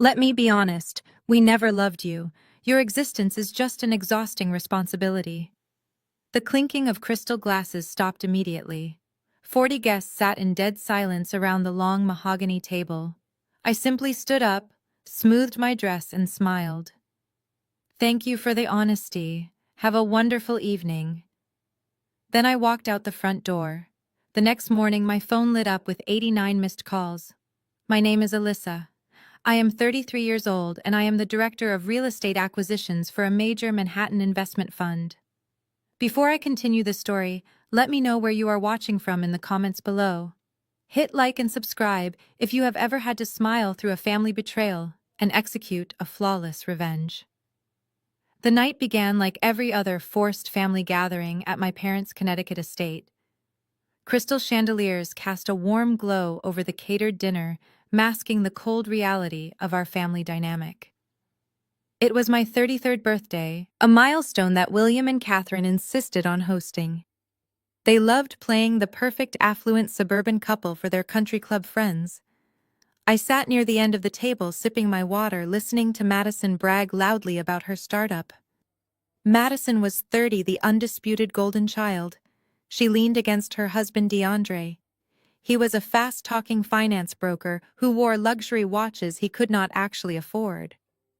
Let me be honest, we never loved you. Your existence is just an exhausting responsibility. The clinking of crystal glasses stopped immediately. 40 guests sat in dead silence around the long mahogany table. I simply stood up, smoothed my dress, and smiled. Thank you for the honesty. Have a wonderful evening. Then I walked out the front door. The next morning, my phone lit up with 89 missed calls. My name is Alyssa. I am 33 years old and I am the director of real estate acquisitions for a major Manhattan investment fund. Before I continue the story, let me know where you are watching from in the comments below. Hit like and subscribe if you have ever had to smile through a family betrayal and execute a flawless revenge. The night began like every other forced family gathering at my parents' Connecticut estate. Crystal chandeliers cast a warm glow over the catered dinner, masking the cold reality of our family dynamic. It was my 33rd birthday, a milestone that William and Catherine insisted on hosting. They loved playing the perfect affluent suburban couple for their country club friends. I sat near the end of the table sipping my water, listening to Madison brag loudly about her startup. Madison was 30, the undisputed golden child. She leaned against her husband DeAndre. He was a fast-talking finance broker who wore luxury watches he could not actually afford.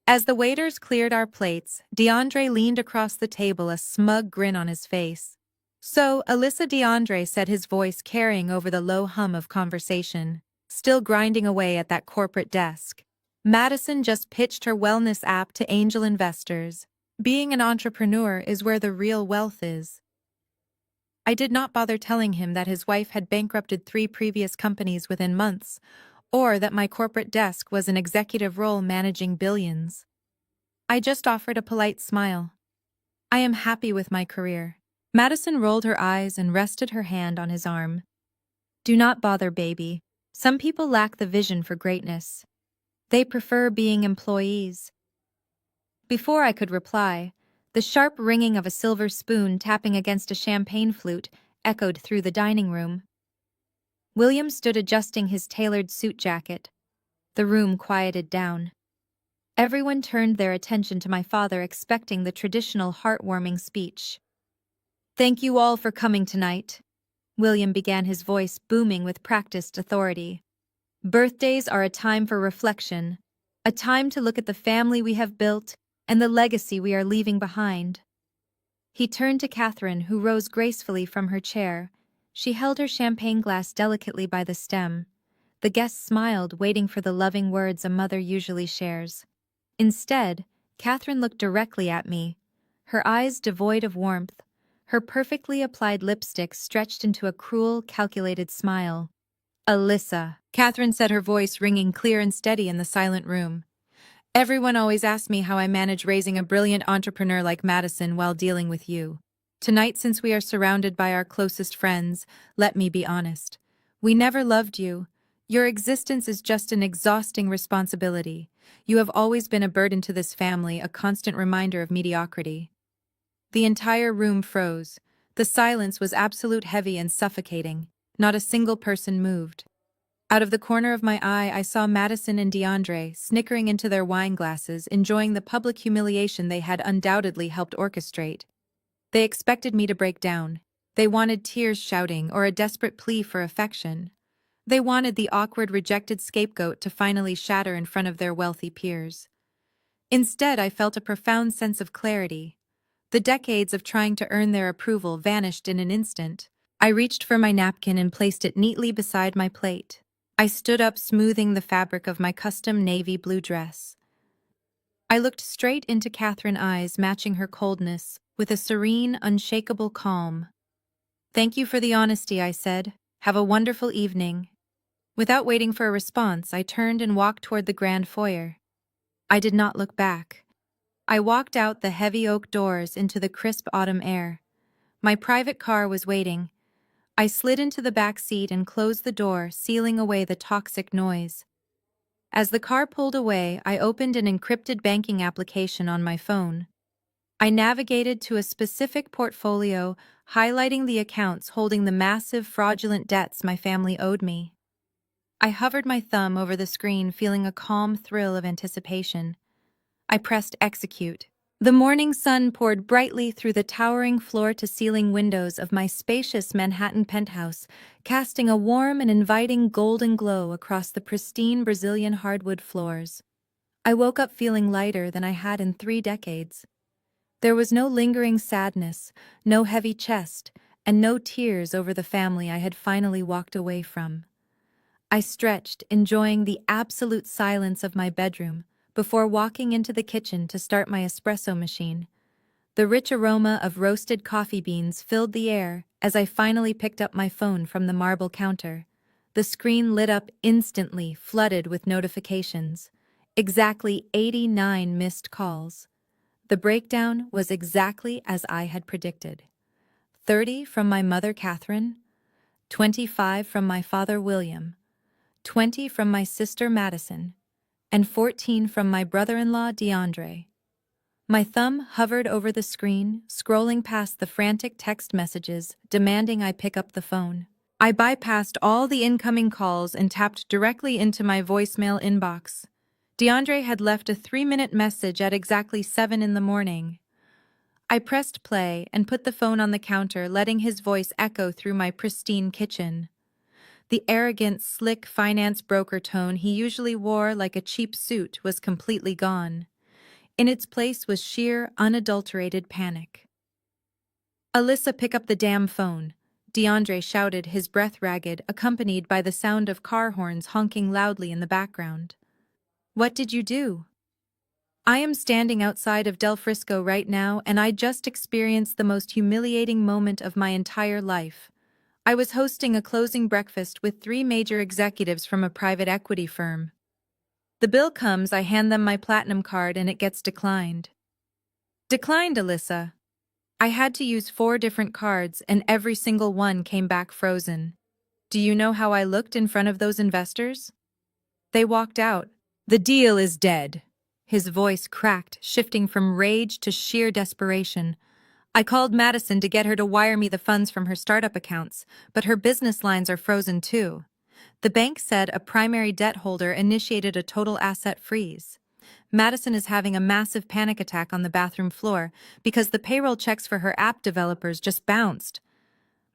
As the waiters cleared our plates, DeAndre leaned across the table, a smug grin on his face. "So, Alyssa," DeAndre said, his voice carrying over the low hum of conversation, still grinding away at that corporate desk. "Madison just pitched her wellness app to angel investors. Being an entrepreneur is where the real wealth is." I did not bother telling him that his wife had bankrupted 3 previous companies within months, or that my corporate desk was an executive role managing billions. I just offered a polite smile. "I am happy with my career." Madison rolled her eyes and rested her hand on his arm. "Do not bother, baby. Some people lack the vision for greatness. They prefer being employees." Before I could reply, the sharp ringing of a silver spoon tapping against a champagne flute echoed through the dining room. William stood adjusting his tailored suit jacket. The room quieted down. Everyone turned their attention to my father, expecting the traditional heartwarming speech. "Thank you all for coming tonight," William began, his voice booming with practiced authority. "Birthdays are a time for reflection, a time to look at the family we have built and the legacy we are leaving behind." He turned to Catherine, who rose gracefully from her chair. She held her champagne glass delicately by the stem. The guests smiled, waiting for the loving words a mother usually shares. Instead, Catherine looked directly at me, her eyes devoid of warmth, her perfectly applied lipstick stretched into a cruel, calculated smile. "Alyssa," Catherine said, her voice ringing clear and steady in the silent room. "Everyone always asks me how I manage raising a brilliant entrepreneur like Madison while dealing with you. Tonight, since we are surrounded by our closest friends, let me be honest. We never loved you. Your existence is just an exhausting responsibility. You have always been a burden to this family, a constant reminder of mediocrity." The entire room froze. The silence was absolute, heavy and suffocating. Not a single person moved. Out of the corner of my eye, I saw Madison and DeAndre snickering into their wine glasses, enjoying the public humiliation they had undoubtedly helped orchestrate. They expected me to break down. They wanted tears shouting or a desperate plea for affection. They wanted the awkward, rejected scapegoat to finally shatter in front of their wealthy peers. Instead, I felt a profound sense of clarity. The decades of trying to earn their approval vanished in an instant. I reached for my napkin and placed it neatly beside my plate. I stood up, smoothing the fabric of my custom navy blue dress. I looked straight into Catherine's eyes, matching her coldness, with a serene, unshakable calm. "Thank you for the honesty," I said. "Have a wonderful evening." Without waiting for a response, I turned and walked toward the grand foyer. I did not look back. I walked out the heavy oak doors into the crisp autumn air. My private car was waiting. I slid into the back seat and closed the door, sealing away the toxic noise. As the car pulled away, I opened an encrypted banking application on my phone. I navigated to a specific portfolio, highlighting the accounts holding the massive fraudulent debts my family owed me. I hovered my thumb over the screen, feeling a calm thrill of anticipation. I pressed execute. The morning sun poured brightly through the towering floor-to-ceiling windows of my spacious Manhattan penthouse, casting a warm and inviting golden glow across the pristine Brazilian hardwood floors. I woke up feeling lighter than I had in 3 decades. There was no lingering sadness, no heavy chest, and no tears over the family I had finally walked away from. I stretched, enjoying the absolute silence of my bedroom, before walking into the kitchen to start my espresso machine. The rich aroma of roasted coffee beans filled the air as I finally picked up my phone from the marble counter. The screen lit up instantly, flooded with notifications. Exactly 89 missed calls. The breakdown was exactly as I had predicted. 30 from my mother Catherine, 25 from my father William, 20 from my sister Madison, and 14 from my brother-in-law DeAndre. My thumb hovered over the screen, scrolling past the frantic text messages demanding I pick up the phone. I bypassed all the incoming calls and tapped directly into my voicemail inbox. DeAndre had left a 3-minute message at exactly 7 in the morning. I pressed play and put the phone on the counter, letting his voice echo through my pristine kitchen. The arrogant, slick finance broker tone he usually wore like a cheap suit was completely gone. In its place was sheer, unadulterated panic. "Alyssa, pick up the damn phone," DeAndre shouted, his breath ragged, accompanied by the sound of car horns honking loudly in the background. "What did you do?" "I am standing outside of Del Frisco right now, and I just experienced the most humiliating moment of my entire life. I was hosting a closing breakfast with 3 major executives from a private equity firm. The bill comes, I hand them my platinum card, and it gets declined." "Declined, Alyssa?" "I had to use 4 different cards, and every single one came back frozen. Do you know how I looked in front of those investors? They walked out." "The deal is dead." His voice cracked, shifting from rage to sheer desperation. "I called Madison to get her to wire me the funds from her startup accounts, but her business lines are frozen too. The bank said a primary debt holder initiated a total asset freeze. Madison is having a massive panic attack on the bathroom floor because the payroll checks for her app developers just bounced.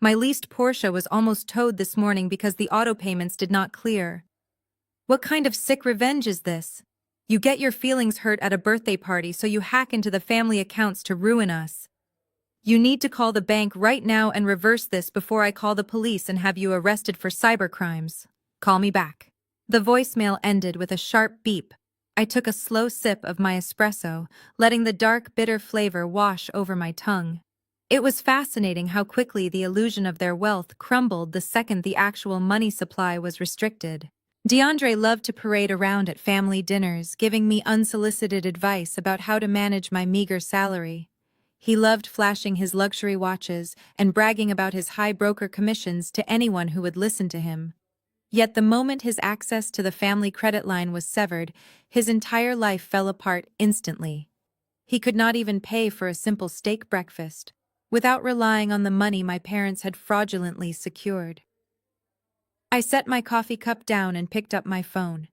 My leased Porsche was almost towed this morning because the auto payments did not clear. What kind of sick revenge is this? You get your feelings hurt at a birthday party, so you hack into the family accounts to ruin us. You need to call the bank right now and reverse this before I call the police and have you arrested for cybercrimes. Call me back." The voicemail ended with a sharp beep. I took a slow sip of my espresso, letting the dark, bitter flavor wash over my tongue. It was fascinating how quickly the illusion of their wealth crumbled the second the actual money supply was restricted. DeAndre loved to parade around at family dinners, giving me unsolicited advice about how to manage my meager salary. He loved flashing his luxury watches and bragging about his high broker commissions to anyone who would listen to him. Yet the moment his access to the family credit line was severed, his entire life fell apart instantly. He could not even pay for a simple steak breakfast, without relying on the money my parents had fraudulently secured. I set my coffee cup down and picked up my phone.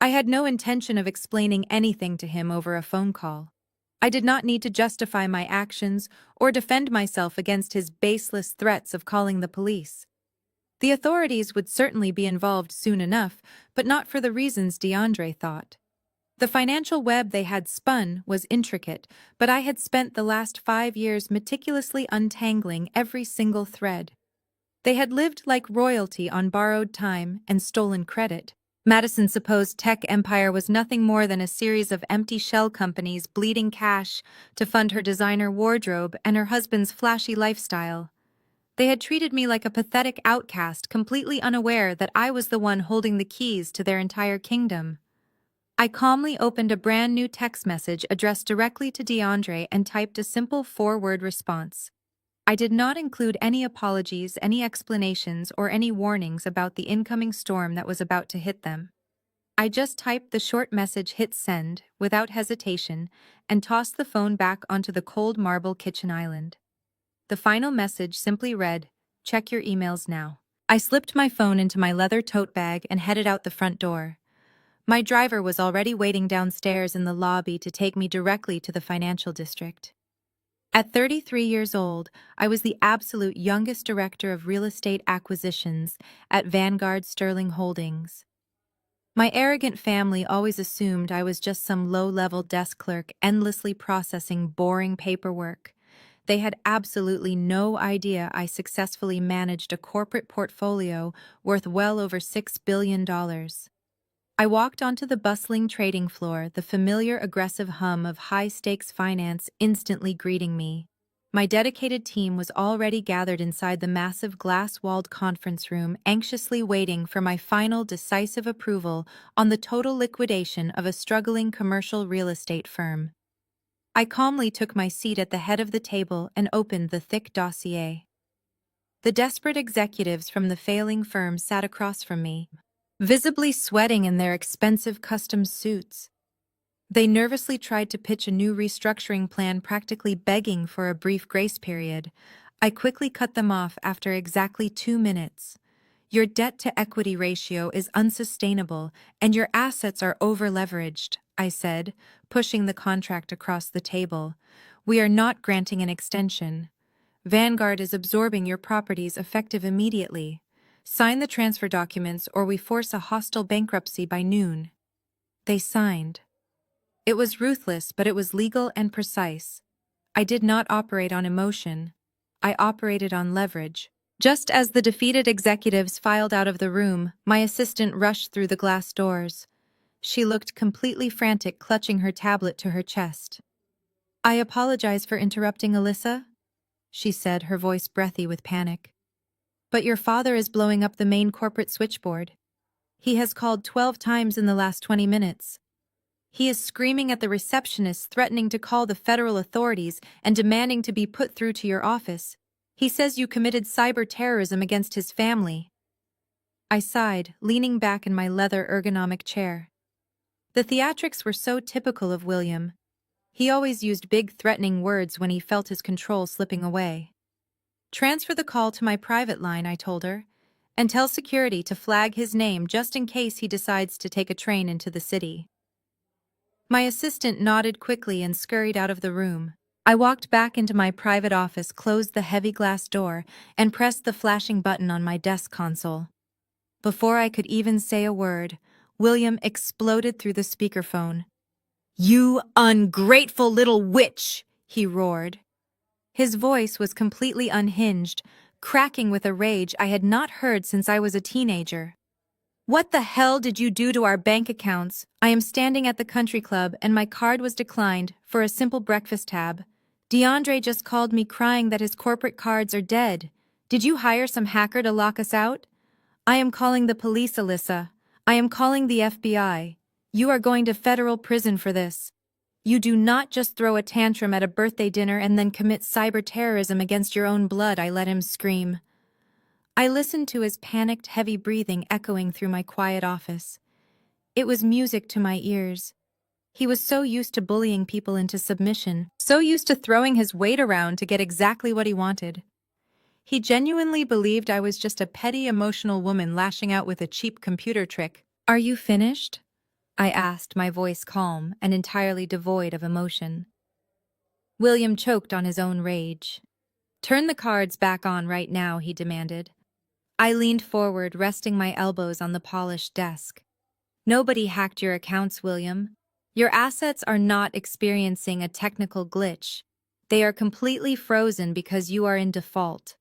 I had no intention of explaining anything to him over a phone call. I did not need to justify my actions or defend myself against his baseless threats of calling the police. The authorities would certainly be involved soon enough, but not for the reasons DeAndre thought. The financial web they had spun was intricate, but I had spent the last 5 years meticulously untangling every single thread. They had lived like royalty on borrowed time and stolen credit. Madison's supposed tech empire was nothing more than a series of empty shell companies bleeding cash to fund her designer wardrobe and her husband's flashy lifestyle. They had treated me like a pathetic outcast, completely unaware that I was the one holding the keys to their entire kingdom. I calmly opened a brand new text message addressed directly to DeAndre and typed a simple 4-word response. I did not include any apologies, any explanations, or any warnings about the incoming storm that was about to hit them. I just typed the short message, hit send, without hesitation, and tossed the phone back onto the cold marble kitchen island. The final message simply read, "Check your emails now." I slipped my phone into my leather tote bag and headed out the front door. My driver was already waiting downstairs in the lobby to take me directly to the financial district. At 33 years old, I was the absolute youngest director of real estate acquisitions at Vanguard Sterling Holdings. My arrogant family always assumed I was just some low-level desk clerk endlessly processing boring paperwork. They had absolutely no idea I successfully managed a corporate portfolio worth well over $6 billion. I walked onto the bustling trading floor, the familiar aggressive hum of high-stakes finance instantly greeting me. My dedicated team was already gathered inside the massive glass-walled conference room, anxiously waiting for my final decisive approval on the total liquidation of a struggling commercial real estate firm. I calmly took my seat at the head of the table and opened the thick dossier. The desperate executives from the failing firm sat across from me, visibly sweating in their expensive custom suits. They nervously tried to pitch a new restructuring plan, practically begging for a brief grace period. I quickly cut them off after exactly 2 minutes. Your debt-to-equity ratio is unsustainable, and your assets are over-leveraged, I said, pushing the contract across the table. We are not granting an extension. Vanguard is absorbing your properties effective immediately. Sign the transfer documents or we force a hostile bankruptcy by noon. They signed. It was ruthless, but it was legal and precise. I did not operate on emotion. I operated on leverage. Just as the defeated executives filed out of the room, my assistant rushed through the glass doors. She looked completely frantic, clutching her tablet to her chest. "I apologize for interrupting, Alyssa," she said, her voice breathy with panic. "But your father is blowing up the main corporate switchboard. He has called 12 times in the last 20 minutes. He is screaming at the receptionist, threatening to call the federal authorities and demanding to be put through to your office. He says you committed cyber terrorism against his family." I sighed, leaning back in my leather ergonomic chair. The theatrics were so typical of William. He always used big threatening words when he felt his control slipping away. "Transfer the call to my private line," I told her, "and tell security to flag his name just in case he decides to take a train into the city." My assistant nodded quickly and scurried out of the room. I walked back into my private office, closed the heavy glass door, and pressed the flashing button on my desk console. Before I could even say a word, William exploded through the speakerphone. "You ungrateful little witch!" he roared. His voice was completely unhinged, cracking with a rage I had not heard since I was a teenager. "What the hell did you do to our bank accounts? I am standing at the country club and my card was declined for a simple breakfast tab. DeAndre just called me crying that his corporate cards are dead. Did you hire some hacker to lock us out? I am calling the police, Alyssa. I am calling the FBI. You are going to federal prison for this. You do not just throw a tantrum at a birthday dinner and then commit cyber terrorism against your own blood," I let him scream. I listened to his panicked, heavy breathing echoing through my quiet office. It was music to my ears. He was so used to bullying people into submission, so used to throwing his weight around to get exactly what he wanted. He genuinely believed I was just a petty, emotional woman lashing out with a cheap computer trick. "Are you finished?" I asked, my voice calm and entirely devoid of emotion. William choked on his own rage. "Turn the cards back on right now," he demanded. I leaned forward, resting my elbows on the polished desk. "Nobody hacked your accounts, William. Your assets are not experiencing a technical glitch. They are completely frozen because you are in default.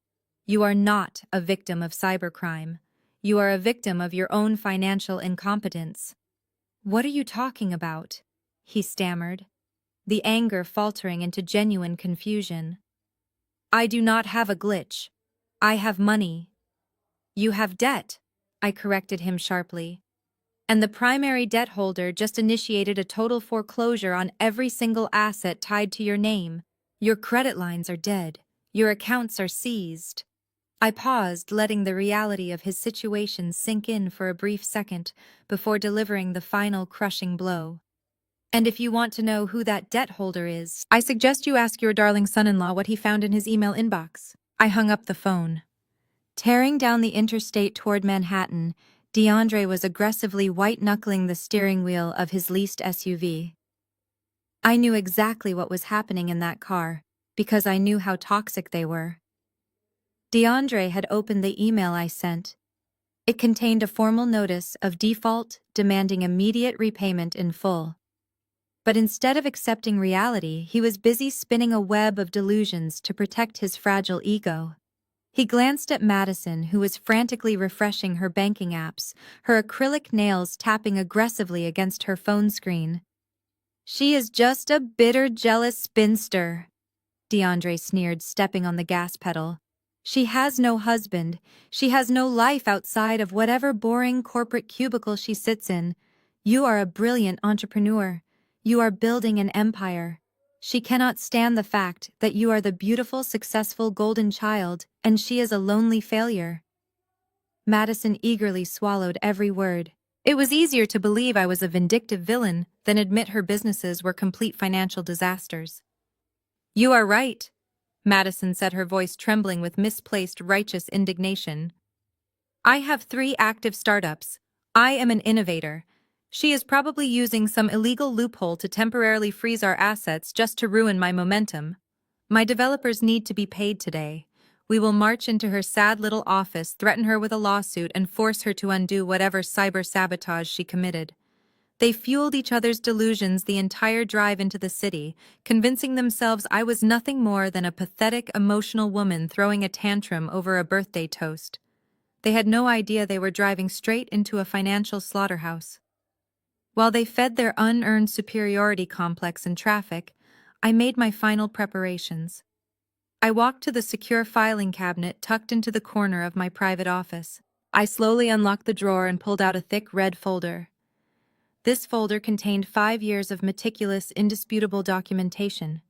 You are not a victim of cybercrime. You are a victim of your own financial incompetence." "What are you talking about?" he stammered, the anger faltering into genuine confusion. "I do not have a glitch. I have money." "You have debt," I corrected him sharply. "And the primary debt holder just initiated a total foreclosure on every single asset tied to your name. Your credit lines are dead. Your accounts are seized." I paused, letting the reality of his situation sink in for a brief second before delivering the final crushing blow. "And if you want to know who that debt holder is, I suggest you ask your darling son-in-law what he found in his email inbox." I hung up the phone. Tearing down the interstate toward Manhattan, DeAndre was aggressively white-knuckling the steering wheel of his leased SUV. I knew exactly what was happening in that car, because I knew how toxic they were. DeAndre had opened the email I sent. It contained a formal notice of default demanding immediate repayment in full. But instead of accepting reality, he was busy spinning a web of delusions to protect his fragile ego. He glanced at Madison, who was frantically refreshing her banking apps, her acrylic nails tapping aggressively against her phone screen. "She is just a bitter, jealous spinster," DeAndre sneered, stepping on the gas pedal. "She has no husband. She has no life outside of whatever boring corporate cubicle she sits in. You are a brilliant entrepreneur. You are building an empire. She cannot stand the fact that you are the beautiful, successful golden child, and she is a lonely failure." Madison eagerly swallowed every word. It was easier to believe I was a vindictive villain than admit her businesses were complete financial disasters. "You are right," Madison said, her voice trembling with misplaced righteous indignation. "I have 3 active startups. I am an innovator. She is probably using some illegal loophole to temporarily freeze our assets just to ruin my momentum. My developers need to be paid today. We will march into her sad little office, threaten her with a lawsuit, and force her to undo whatever cyber-sabotage she committed." They fueled each other's delusions the entire drive into the city, convincing themselves I was nothing more than a pathetic, emotional woman throwing a tantrum over a birthday toast. They had no idea they were driving straight into a financial slaughterhouse. While they fed their unearned superiority complex in traffic, I made my final preparations. I walked to the secure filing cabinet tucked into the corner of my private office. I slowly unlocked the drawer and pulled out a thick red folder. This folder contained 5 years of meticulous, indisputable documentation.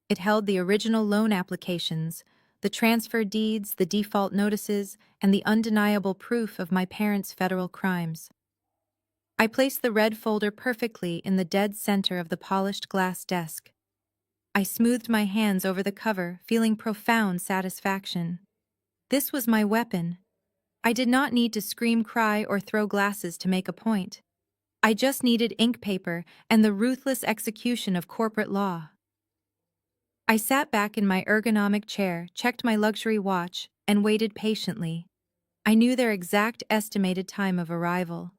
It held the original loan applications, the transfer deeds, the default notices, and the undeniable proof of my parents' federal crimes. I placed the red folder perfectly in the dead center of the polished glass desk. I smoothed my hands over the cover, feeling profound satisfaction. This was my weapon. I did not need to scream, cry, or throw glasses to make a point. I just needed ink paper and the ruthless execution of corporate law. I sat back in my ergonomic chair, checked my luxury watch, and waited patiently. I knew their exact estimated time of arrival.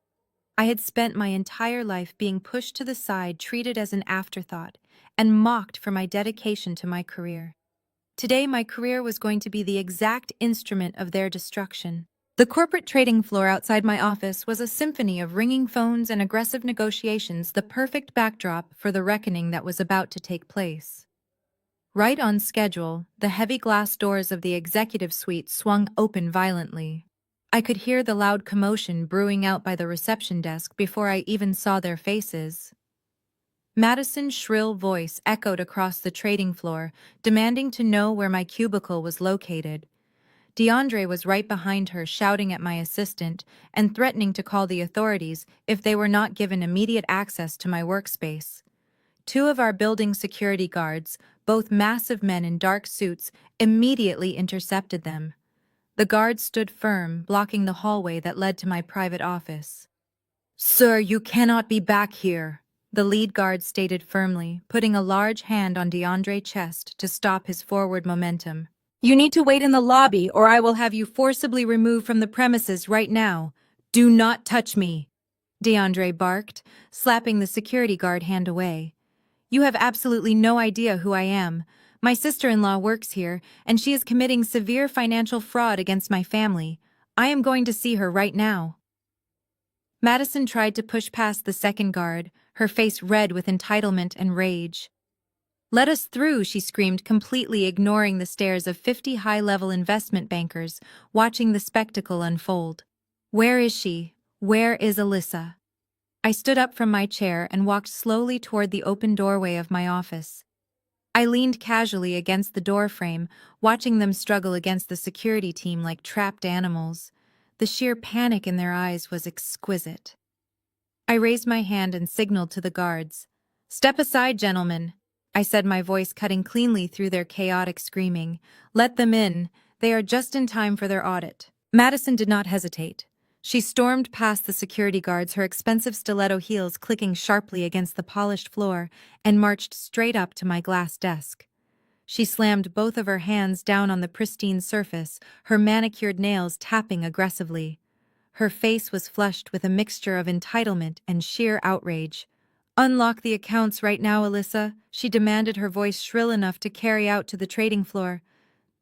I had spent my entire life being pushed to the side, treated as an afterthought, and mocked for my dedication to my career. Today, my career was going to be the exact instrument of their destruction. The corporate trading floor outside my office was a symphony of ringing phones and aggressive negotiations, the perfect backdrop for the reckoning that was about to take place. Right on schedule, the heavy glass doors of the executive suite swung open violently. I could hear the loud commotion brewing out by the reception desk before I even saw their faces. Madison's shrill voice echoed across the trading floor, demanding to know where my cubicle was located. DeAndre was right behind her, shouting at my assistant and threatening to call the authorities if they were not given immediate access to my workspace. 2 of our building security guards, both massive men in dark suits, immediately intercepted them. The guards stood firm, blocking the hallway that led to my private office. "Sir, you cannot be back here," the lead guard stated firmly, putting a large hand on DeAndre's chest to stop his forward momentum. "You need to wait in the lobby, or I will have you forcibly removed from the premises right now. Do not touch me," DeAndre barked, slapping the security guard hand away. "You have absolutely no idea who I am. My sister-in-law works here, and she is committing severe financial fraud against my family. I am going to see her right now." Madison tried to push past the second guard, her face red with entitlement and rage. "Let us through," she screamed, completely ignoring the stares of 50 high-level investment bankers watching the spectacle unfold. "Where is she? Where is Alyssa?" I stood up from my chair and walked slowly toward the open doorway of my office. I leaned casually against the doorframe, watching them struggle against the security team like trapped animals. The sheer panic in their eyes was exquisite. I raised my hand and signaled to the guards. "Step aside, gentlemen," I said, my voice cutting cleanly through their chaotic screaming. "Let them in. They are just in time for their audit. Madison did not hesitate. She stormed past the security guards, her expensive stiletto heels clicking sharply against the polished floor, and marched straight up to my glass desk. She slammed both of her hands down on the pristine surface, her manicured nails tapping aggressively. Her face was flushed with a mixture of entitlement and sheer outrage. "Unlock the accounts right now, Alyssa," she demanded, her voice shrill enough to carry out to the trading floor.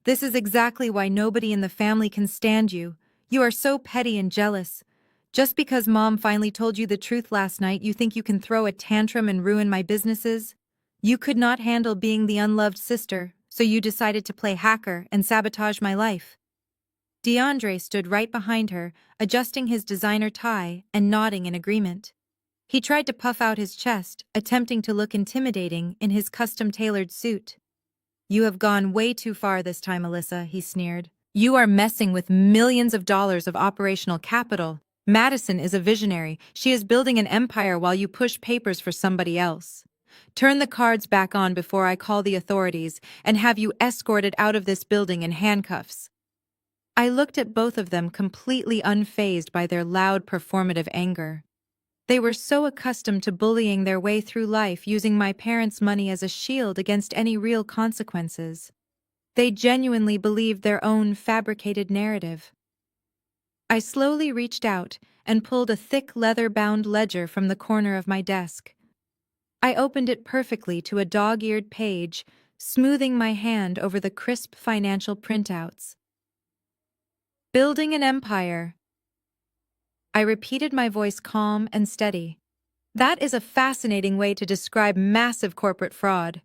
"This is exactly why nobody in the family can stand you. You are so petty and jealous. Just because Mom finally told you the truth last night, you think you can throw a tantrum and ruin my businesses? You could not handle being the unloved sister, so you decided to play hacker and sabotage my life." DeAndre stood right behind her, adjusting his designer tie and nodding in agreement. He tried to puff out his chest, attempting to look intimidating in his custom-tailored suit. "You have gone way too far this time, Alyssa," he sneered. "You are messing with millions of dollars of operational capital. Madison is a visionary. She is building an empire while you push papers for somebody else. Turn the cards back on before I call the authorities and have you escorted out of this building in handcuffs." I looked at both of them, completely unfazed by their loud performative anger. They were so accustomed to bullying their way through life, using my parents' money as a shield against any real consequences. They genuinely believed their own fabricated narrative. I slowly reached out and pulled a thick leather-bound ledger from the corner of my desk. I opened it perfectly to a dog-eared page, smoothing my hand over the crisp financial printouts. "Building an empire." I repeated, my voice calm and steady. "That is a fascinating way to describe massive corporate fraud."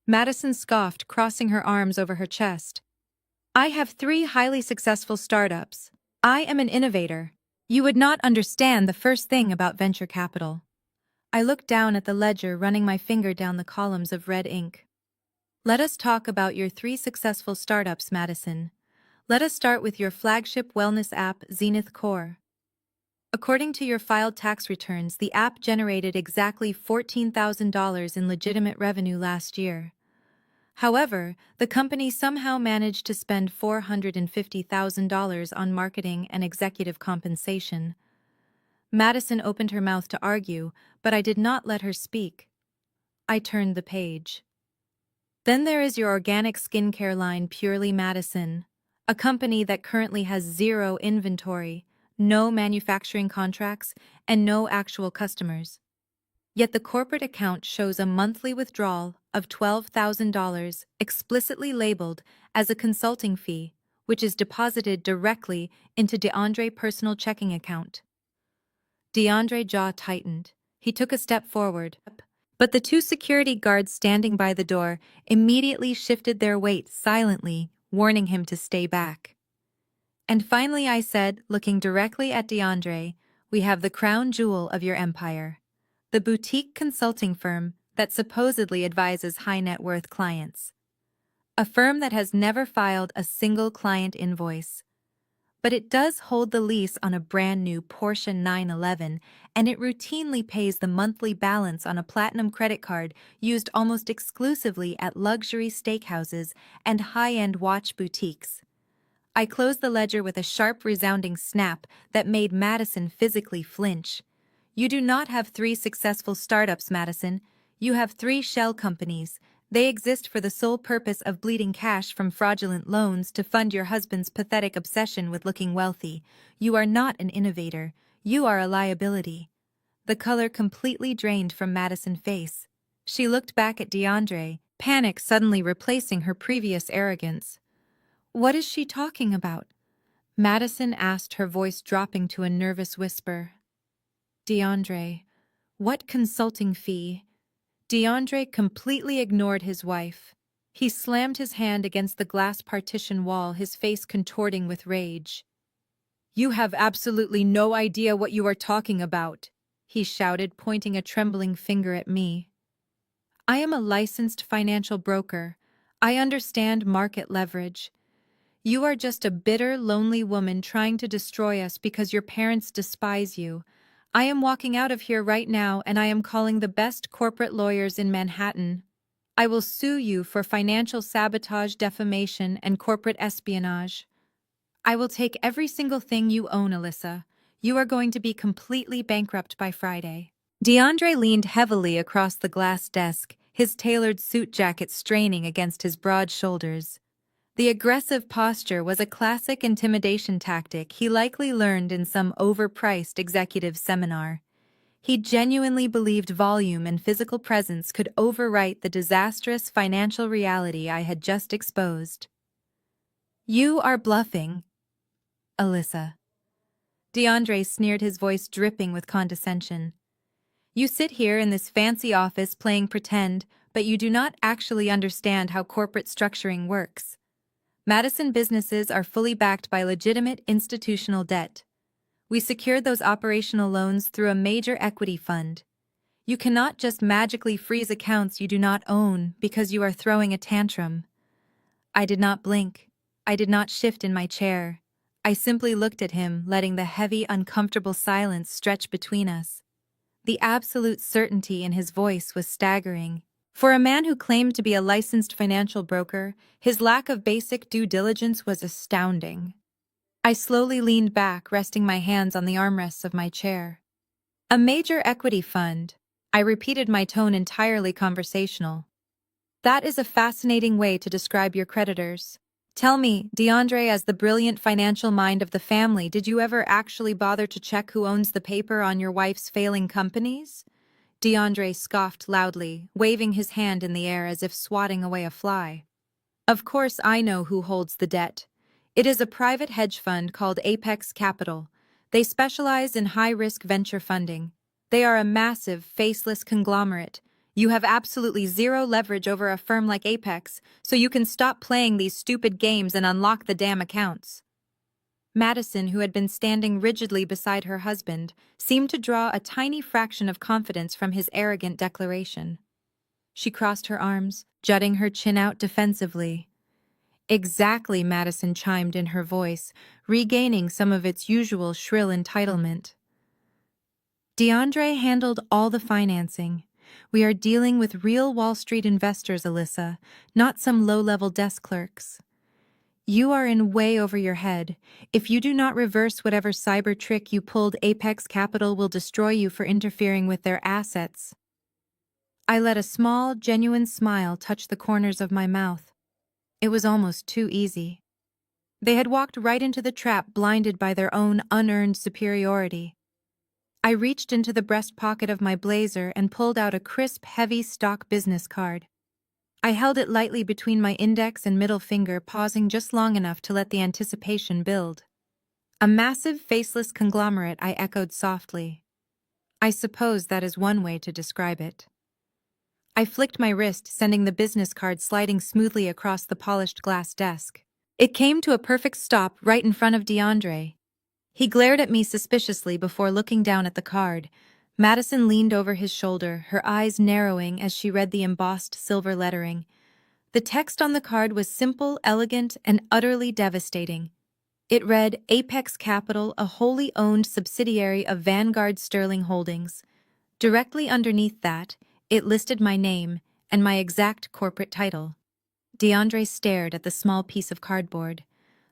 Madison scoffed, crossing her arms over her chest. "I have 3 highly successful startups. I am an innovator. You would not understand the first thing about venture capital." I looked down at the ledger, running my finger down the columns of red ink. "Let us talk about your 3 successful startups, Madison. Let us start with your flagship wellness app, Zenith Core. According to your filed tax returns, the app generated exactly $14,000 in legitimate revenue last year. However, the company somehow managed to spend $450,000 on marketing and executive compensation." Madison opened her mouth to argue, but I did not let her speak. I turned the page. "Then there is your organic skincare line, Purely Madison, a company that currently has 0 inventory, no manufacturing contracts, and no actual customers. Yet the corporate account shows a monthly withdrawal of $12,000 explicitly labeled as a consulting fee, which is deposited directly into DeAndre's personal checking account." DeAndre's jaw tightened. He took a step forward, but the 2 security guards standing by the door immediately shifted their weight silently, warning him to stay back. "And finally," I said, looking directly at DeAndre, "we have the crown jewel of your empire. The boutique consulting firm that supposedly advises high-net-worth clients. A firm that has never filed a single client invoice. But it does hold the lease on a brand-new Porsche 911, and it routinely pays the monthly balance on a platinum credit card used almost exclusively at luxury steakhouses and high-end watch boutiques." I closed the ledger with a sharp, resounding snap that made Madison physically flinch. "You do not have 3 successful startups, Madison. You have 3 shell companies. They exist for the sole purpose of bleeding cash from fraudulent loans to fund your husband's pathetic obsession with looking wealthy. You are not an innovator. You are a liability." The color completely drained from Madison's face. She looked back at DeAndre, panic suddenly replacing her previous arrogance. "What is she talking about?" Madison asked, her voice dropping to a nervous whisper. "DeAndre, what consulting fee?" DeAndre completely ignored his wife. He slammed his hand against the glass partition wall, his face contorting with rage. "You have absolutely no idea what you are talking about," he shouted, pointing a trembling finger at me. "I am a licensed financial broker. I understand market leverage. You are just a bitter, lonely woman trying to destroy us because your parents despise you. I am walking out of here right now, and I am calling the best corporate lawyers in Manhattan." I will sue you for financial sabotage, defamation, and corporate espionage. I will take every single thing you own, Alyssa. You are going to be completely bankrupt by Friday. DeAndre leaned heavily across the glass desk, his tailored suit jacket straining against his broad shoulders. The aggressive posture was a classic intimidation tactic he likely learned in some overpriced executive seminar. He genuinely believed volume and physical presence could overwrite the disastrous financial reality I had just exposed. You are bluffing, Alyssa. DeAndre sneered, his voice dripping with condescension. You sit here in this fancy office playing pretend, but you do not actually understand how corporate structuring works. Madison businesses are fully backed by legitimate institutional debt. We secured those operational loans through a major equity fund. You cannot just magically freeze accounts you do not own because you are throwing a tantrum. I did not blink. I did not shift in my chair. I simply looked at him, letting the heavy, uncomfortable silence stretch between us. The absolute certainty in his voice was staggering. For a man who claimed to be a licensed financial broker, his lack of basic due diligence was astounding. I slowly leaned back, resting my hands on the armrests of my chair. A major equity fund. I repeated, my tone entirely conversational. That is a fascinating way to describe your creditors. Tell me, DeAndre, as the brilliant financial mind of the family, did you ever actually bother to check who owns the paper on your wife's failing companies? DeAndre scoffed loudly, waving his hand in the air as if swatting away a fly. Of course I know who holds the debt. It is a private hedge fund called Apex Capital. They specialize in high-risk venture funding. They are a massive, faceless conglomerate. You have absolutely zero leverage over a firm like Apex, so you can stop playing these stupid games and unlock the damn accounts. Madison, who had been standing rigidly beside her husband, seemed to draw a tiny fraction of confidence from his arrogant declaration. She crossed her arms, jutting her chin out defensively. Exactly, Madison chimed in, her voice, regaining some of its usual shrill entitlement. DeAndre handled all the financing. We are dealing with real Wall Street investors, Alyssa, not some low-level desk clerks. You are in way over your head. If you do not reverse whatever cyber trick you pulled, Apex Capital will destroy you for interfering with their assets. I let a small, genuine smile touch the corners of my mouth. It was almost too easy. They had walked right into the trap, blinded by their own unearned superiority. I reached into the breast pocket of my blazer and pulled out a crisp, heavy stock business card. I held it lightly between my index and middle finger, pausing just long enough to let the anticipation build. A massive, faceless conglomerate, I echoed softly. I suppose that is one way to describe it. I flicked my wrist, sending the business card sliding smoothly across the polished glass desk. It came to a perfect stop right in front of DeAndre. He glared at me suspiciously before looking down at the card. Madison leaned over his shoulder, her eyes narrowing as she read the embossed silver lettering. The text on the card was simple, elegant, and utterly devastating. It read, Apex Capital, a wholly owned subsidiary of Vanguard Sterling Holdings. Directly underneath that, it listed my name and my exact corporate title. DeAndre stared at the small piece of cardboard.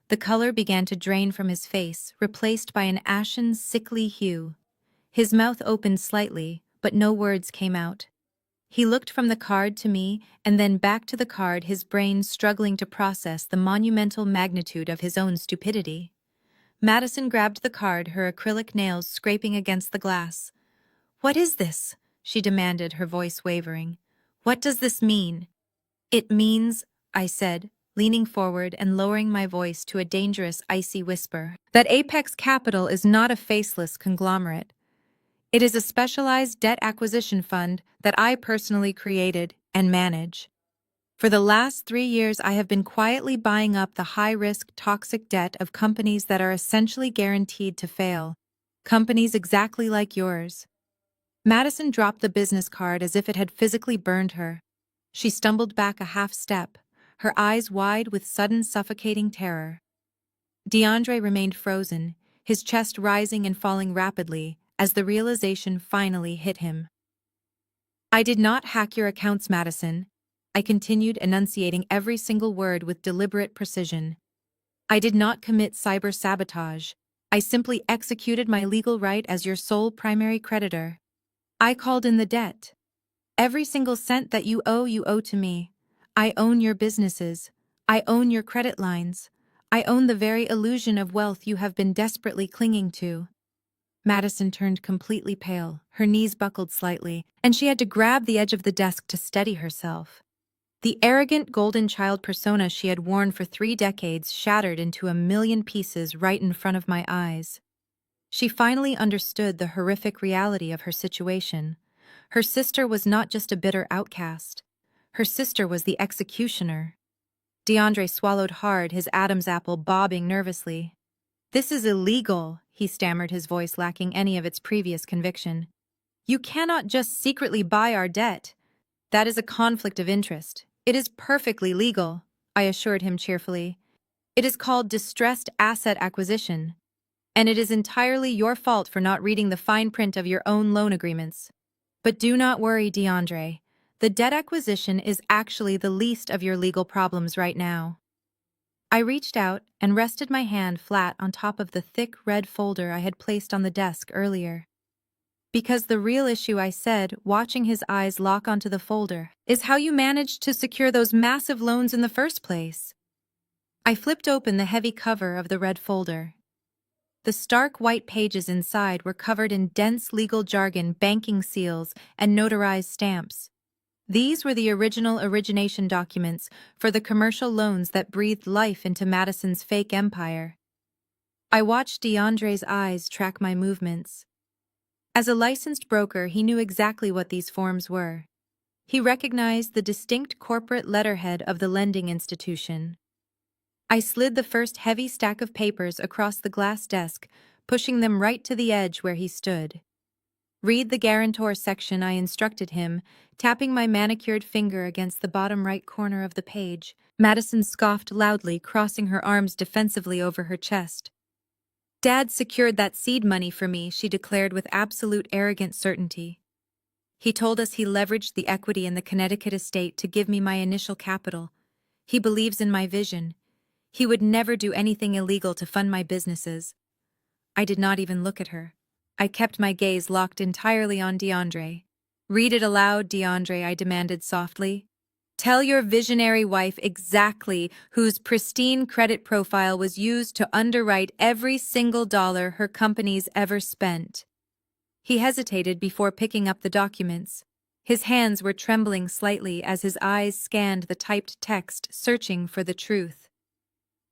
The color began to drain from his face, replaced by an ashen, sickly hue. His mouth opened slightly, but no words came out. He looked from the card to me and then back to the card, his brain struggling to process the monumental magnitude of his own stupidity. Madison grabbed the card, her acrylic nails scraping against the glass. "What is this?" she demanded, her voice wavering. "What does this mean?" "It means," I said, leaning forward and lowering my voice to a dangerous, icy whisper, "that Apex Capital is not a faceless conglomerate. It is a specialized debt acquisition fund that I personally created and manage. For the last 3 years, I have been quietly buying up the high-risk, toxic debt of companies that are essentially guaranteed to fail. Companies exactly like yours." Madison dropped the business card as if it had physically burned her. She stumbled back a half step, her eyes wide with sudden suffocating terror. DeAndre remained frozen, his chest rising and falling rapidly as the realization finally hit him. "I did not hack your accounts, Madison. I continued enunciating every single word with deliberate precision. I did not commit cyber-sabotage. I simply executed my legal right as your sole primary creditor. I called in the debt. Every single cent that you owe to me. I own your businesses. I own your credit lines. I own the very illusion of wealth you have been desperately clinging to. Madison turned completely pale, her knees buckled slightly, and she had to grab the edge of the desk to steady herself. The arrogant golden child persona she had worn for 3 decades shattered into a million pieces right in front of my eyes. She finally understood the horrific reality of her situation. Her sister was not just a bitter outcast. Her sister was the executioner. DeAndre swallowed hard, his Adam's apple bobbing nervously. "This is illegal," he stammered, his voice lacking any of its previous conviction. "You cannot just secretly buy our debt. That is a conflict of interest. It is perfectly legal," I assured him cheerfully. "It is called distressed asset acquisition. And it is entirely your fault for not reading the fine print of your own loan agreements. But do not worry, DeAndre. The debt acquisition is actually the least of your legal problems right now." I reached out and rested my hand flat on top of the thick red folder I had placed on the desk earlier. "Because the real issue," I said, watching his eyes lock onto the folder, "is how you managed to secure those massive loans in the first place." I flipped open the heavy cover of the red folder. The stark white pages inside were covered in dense legal jargon, banking seals, and notarized stamps. These were the original origination documents for the commercial loans that breathed life into Madison's fake empire. I watched DeAndre's eyes track my movements. As a licensed broker, he knew exactly what these forms were. He recognized the distinct corporate letterhead of the lending institution. I slid the first heavy stack of papers across the glass desk, pushing them right to the edge where he stood. "Read the guarantor section," I instructed him, tapping my manicured finger against the bottom right corner of the page. Madison scoffed loudly, crossing her arms defensively over her chest. "Dad secured that seed money for me," she declared with absolute arrogant certainty. "He told us he leveraged the equity in the Connecticut estate to give me my initial capital. He believes in my vision. He would never do anything illegal to fund my businesses." I did not even look at her. I kept my gaze locked entirely on DeAndre. "Read it aloud, DeAndre," I demanded softly. "Tell your visionary wife exactly whose pristine credit profile was used to underwrite every single dollar her company's ever spent." He hesitated before picking up the documents. His hands were trembling slightly as his eyes scanned the typed text, searching for the truth.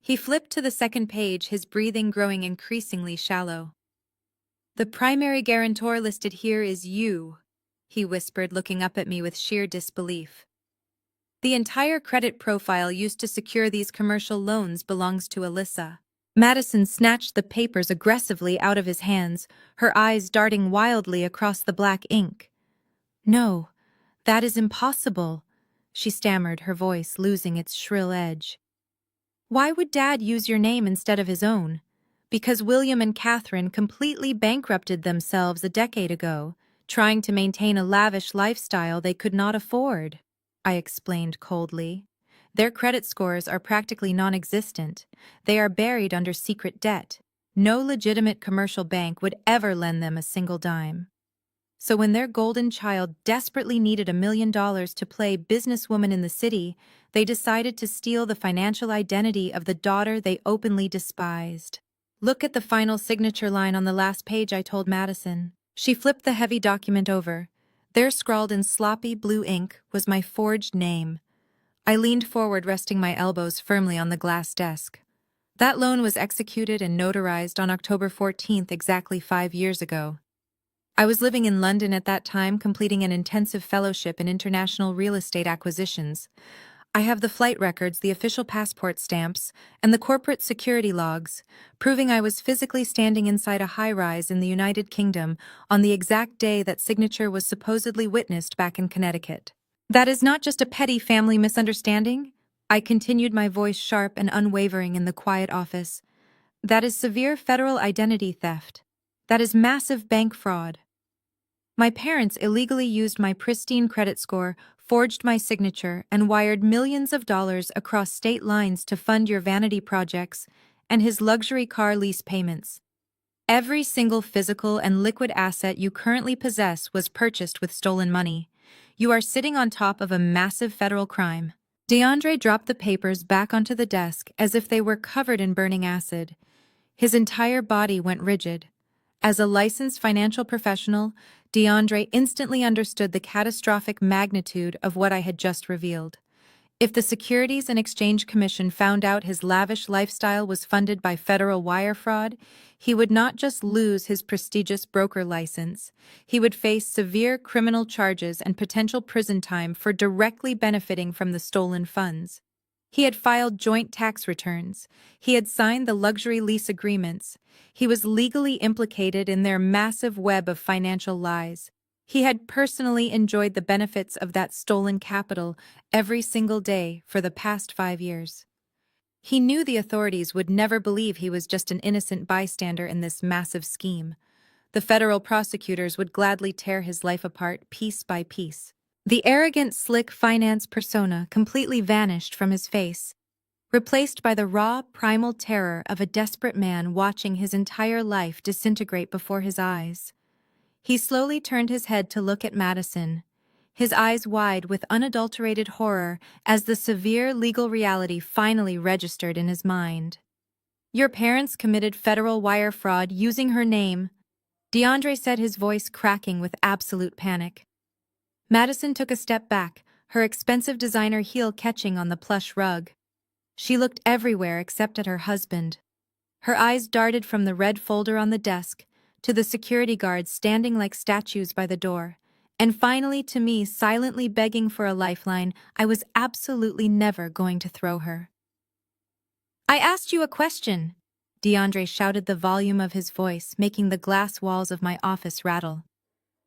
He flipped to the second page, his breathing growing increasingly shallow. "The primary guarantor listed here is you," he whispered, looking up at me with sheer disbelief. "The entire credit profile used to secure these commercial loans belongs to Alyssa." Madison snatched the papers aggressively out of his hands, her eyes darting wildly across the black ink. "No, that is impossible," she stammered, her voice losing its shrill edge. "Why would Dad use your name instead of his own? Because William and Catherine completely bankrupted themselves a decade ago, trying to maintain a lavish lifestyle they could not afford," I explained coldly. "Their credit scores are practically non-existent. They are buried under secret debt. No legitimate commercial bank would ever lend them a single dime. So when their golden child desperately needed $1 million to play businesswoman in the city, they decided to steal the financial identity of the daughter they openly despised." "Look at the final signature line on the last page," I told Madison. She flipped the heavy document over. There, scrawled in sloppy blue ink, was my forged name. I leaned forward, resting my elbows firmly on the glass desk. "That loan was executed and notarized on October 14th, exactly 5 years ago. I was living in London at that time, completing an intensive fellowship in international real estate acquisitions. I have the flight records, the official passport stamps, and the corporate security logs, proving I was physically standing inside a high-rise in the United Kingdom on the exact day that signature was supposedly witnessed back in Connecticut. That is not just a petty family misunderstanding," I continued, my voice sharp and unwavering in the quiet office. "That is severe federal identity theft. That is massive bank fraud." My parents illegally used my pristine credit score, forged my signature, and wired millions of dollars across state lines to fund your vanity projects and his luxury car lease payments. Every single physical and liquid asset you currently possess was purchased with stolen money. You are sitting on top of a massive federal crime. DeAndre dropped the papers back onto the desk as if they were covered in burning acid. His entire body went rigid. As a licensed financial professional, DeAndre instantly understood the catastrophic magnitude of what I had just revealed. If the Securities and Exchange Commission found out his lavish lifestyle was funded by federal wire fraud, he would not just lose his prestigious broker license, he would face severe criminal charges and potential prison time for directly benefiting from the stolen funds. He had filed joint tax returns. He had signed the luxury lease agreements. He was legally implicated in their massive web of financial lies. He had personally enjoyed the benefits of that stolen capital every single day for the past 5 years. He knew the authorities would never believe he was just an innocent bystander in this massive scheme. The federal prosecutors would gladly tear his life apart piece by piece. The arrogant, slick finance persona completely vanished from his face, replaced by the raw, primal terror of a desperate man watching his entire life disintegrate before his eyes. He slowly turned his head to look at Madison, his eyes wide with unadulterated horror as the severe legal reality finally registered in his mind. "Your parents committed federal wire fraud using her name," DeAndre said, his voice cracking with absolute panic. Madison took a step back, her expensive designer heel catching on the plush rug. She looked everywhere except at her husband. Her eyes darted from the red folder on the desk to the security guards standing like statues by the door, and finally to me silently begging for a lifeline I was absolutely never going to throw her. "I asked you a question," DeAndre shouted, the volume of his voice making the glass walls of my office rattle.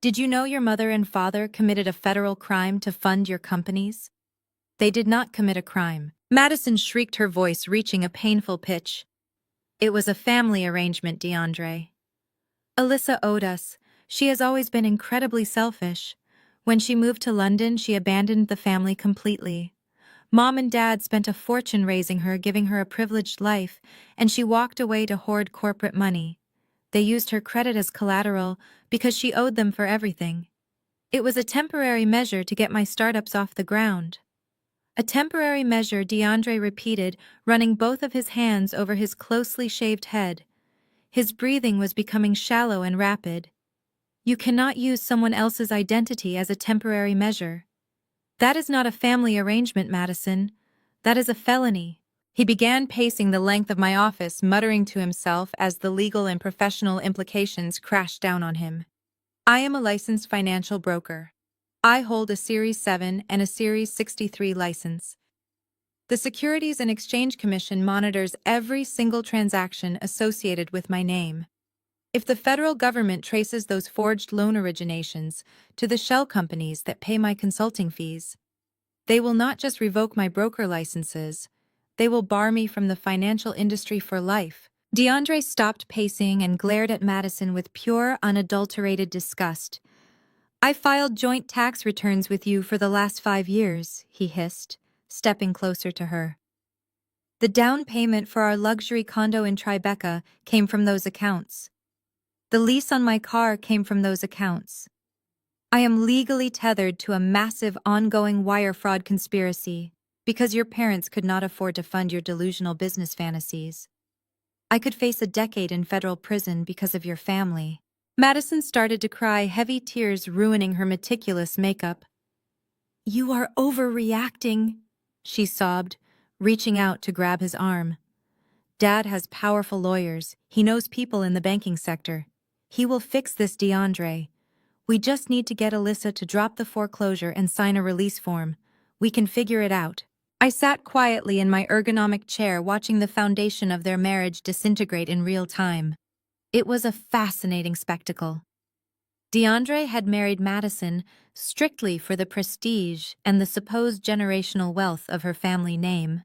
"Did you know your mother and father committed a federal crime to fund your companies?" "They did not commit a crime," Madison shrieked, her voice reaching a painful pitch. "It was a family arrangement, DeAndre. Alyssa owed us. She has always been incredibly selfish. When she moved to London, she abandoned the family completely. Mom and Dad spent a fortune raising her, giving her a privileged life, and she walked away to hoard corporate money. They used her credit as collateral because she owed them for everything. It was a temporary measure to get my startups off the ground." "A temporary measure," DeAndre repeated, running both of his hands over his closely shaved head. His breathing was becoming shallow and rapid. "You cannot use someone else's identity as a temporary measure. That is not a family arrangement, Madison. That is a felony." He began pacing the length of my office, muttering to himself as the legal and professional implications crashed down on him. "I am a licensed financial broker. I hold a Series 7 and a Series 63 license. The Securities and Exchange Commission monitors every single transaction associated with my name. If the federal government traces those forged loan originations to the shell companies that pay my consulting fees, they will not just revoke my broker licenses, they will bar me from the financial industry for life." DeAndre stopped pacing and glared at Madison with pure, unadulterated disgust. "I filed joint tax returns with you for the last 5 years, he hissed, stepping closer to her. "The down payment for our luxury condo in Tribeca came from those accounts. The lease on my car came from those accounts. I am legally tethered to a massive ongoing wire fraud conspiracy because your parents could not afford to fund your delusional business fantasies. I could face a decade in federal prison because of your family." Madison started to cry, heavy tears ruining her meticulous makeup. "You are overreacting," she sobbed, reaching out to grab his arm. "Dad has powerful lawyers. He knows people in the banking sector. He will fix this, DeAndre. We just need to get Alyssa to drop the foreclosure and sign a release form. We can figure it out." I sat quietly in my ergonomic chair watching the foundation of their marriage disintegrate in real time. It was a fascinating spectacle. DeAndre had married Madison strictly for the prestige and the supposed generational wealth of her family name.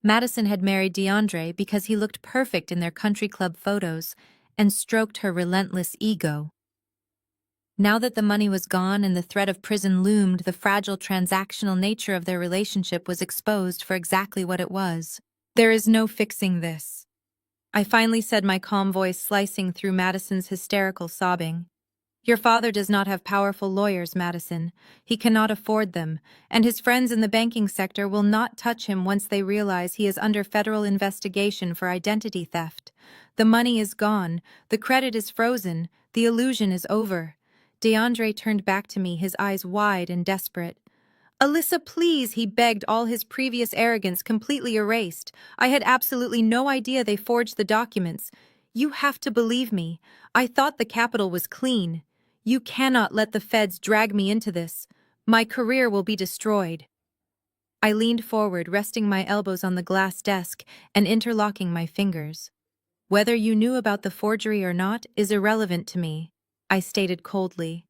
Madison had married DeAndre because he looked perfect in their country club photos and stroked her relentless ego. Now that the money was gone and the threat of prison loomed, the fragile transactional nature of their relationship was exposed for exactly what it was. "There is no fixing this," I finally said, my calm voice slicing through Madison's hysterical sobbing. "Your father does not have powerful lawyers, Madison. He cannot afford them, and his friends in the banking sector will not touch him once they realize he is under federal investigation for identity theft. The money is gone, the credit is frozen, the illusion is over." DeAndre turned back to me, his eyes wide and desperate. "Alyssa, please," he begged, all his previous arrogance completely erased. "I had absolutely no idea they forged the documents. You have to believe me. I thought the Capitol was clean. You cannot let the feds drag me into this. My career will be destroyed." I leaned forward, resting my elbows on the glass desk and interlocking my fingers. "Whether you knew about the forgery or not is irrelevant to me," I stated coldly.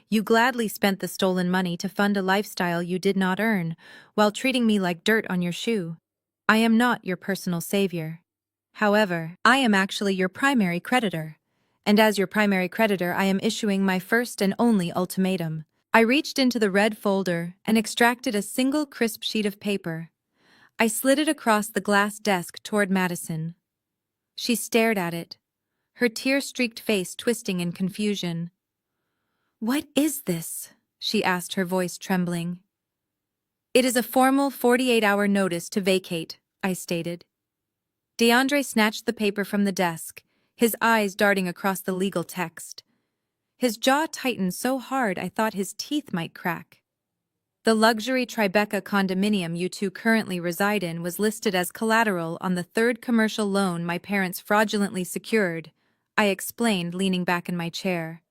"You gladly spent the stolen money to fund a lifestyle you did not earn, while treating me like dirt on your shoe. I am not your personal savior. However, I am actually your primary creditor. And as your primary creditor, I am issuing my first and only ultimatum." I reached into the red folder and extracted a single crisp sheet of paper. I slid it across the glass desk toward Madison. She stared at it, her tear-streaked face twisting in confusion. "What is this?" she asked, her voice trembling. "It is a formal 48-hour notice to vacate," I stated. DeAndre snatched the paper from the desk, his eyes darting across the legal text. His jaw tightened so hard I thought his teeth might crack. "The luxury Tribeca condominium you two currently reside in was listed as collateral on the third commercial loan my parents fraudulently secured," I explained, leaning back in my chair.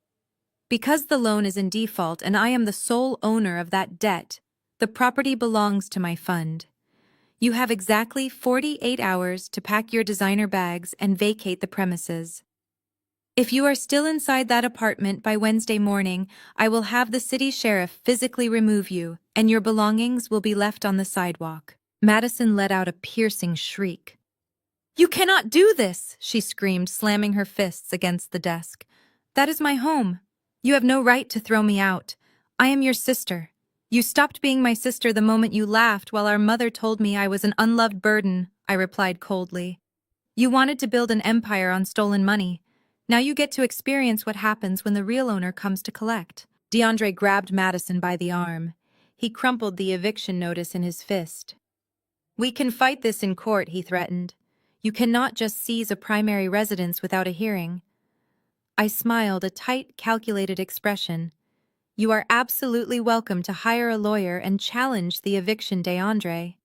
"Because the loan is in default and I am the sole owner of that debt, the property belongs to my fund. You have exactly 48 hours to pack your designer bags and vacate the premises. If you are still inside that apartment by Wednesday morning, I will have the city sheriff physically remove you, and your belongings will be left on the sidewalk." Madison let out a piercing shriek. "You cannot do this!" she screamed, slamming her fists against the desk. "That is my home. You have no right to throw me out. I am your sister. You stopped being my sister the moment you laughed while our mother told me I was an unloved burden," I replied coldly. "You wanted to build an empire on stolen money. Now you get to experience what happens when the real owner comes to collect." DeAndre grabbed Madison by the arm. He crumpled the eviction notice in his fist. "We can fight this in court," he threatened. "You cannot just seize a primary residence without a hearing." I smiled, a tight, calculated expression. "You are absolutely welcome to hire a lawyer and challenge the eviction, DeAndre.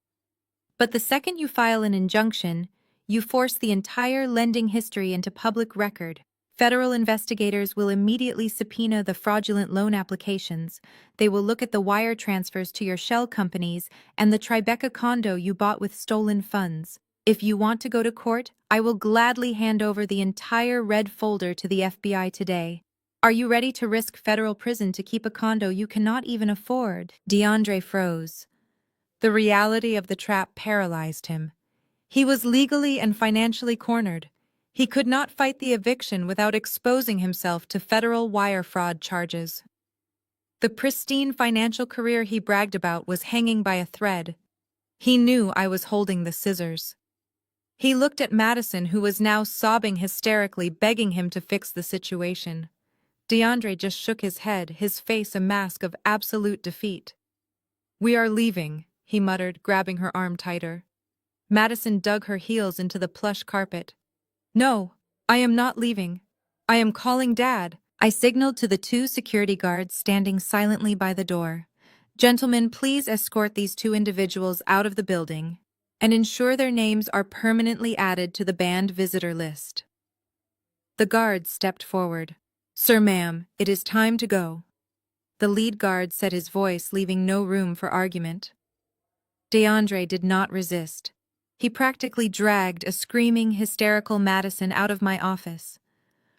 But the second you file an injunction, you force the entire lending history into public record. Federal investigators will immediately subpoena the fraudulent loan applications. They will look at the wire transfers to your shell companies and the Tribeca condo you bought with stolen funds. If you want to go to court, I will gladly hand over the entire red folder to the FBI today. Are you ready to risk federal prison to keep a condo you cannot even afford?" DeAndre froze. The reality of the trap paralyzed him. He was legally and financially cornered. He could not fight the eviction without exposing himself to federal wire fraud charges. The pristine financial career he bragged about was hanging by a thread. He knew I was holding the scissors. He looked at Madison, who was now sobbing hysterically, begging him to fix the situation. DeAndre just shook his head, his face a mask of absolute defeat. "We are leaving," he muttered, grabbing her arm tighter. Madison dug her heels into the plush carpet. "No, I am not leaving. I am calling Dad." I signaled to the two security guards standing silently by the door. "Gentlemen, please escort these two individuals out of the building and ensure their names are permanently added to the banned visitor list." The guards stepped forward. "Sir, ma'am, it is time to go." The lead guard set his voice, leaving no room for argument. DeAndre did not resist. He practically dragged a screaming, hysterical Madison out of my office.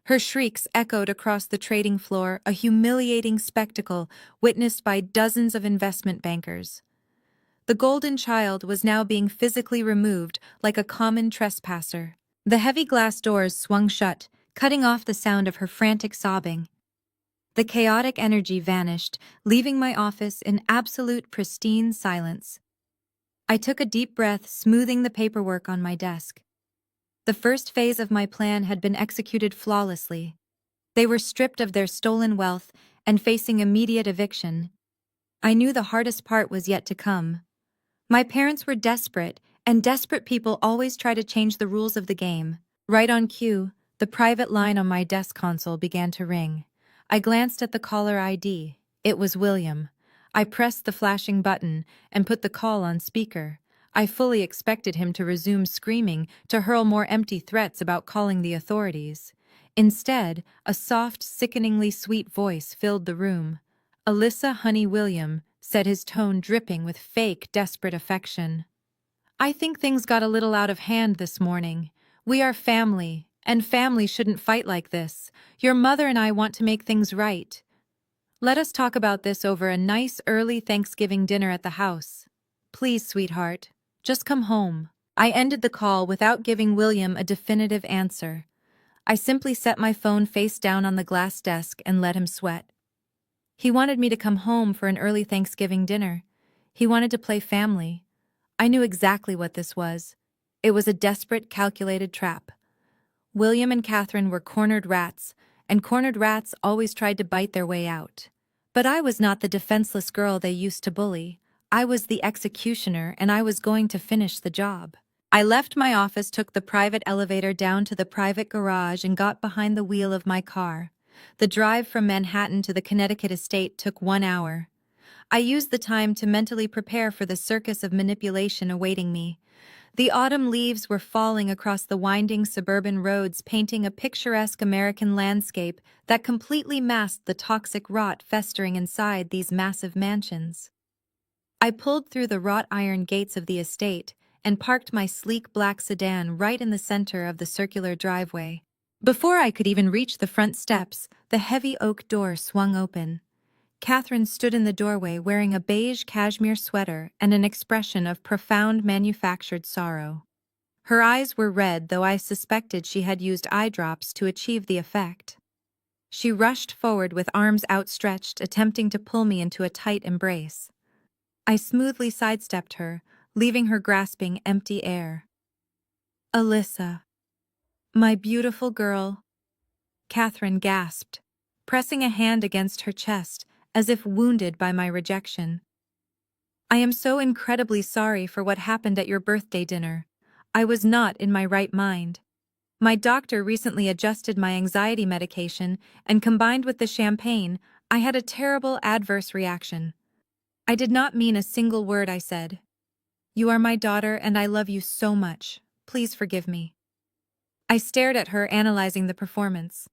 Her shrieks echoed across the trading floor, a humiliating spectacle witnessed by dozens of investment bankers. The golden child was now being physically removed like a common trespasser. The heavy glass doors swung shut, cutting off the sound of her frantic sobbing. The chaotic energy vanished, leaving my office in absolute pristine silence. I took a deep breath, smoothing the paperwork on my desk. The first phase of my plan had been executed flawlessly. They were stripped of their stolen wealth and facing immediate eviction. I knew the hardest part was yet to come. My parents were desperate, and desperate people always try to change the rules of the game. Right on cue, the private line on my desk console began to ring. I glanced at the caller ID. It was William. I pressed the flashing button and put the call on speaker. I fully expected him to resume screaming, to hurl more empty threats about calling the authorities. Instead, a soft, sickeningly sweet voice filled the room. "Alyssa, honey, William," said, his tone dripping with fake, desperate affection. "I think things got a little out of hand this morning. We are family, and family shouldn't fight like this. Your mother and I want to make things right. Let us talk about this over a nice early Thanksgiving dinner at the house. Please, sweetheart, just come home." I ended the call without giving William a definitive answer. I simply set my phone face down on the glass desk and let him sweat. He wanted me to come home for an early Thanksgiving dinner. He wanted to play family. I knew exactly what this was. It was a desperate, calculated trap. William and Catherine were cornered rats, and cornered rats always tried to bite their way out. But I was not the defenseless girl they used to bully. I was the executioner, and I was going to finish the job. I left my office, took the private elevator down to the private garage, and got behind the wheel of my car. The drive from Manhattan to the Connecticut estate took 1 hour. I used the time to mentally prepare for the circus of manipulation awaiting me. The autumn leaves were falling across the winding suburban roads, painting a picturesque American landscape that completely masked the toxic rot festering inside these massive mansions. I pulled through the wrought iron gates of the estate and parked my sleek black sedan right in the center of the circular driveway. Before I could even reach the front steps, the heavy oak door swung open. Catherine stood in the doorway wearing a beige cashmere sweater and an expression of profound manufactured sorrow. Her eyes were red, though I suspected she had used eye drops to achieve the effect. She rushed forward with arms outstretched, attempting to pull me into a tight embrace. I smoothly sidestepped her, leaving her grasping empty air. "Alyssa, my beautiful girl," Catherine gasped, pressing a hand against her chest, as if wounded by my rejection. "I am so incredibly sorry for what happened at your birthday dinner. I was not in my right mind. My doctor recently adjusted my anxiety medication, and combined with the champagne, I had a terrible adverse reaction. I did not mean a single word I said. You are my daughter, and I love you so much. Please forgive me." I stared at her, analyzing the performance.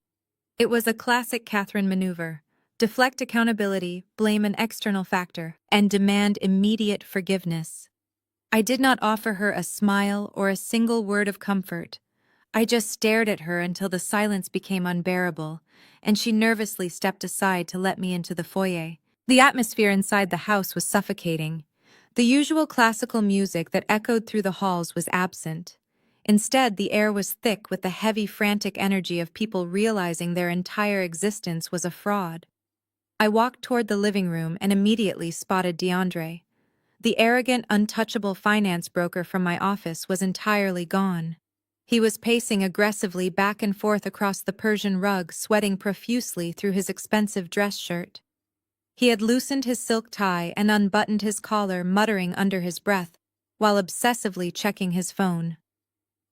It was a classic Catherine maneuver. Deflect accountability, blame an external factor, and demand immediate forgiveness. I did not offer her a smile or a single word of comfort. I just stared at her until the silence became unbearable, and she nervously stepped aside to let me into the foyer. The atmosphere inside the house was suffocating. The usual classical music that echoed through the halls was absent. Instead, the air was thick with the heavy, frantic energy of people realizing their entire existence was a fraud. I walked toward the living room and immediately spotted DeAndre. The arrogant, untouchable finance broker from my office was entirely gone. He was pacing aggressively back and forth across the Persian rug, sweating profusely through his expensive dress shirt. He had loosened his silk tie and unbuttoned his collar, muttering under his breath, while obsessively checking his phone.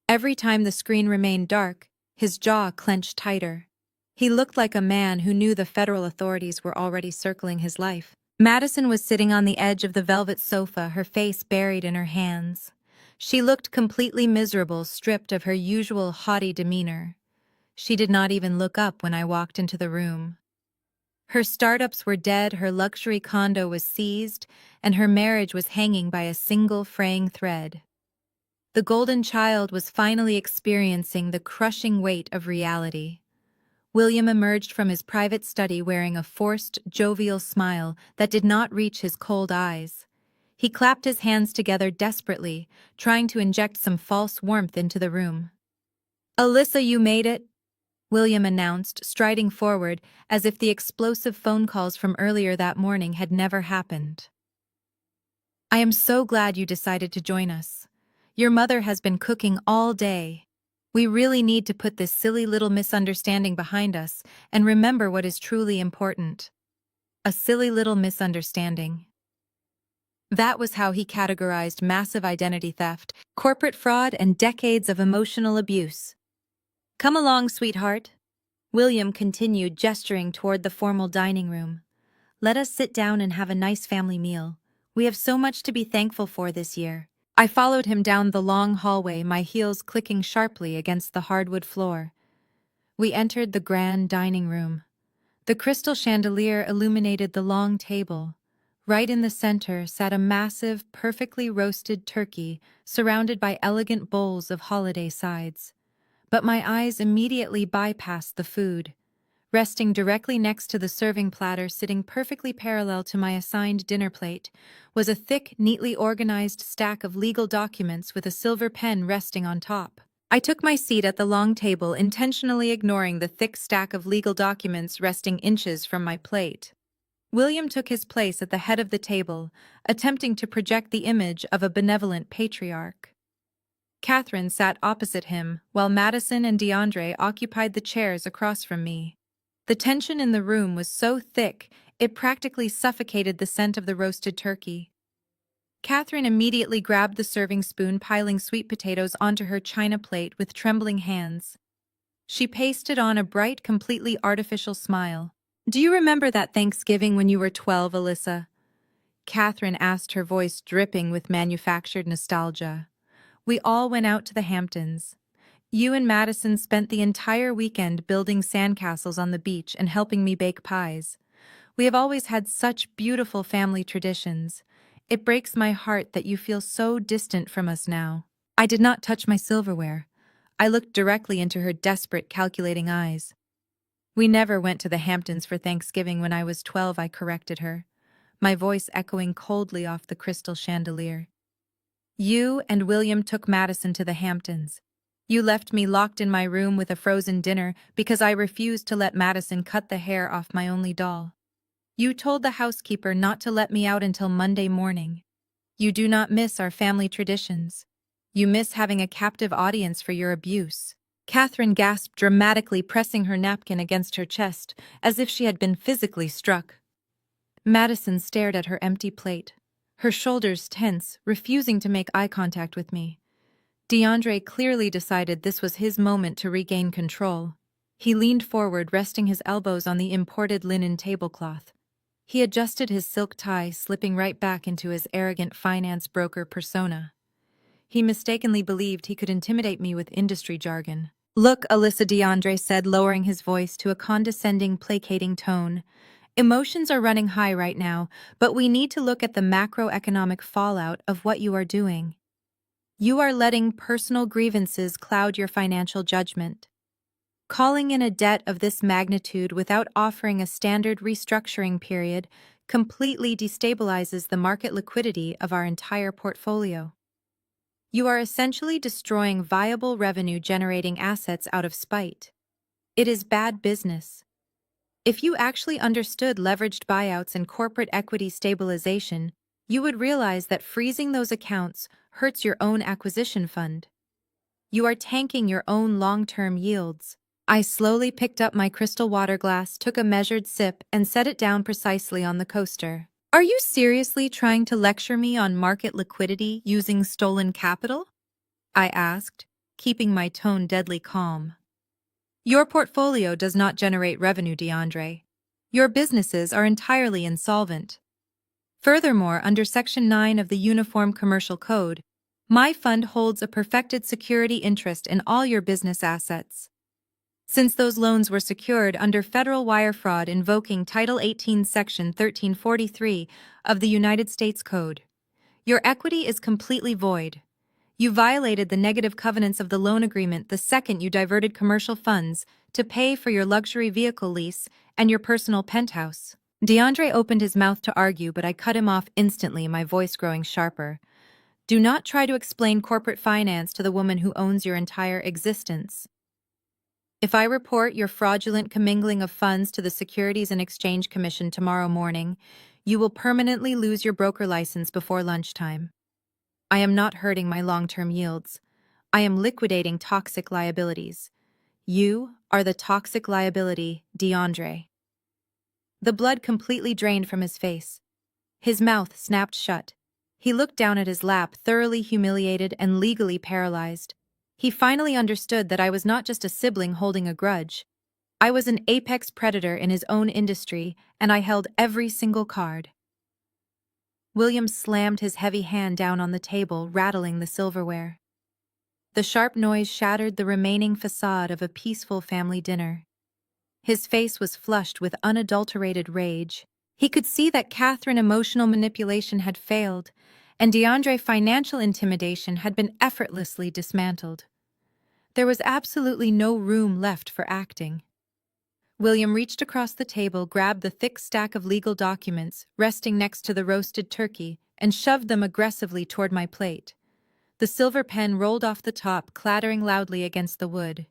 Every time the screen remained dark, his jaw clenched tighter. He looked like a man who knew the federal authorities were already circling his life. Madison was sitting on the edge of the velvet sofa, her face buried in her hands. She looked completely miserable, stripped of her usual haughty demeanor. She did not even look up when I walked into the room. Her startups were dead, her luxury condo was seized, and her marriage was hanging by a single fraying thread. The golden child was finally experiencing the crushing weight of reality. William emerged from his private study wearing a forced, jovial smile that did not reach his cold eyes. He clapped his hands together desperately, trying to inject some false warmth into the room. "Alyssa, you made it!" William announced, striding forward as if the explosive phone calls from earlier that morning had never happened. I am so glad you decided to join us. Your mother has been cooking all day. We really need to put this silly little misunderstanding behind us and remember what is truly important. A silly little misunderstanding. That was how he categorized massive identity theft, corporate fraud, and decades of emotional abuse. Come along, sweetheart. William continued, gesturing toward the formal dining room. Let us sit down and have a nice family meal. We have so much to be thankful for this year. I followed him down the long hallway, my heels clicking sharply against the hardwood floor. We entered the grand dining room. The crystal chandelier illuminated the long table. Right in the center sat a massive, perfectly roasted turkey surrounded by elegant bowls of holiday sides. But my eyes immediately bypassed the food. Resting directly next to the serving platter, sitting perfectly parallel to my assigned dinner plate, was a thick, neatly organized stack of legal documents with a silver pen resting on top. I took my seat at the long table, intentionally ignoring the thick stack of legal documents resting inches from my plate. William took his place at the head of the table, attempting to project the image of a benevolent patriarch. Catherine sat opposite him, while Madison and DeAndre occupied the chairs across from me. The tension in the room was so thick, it practically suffocated the scent of the roasted turkey. Catherine immediately grabbed the serving spoon, piling sweet potatoes onto her china plate with trembling hands. She pasted on a bright, completely artificial smile. Do you remember that Thanksgiving when you were 12, Alyssa? Catherine asked, her voice dripping with manufactured nostalgia. We all went out to the Hamptons. You and Madison spent the entire weekend building sandcastles on the beach and helping me bake pies. We have always had such beautiful family traditions. It breaks my heart that you feel so distant from us now. I did not touch my silverware. I looked directly into her desperate, calculating eyes. We never went to the Hamptons for Thanksgiving when I was 12, I corrected her, my voice echoing coldly off the crystal chandelier. You and William took Madison to the Hamptons. You left me locked in my room with a frozen dinner because I refused to let Madison cut the hair off my only doll. You told the housekeeper not to let me out until Monday morning. You do not miss our family traditions. You miss having a captive audience for your abuse. Catherine gasped, dramatically pressing her napkin against her chest, as if she had been physically struck. Madison stared at her empty plate, her shoulders tense, refusing to make eye contact with me. DeAndre clearly decided this was his moment to regain control. He leaned forward, resting his elbows on the imported linen tablecloth. He adjusted his silk tie, slipping right back into his arrogant finance broker persona. He mistakenly believed he could intimidate me with industry jargon. Look, Alyssa, DeAndre said, lowering his voice to a condescending, placating tone. Emotions are running high right now, but we need to look at the macroeconomic fallout of what you are doing. You are letting personal grievances cloud your financial judgment. Calling in a debt of this magnitude without offering a standard restructuring period completely destabilizes the market liquidity of our entire portfolio. You are essentially destroying viable revenue-generating assets out of spite. It is bad business. If you actually understood leveraged buyouts and corporate equity stabilization, you would realize that freezing those accounts hurts your own acquisition fund. You are tanking your own long-term yields. I slowly picked up my crystal water glass, took a measured sip, and set it down precisely on the coaster. Are you seriously trying to lecture me on market liquidity using stolen capital? I asked, keeping my tone deadly calm. Your portfolio does not generate revenue, DeAndre. Your businesses are entirely insolvent. Furthermore, under Section 9 of the Uniform Commercial Code, my fund holds a perfected security interest in all your business assets. Since those loans were secured under federal wire fraud invoking Title 18, Section 1343 of the United States Code, your equity is completely void. You violated the negative covenants of the loan agreement the second you diverted commercial funds to pay for your luxury vehicle lease and your personal penthouse. DeAndre opened his mouth to argue, but I cut him off instantly, my voice growing sharper. Do not try to explain corporate finance to the woman who owns your entire existence. If I report your fraudulent commingling of funds to the Securities and Exchange Commission tomorrow morning, you will permanently lose your broker license before lunchtime. I am not hurting my long-term yields. I am liquidating toxic liabilities. You are the toxic liability, DeAndre. The blood completely drained from his face. His mouth snapped shut. He looked down at his lap, thoroughly humiliated and legally paralyzed. He finally understood that I was not just a sibling holding a grudge. I was an apex predator in his own industry, and I held every single card. William slammed his heavy hand down on the table, rattling the silverware. The sharp noise shattered the remaining facade of a peaceful family dinner. His face was flushed with unadulterated rage. He could see that Catherine emotional manipulation had failed, and DeAndre financial intimidation had been effortlessly dismantled. There was absolutely no room left for acting. William reached across the table, grabbed the thick stack of legal documents resting next to the roasted turkey, and shoved them aggressively toward my plate. The silver pen rolled off the top, clattering loudly against the wood.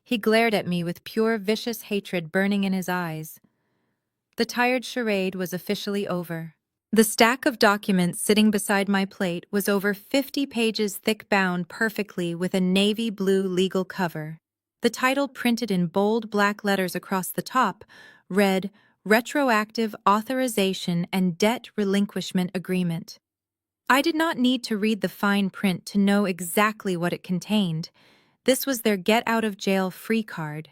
He glared at me with pure, vicious hatred burning in his eyes. The tired charade was officially over. The stack of documents sitting beside my plate was over 50 pages thick, bound perfectly with a navy blue legal cover. The title, printed in bold black letters across the top, read Retroactive Authorization and Debt Relinquishment Agreement. I did not need to read the fine print to know exactly what it contained. This was their get-out-of-jail-free card.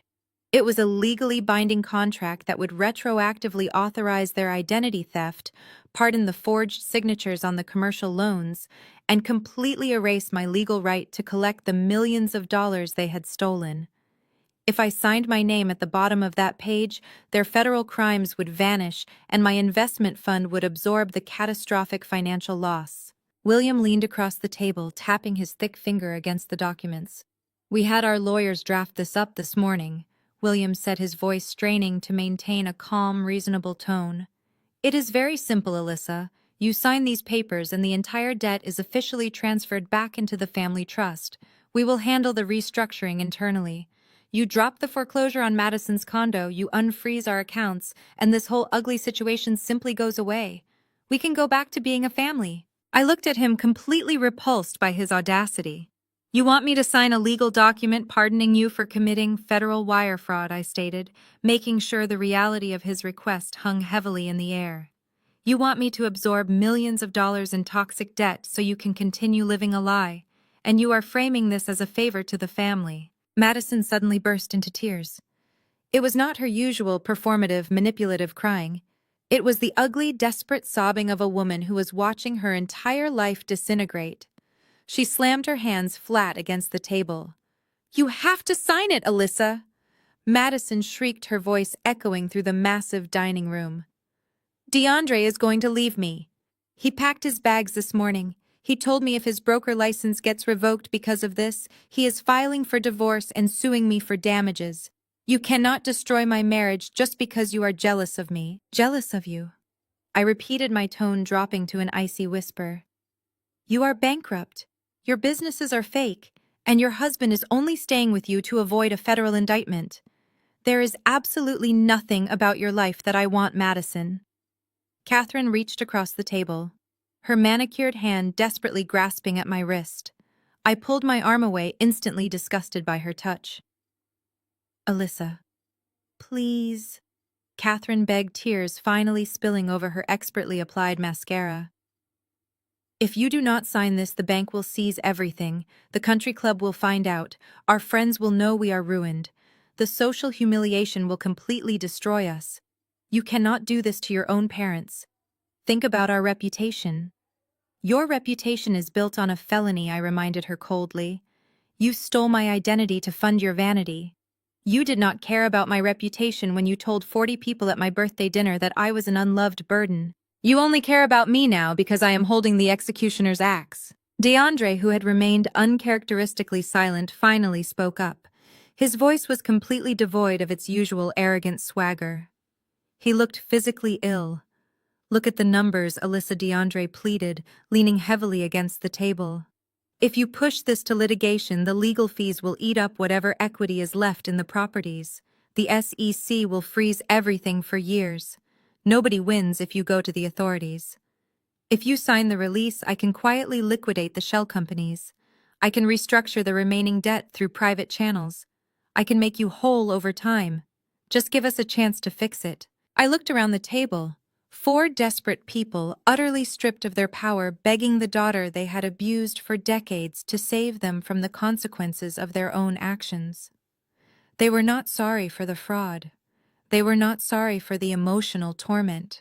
It was a legally binding contract that would retroactively authorize their identity theft, pardon the forged signatures on the commercial loans, and completely erase my legal right to collect the millions of dollars they had stolen. If I signed my name at the bottom of that page, their federal crimes would vanish and my investment fund would absorb the catastrophic financial loss. William leaned across the table, tapping his thick finger against the documents. "We had our lawyers draft this up this morning," William said, his voice straining to maintain a calm, reasonable tone. "It is very simple, Alyssa. You sign these papers and the entire debt is officially transferred back into the family trust. We will handle the restructuring internally. You drop the foreclosure on Madison's condo, you unfreeze our accounts, and this whole ugly situation simply goes away. We can go back to being a family." I looked at him, completely repulsed by his audacity. "You want me to sign a legal document pardoning you for committing federal wire fraud," I stated, making sure the reality of his request hung heavily in the air. "You want me to absorb millions of dollars in toxic debt so you can continue living a lie, and you are framing this as a favor to the family." Madison suddenly burst into tears. It was not her usual performative, manipulative crying. It was the ugly, desperate sobbing of a woman who was watching her entire life disintegrate. She slammed her hands flat against the table. "You have to sign it, Alyssa!" Madison shrieked, her voice echoing through the massive dining room. "DeAndre is going to leave me. He packed his bags this morning. He told me if his broker license gets revoked because of this, he is filing for divorce and suing me for damages. You cannot destroy my marriage just because you are jealous of me." "Jealous of you?" I repeated, my tone dropping to an icy whisper. "You are bankrupt. Your businesses are fake, and your husband is only staying with you to avoid a federal indictment. There is absolutely nothing about your life that I want, Madison." Catherine reached across the table, her manicured hand desperately grasping at my wrist. I pulled my arm away, instantly disgusted by her touch. "Alyssa, please," Catherine begged, tears finally spilling over her expertly applied mascara. "If you do not sign this, the bank will seize everything, the country club will find out, our friends will know we are ruined. The social humiliation will completely destroy us. You cannot do this to your own parents. Think about our reputation." "Your reputation is built on a felony," I reminded her coldly. "You stole my identity to fund your vanity. You did not care about my reputation when you told 40 people at my birthday dinner that I was an unloved burden. You only care about me now because I am holding the executioner's axe." DeAndre, who had remained uncharacteristically silent, finally spoke up. His voice was completely devoid of its usual arrogant swagger. He looked physically ill. "Look at the numbers," Alyssa, DeAndre pleaded, leaning heavily against the table. If you push this to litigation, the legal fees will eat up whatever equity is left in the properties. The SEC will freeze everything for years. Nobody wins if you go to the authorities. If you sign the release, I can quietly liquidate the shell companies. I can restructure the remaining debt through private channels. I can make you whole over time. Just give us a chance to fix it. I looked around the table. 4 desperate people, utterly stripped of their power, begging the daughter they had abused for decades to save them from the consequences of their own actions. They were not sorry for the fraud. They were not sorry for the emotional torment.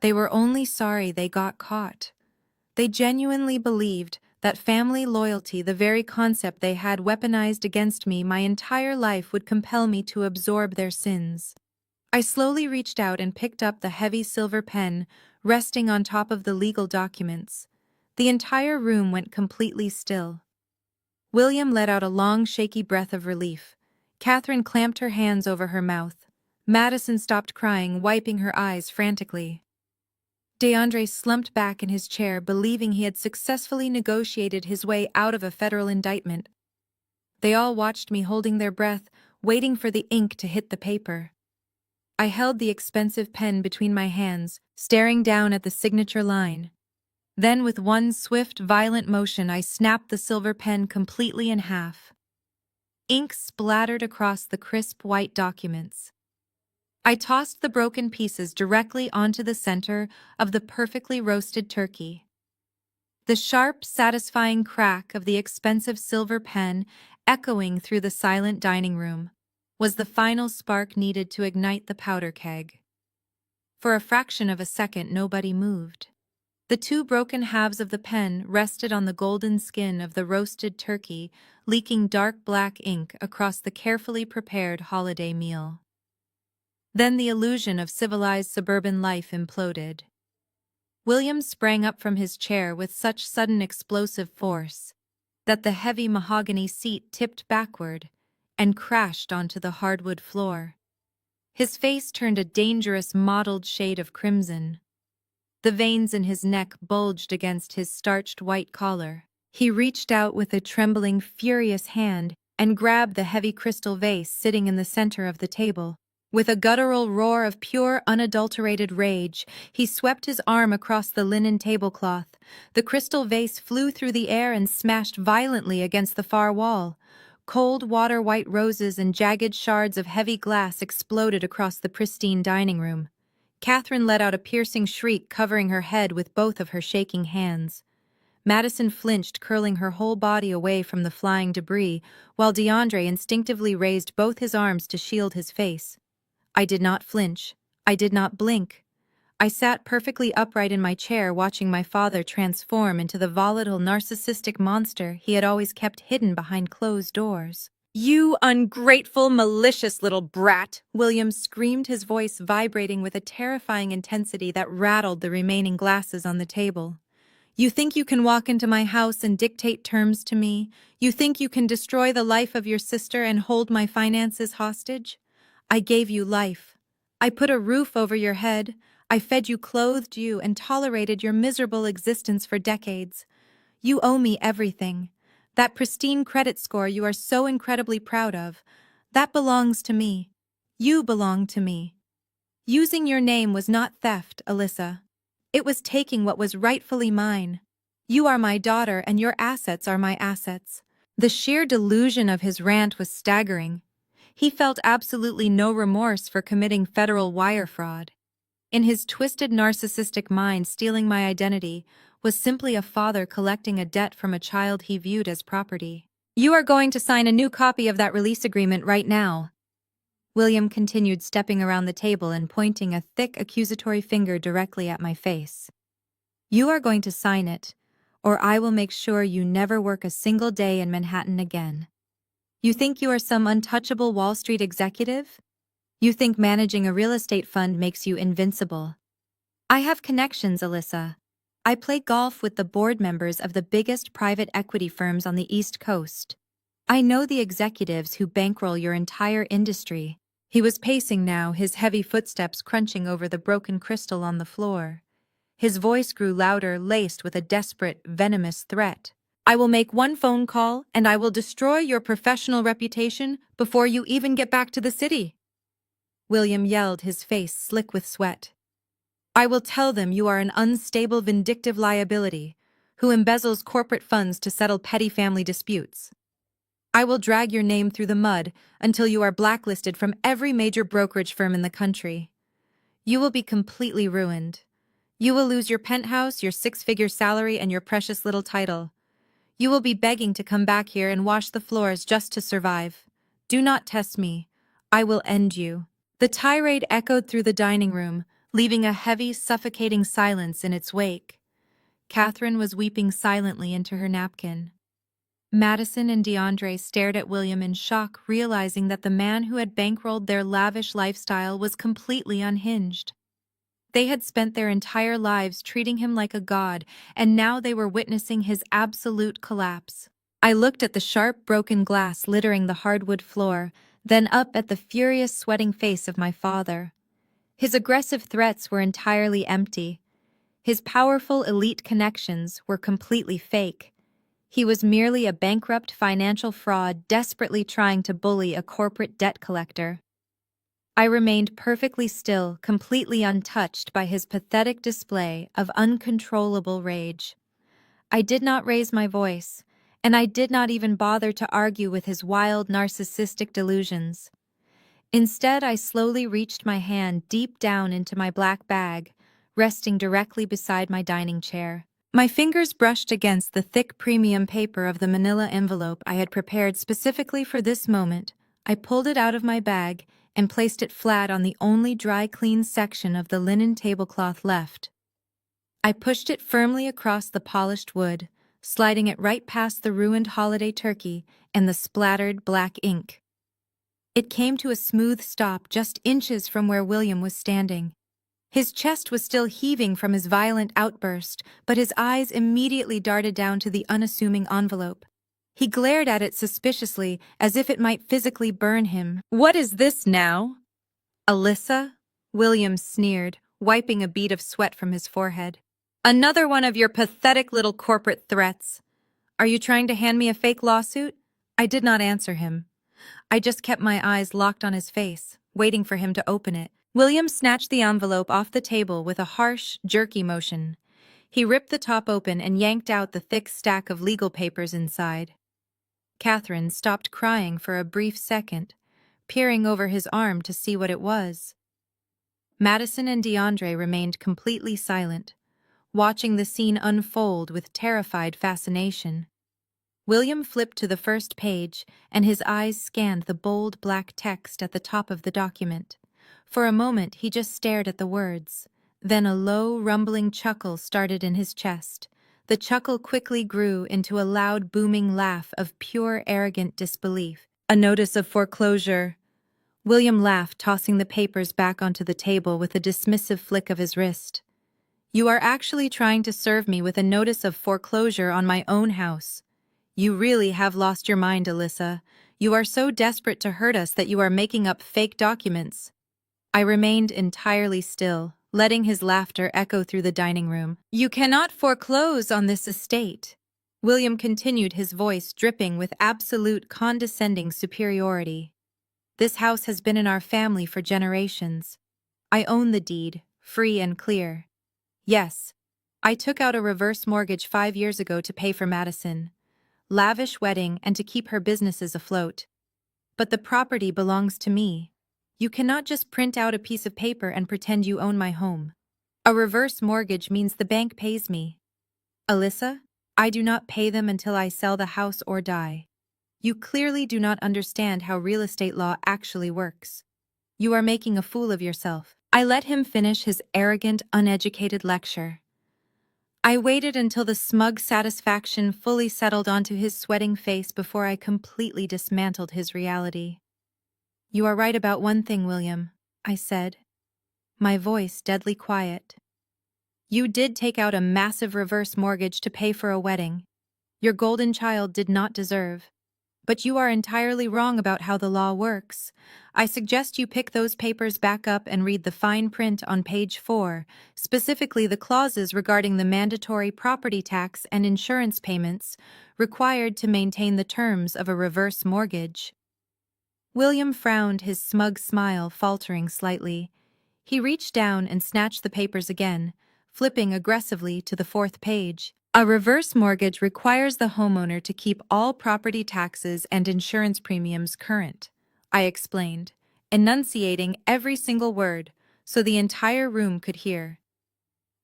They were only sorry they got caught. They genuinely believed that family loyalty, the very concept they had weaponized against me my entire life, would compel me to absorb their sins. I slowly reached out and picked up the heavy silver pen resting on top of the legal documents. The entire room went completely still. William let out a long, shaky breath of relief. Catherine clamped her hands over her mouth. Madison stopped crying, wiping her eyes frantically. DeAndre slumped back in his chair, believing he had successfully negotiated his way out of a federal indictment. They all watched me, holding their breath, waiting for the ink to hit the paper. I held the expensive pen between my hands, staring down at the signature line. Then, with one swift, violent motion, I snapped the silver pen completely in half. Ink splattered across the crisp white documents. I tossed the broken pieces directly onto the center of the perfectly roasted turkey. The sharp, satisfying crack of the expensive silver pen echoing through the silent dining room was the final spark needed to ignite the powder keg. For a fraction of a second, nobody moved. The 2 broken halves of the pen rested on the golden skin of the roasted turkey, leaking dark black ink across the carefully prepared holiday meal. Then the illusion of civilized suburban life imploded. William sprang up from his chair with such sudden explosive force that the heavy mahogany seat tipped backward and crashed onto the hardwood floor. His face turned a dangerous mottled shade of crimson. The veins in his neck bulged against his starched white collar. He reached out with a trembling, furious hand and grabbed the heavy crystal vase sitting in the center of the table. With a guttural roar of pure, unadulterated rage, he swept his arm across the linen tablecloth. The crystal vase flew through the air and smashed violently against the far wall. Cold water-white roses and jagged shards of heavy glass exploded across the pristine dining room. Catherine let out a piercing shriek, covering her head with both of her shaking hands. Madison flinched, curling her whole body away from the flying debris, while DeAndre instinctively raised both his arms to shield his face. I did not flinch. I did not blink. I sat perfectly upright in my chair, watching my father transform into the volatile, narcissistic monster he had always kept hidden behind closed doors. "You ungrateful, malicious little brat!" William screamed, his voice vibrating with a terrifying intensity that rattled the remaining glasses on the table. "You think you can walk into my house and dictate terms to me? You think you can destroy the life of your sister and hold my finances hostage? I gave you life. I put a roof over your head. I fed you, clothed you, and tolerated your miserable existence for decades. You owe me everything. That pristine credit score you are so incredibly proud of, that belongs to me. You belong to me. Using your name was not theft, Alyssa. It was taking what was rightfully mine. You are my daughter, and your assets are my assets." The sheer delusion of his rant was staggering. He felt absolutely no remorse for committing federal wire fraud. In his twisted narcissistic mind, stealing my identity was simply a father collecting a debt from a child he viewed as property. "You are going to sign a new copy of that release agreement right now." William continued, stepping around the table and pointing a thick, accusatory finger directly at my face. "You are going to sign it, or I will make sure you never work a single day in Manhattan again. You think you are some untouchable Wall Street executive? You think managing a real estate fund makes you invincible. I have connections, Alyssa. I play golf with the board members of the biggest private equity firms on the East Coast. I know the executives who bankroll your entire industry." He was pacing now, his heavy footsteps crunching over the broken crystal on the floor. His voice grew louder, laced with a desperate, venomous threat. I will make one phone call and I will destroy your professional reputation before you even get back to the city. William yelled, his face slick with sweat. I will tell them you are an unstable, vindictive liability who embezzles corporate funds to settle petty family disputes. I will drag your name through the mud until you are blacklisted from every major brokerage firm in the country. You will be completely ruined. You will lose your penthouse, your six-figure salary, and your precious little title. You will be begging to come back here and wash the floors just to survive. Do not test me. I will end you. The tirade echoed through the dining room, leaving a heavy, suffocating silence in its wake. Catherine was weeping silently into her napkin. Madison and DeAndre stared at William in shock, realizing that the man who had bankrolled their lavish lifestyle was completely unhinged. They had spent their entire lives treating him like a god, and now they were witnessing his absolute collapse. I looked at the sharp, broken glass littering the hardwood floor, then up at the furious, sweating face of my father. His aggressive threats were entirely empty. His powerful, elite connections were completely fake. He was merely a bankrupt financial fraud desperately trying to bully a corporate debt collector. I remained perfectly still, completely untouched by his pathetic display of uncontrollable rage. I did not raise my voice, and I did not even bother to argue with his wild, narcissistic delusions. Instead, I slowly reached my hand deep down into my black bag, resting directly beside my dining chair. My fingers brushed against the thick premium paper of the manila envelope I had prepared specifically for this moment. I pulled it out of my bag and placed it flat on the only dry, clean section of the linen tablecloth left. I pushed it firmly across the polished wood, sliding it right past the ruined holiday turkey and the splattered black ink. It came to a smooth stop just inches from where William was standing. His chest was still heaving from his violent outburst, but his eyes immediately darted down to the unassuming envelope. He glared at it suspiciously, as if it might physically burn him. "What is this now?" "Alyssa?" William sneered, wiping a bead of sweat from his forehead. "Another one of your pathetic little corporate threats. Are you trying to hand me a fake lawsuit?" I did not answer him. I just kept my eyes locked on his face, waiting for him to open it. William snatched the envelope off the table with a harsh, jerky motion. He ripped the top open and yanked out the thick stack of legal papers inside. Catherine stopped crying for a brief second, peering over his arm to see what it was. Madison and DeAndre remained completely silent, watching the scene unfold with terrified fascination. William flipped to the first page, and his eyes scanned the bold black text at the top of the document. For a moment, he just stared at the words. Then a low, rumbling chuckle started in his chest. The chuckle quickly grew into a loud, booming laugh of pure, arrogant disbelief. "A notice of foreclosure." William laughed, tossing the papers back onto the table with a dismissive flick of his wrist. "You are actually trying to serve me with a notice of foreclosure on my own house. You really have lost your mind, Alyssa. You are so desperate to hurt us that you are making up fake documents." I remained entirely still, letting his laughter echo through the dining room. "You cannot foreclose on this estate." William continued, his voice dripping with absolute condescending superiority. "This house has been in our family for generations. I own the deed, free and clear. Yes, I took out a reverse mortgage 5 years ago to pay for Madison. Lavish wedding and to keep her businesses afloat. But the property belongs to me. You cannot just print out a piece of paper and pretend you own my home. A reverse mortgage means the bank pays me. Alyssa, I do not pay them until I sell the house or die. You clearly do not understand how real estate law actually works. You are making a fool of yourself." I let him finish his arrogant, uneducated lecture. I waited until the smug satisfaction fully settled onto his sweating face before I completely dismantled his reality. "You are right about one thing, William," I said, my voice deadly quiet. "You did take out a massive reverse mortgage to pay for a wedding your golden child did not deserve. but you are entirely wrong about how the law works. I suggest you pick those papers back up and read the fine print on page 4, specifically the clauses regarding the mandatory property tax and insurance payments required to maintain the terms of a reverse mortgage. William frowned, his smug smile faltering slightly. He reached down and snatched the papers again, flipping aggressively to the 4th page. A reverse mortgage requires the homeowner to keep all property taxes and insurance premiums current, I explained, enunciating every single word so the entire room could hear.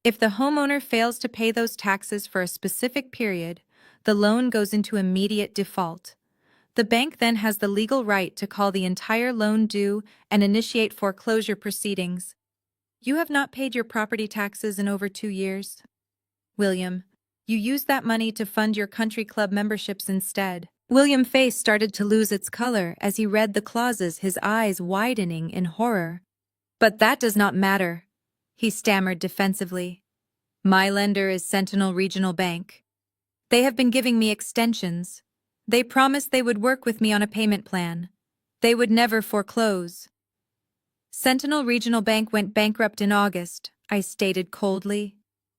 If the homeowner fails to pay those taxes for a specific period, the loan goes into immediate default. The bank then has the legal right to call the entire loan due and initiate foreclosure proceedings. You have not paid your property taxes in over 2 years. William, you used that money to fund your country club memberships instead. William's face started to lose its color as he read the clauses, his eyes widening in horror. But that does not matter, he stammered defensively. My lender is Sentinel Regional Bank. They have been giving me extensions. They promised they would work with me on a payment plan. They would never foreclose. Sentinel Regional Bank went bankrupt in August, I stated coldly.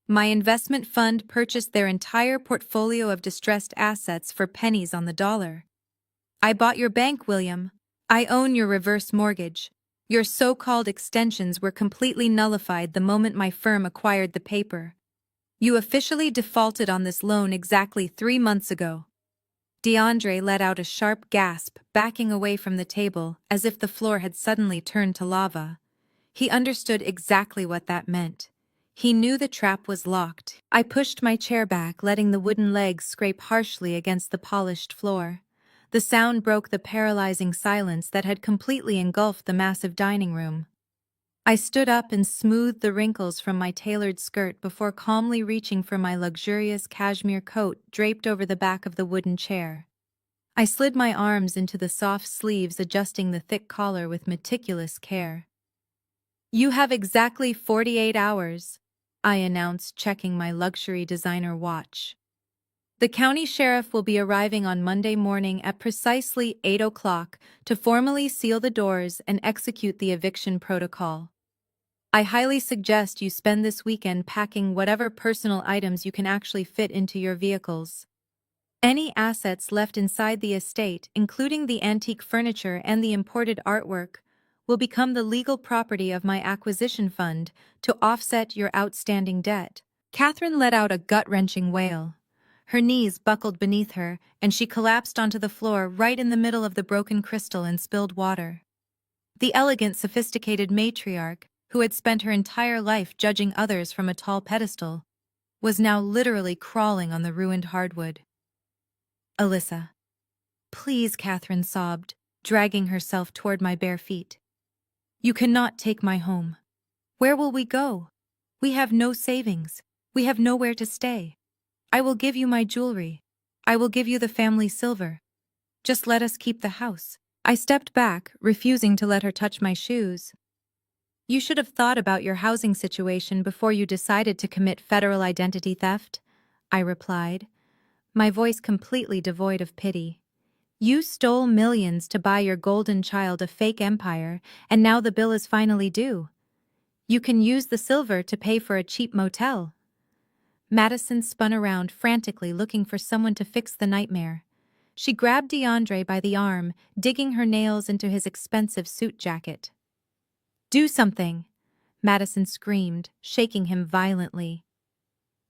My investment fund purchased their entire portfolio of distressed assets for pennies on the dollar. I bought your bank, William. I own your reverse mortgage. Your so-called extensions were completely nullified the moment my firm acquired the paper. You officially defaulted on this loan exactly 3 months ago. DeAndre let out a sharp gasp, backing away from the table as if the floor had suddenly turned to lava. He understood exactly what that meant. He knew the trap was locked. I pushed my chair back, letting the wooden legs scrape harshly against the polished floor. The sound broke the paralyzing silence that had completely engulfed the massive dining room. I stood up and smoothed the wrinkles from my tailored skirt before calmly reaching for my luxurious cashmere coat draped over the back of the wooden chair. I slid my arms into the soft sleeves, adjusting the thick collar with meticulous care. You have exactly 48 hours, I announced, checking my luxury designer watch. The county sheriff will be arriving on Monday morning at precisely 8 o'clock to formally seal the doors and execute the eviction protocol. I highly suggest you spend this weekend packing whatever personal items you can actually fit into your vehicles. Any assets left inside the estate, including the antique furniture and the imported artwork, will become the legal property of my acquisition fund to offset your outstanding debt. Catherine let out a gut-wrenching wail. Her knees buckled beneath her, and she collapsed onto the floor right in the middle of the broken crystal and spilled water. The elegant, sophisticated matriarch, who had spent her entire life judging others from a tall pedestal, was now literally crawling on the ruined hardwood. Alyssa. Please, Catherine sobbed, dragging herself toward my bare feet. You cannot take my home. Where will we go? We have no savings. We have nowhere to stay. I will give you my jewelry. I will give you the family silver. Just let us keep the house. I stepped back, refusing to let her touch my shoes. You should have thought about your housing situation before you decided to commit federal identity theft, I replied, my voice completely devoid of pity. You stole millions to buy your golden child a fake empire, and now the bill is finally due. You can use the silver to pay for a cheap motel. Madison spun around frantically, looking for someone to fix the nightmare. She grabbed DeAndre by the arm, digging her nails into his expensive suit jacket. Do something, Madison screamed, shaking him violently.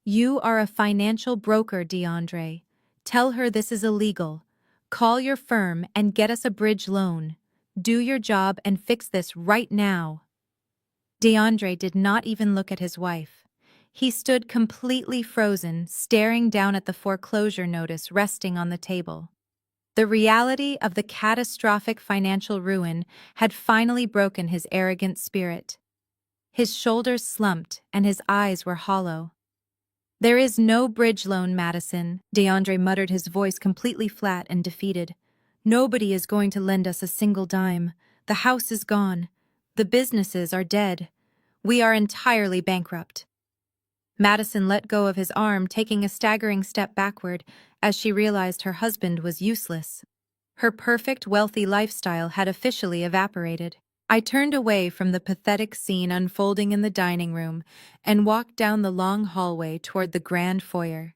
You are a financial broker, DeAndre. Tell her this is illegal. Call your firm and get us a bridge loan. Do your job and fix this right now. DeAndre did not even look at his wife. He stood completely frozen, staring down at the foreclosure notice resting on the table. The reality of the catastrophic financial ruin had finally broken his arrogant spirit. His shoulders slumped and his eyes were hollow. There is no bridge loan, Madison, DeAndre muttered, his voice completely flat and defeated. Nobody is going to lend us a single dime. The house is gone. The businesses are dead. We are entirely bankrupt. Madison let go of his arm, taking a staggering step backward as she realized her husband was useless. Her perfect, wealthy lifestyle had officially evaporated. I turned away from the pathetic scene unfolding in the dining room and walked down the long hallway toward the grand foyer.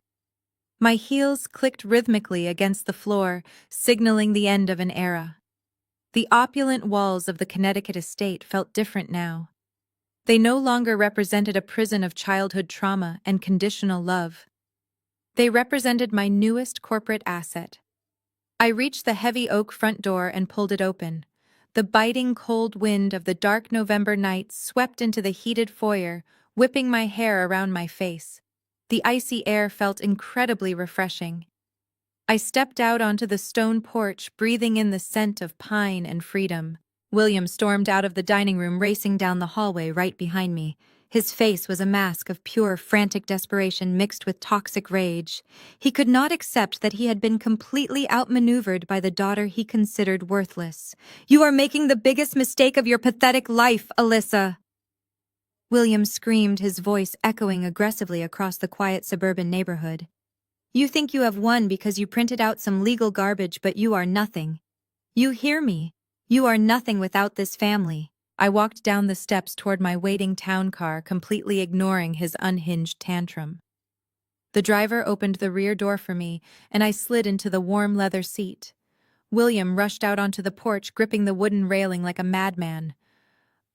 My heels clicked rhythmically against the floor, signaling the end of an era. The opulent walls of the Connecticut estate felt different now. They no longer represented a prison of childhood trauma and conditional love. They represented my newest corporate asset. I reached the heavy oak front door and pulled it open. The biting cold wind of the dark November night swept into the heated foyer, whipping my hair around my face. The icy air felt incredibly refreshing. I stepped out onto the stone porch, breathing in the scent of pine and freedom. William stormed out of the dining room, racing down the hallway right behind me. His face was a mask of pure, frantic desperation mixed with toxic rage. He could not accept that he had been completely outmaneuvered by the daughter he considered worthless. "You are making the biggest mistake of your pathetic life, Alyssa!" William screamed, his voice echoing aggressively across the quiet suburban neighborhood. "You think you have won because you printed out some legal garbage, but you are nothing. You hear me? You are nothing without this family." I walked down the steps toward my waiting town car, completely ignoring his unhinged tantrum. The driver opened the rear door for me, and I slid into the warm leather seat. William rushed out onto the porch, gripping the wooden railing like a madman.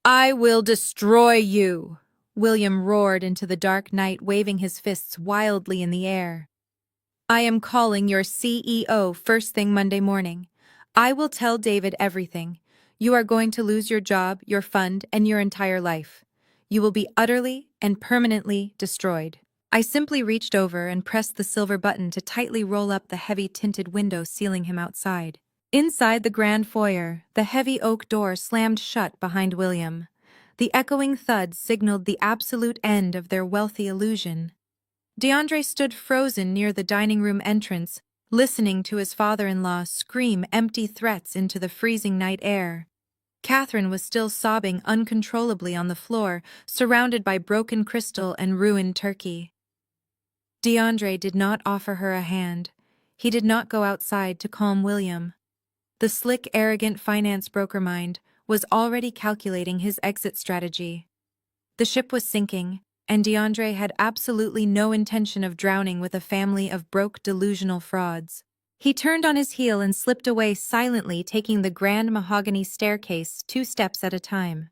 "I will destroy you!" William roared into the dark night, waving his fists wildly in the air. "I am calling your CEO first thing Monday morning. I will tell David everything. You are going to lose your job, your fund, and your entire life. You will be utterly and permanently destroyed." I simply reached over and pressed the silver button to tightly roll up the heavy tinted window, sealing him outside. Inside the grand foyer, the heavy oak door slammed shut behind William. The echoing thud signaled the absolute end of their wealthy illusion. DeAndre stood frozen near the dining room entrance, listening to his father-in-law scream empty threats into the freezing night air. Catherine was still sobbing uncontrollably on the floor, surrounded by broken crystal and ruined turkey. DeAndre did not offer her a hand. He did not go outside to calm William. The slick, arrogant finance broker mind was already calculating his exit strategy. The ship was sinking, and DeAndre had absolutely no intention of drowning with a family of broke, delusional frauds. He turned on his heel and slipped away silently, taking the grand mahogany staircase 2 steps at a time.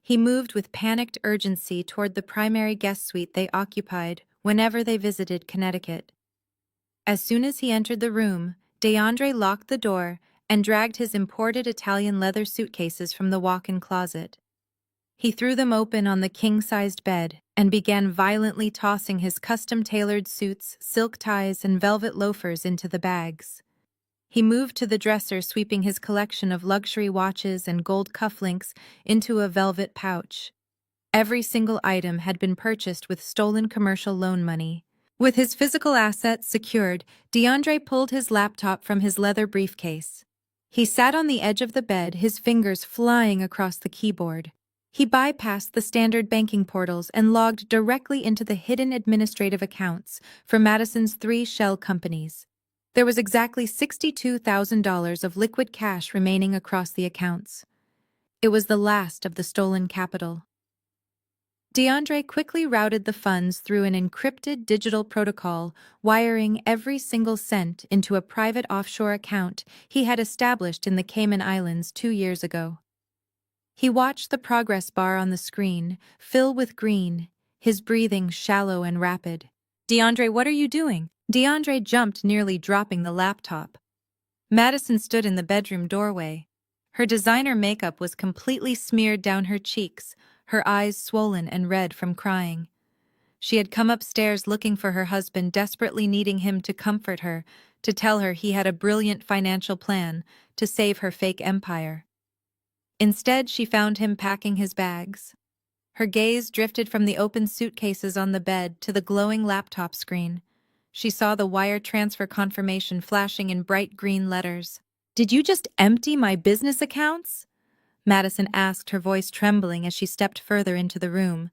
He moved with panicked urgency toward the primary guest suite they occupied whenever they visited Connecticut. As soon as he entered the room, DeAndre locked the door and dragged his imported Italian leather suitcases from the walk-in closet. He threw them open on the king-sized bed and began violently tossing his custom-tailored suits, silk ties, and velvet loafers into the bags. He moved to the dresser, sweeping his collection of luxury watches and gold cufflinks into a velvet pouch. Every single item had been purchased with stolen commercial loan money. With his physical assets secured, DeAndre pulled his laptop from his leather briefcase. He sat on the edge of the bed, his fingers flying across the keyboard. He bypassed the standard banking portals and logged directly into the hidden administrative accounts for Madison's 3 shell companies. There was exactly $62,000 of liquid cash remaining across the accounts. It was the last of the stolen capital. DeAndre quickly routed the funds through an encrypted digital protocol, wiring every single cent into a private offshore account he had established in the Cayman Islands 2 years ago. He watched the progress bar on the screen fill with green, his breathing shallow and rapid. "DeAndre, what are you doing?" DeAndre jumped, nearly dropping the laptop. Madison stood in the bedroom doorway. Her designer makeup was completely smeared down her cheeks, her eyes swollen and red from crying. She had come upstairs looking for her husband, desperately needing him to comfort her, to tell her he had a brilliant financial plan to save her fake empire. Instead, she found him packing his bags. Her gaze drifted from the open suitcases on the bed to the glowing laptop screen. She saw the wire transfer confirmation flashing in bright green letters. "Did you just empty my business accounts?" Madison asked, her voice trembling as she stepped further into the room.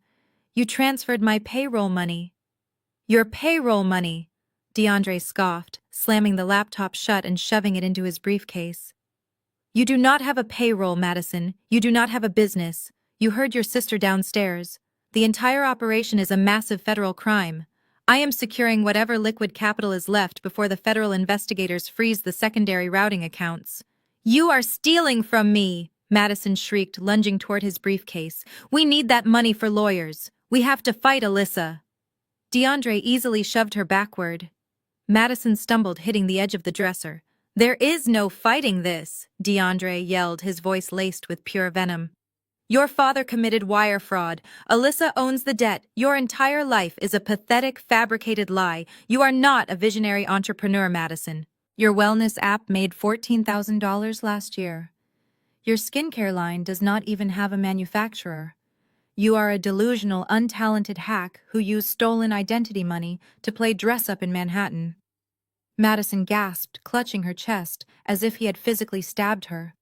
"You transferred my payroll money." "Your payroll money!" DeAndre scoffed, slamming the laptop shut and shoving it into his briefcase. You do not have a payroll, Madison. You do not have a business. You heard your sister downstairs. The entire operation is a massive federal crime. I am securing whatever liquid capital is left before the federal investigators freeze the secondary routing accounts. You are stealing from me, Madison shrieked, lunging toward his briefcase. We need that money for lawyers. We have to fight Alyssa. DeAndre easily shoved her backward. Madison stumbled, hitting the edge of the dresser. There is no fighting this, DeAndre yelled, his voice laced with pure venom. Your father committed wire fraud. Alyssa owns the debt. Your entire life is a pathetic, fabricated lie. You are not a visionary entrepreneur, Madison. Your wellness app made $14,000 last year. Your skincare line does not even have a manufacturer. You are a delusional, untalented hack who used stolen identity money to play dress-up in Manhattan. Madison gasped, clutching her chest, as if he had physically stabbed her.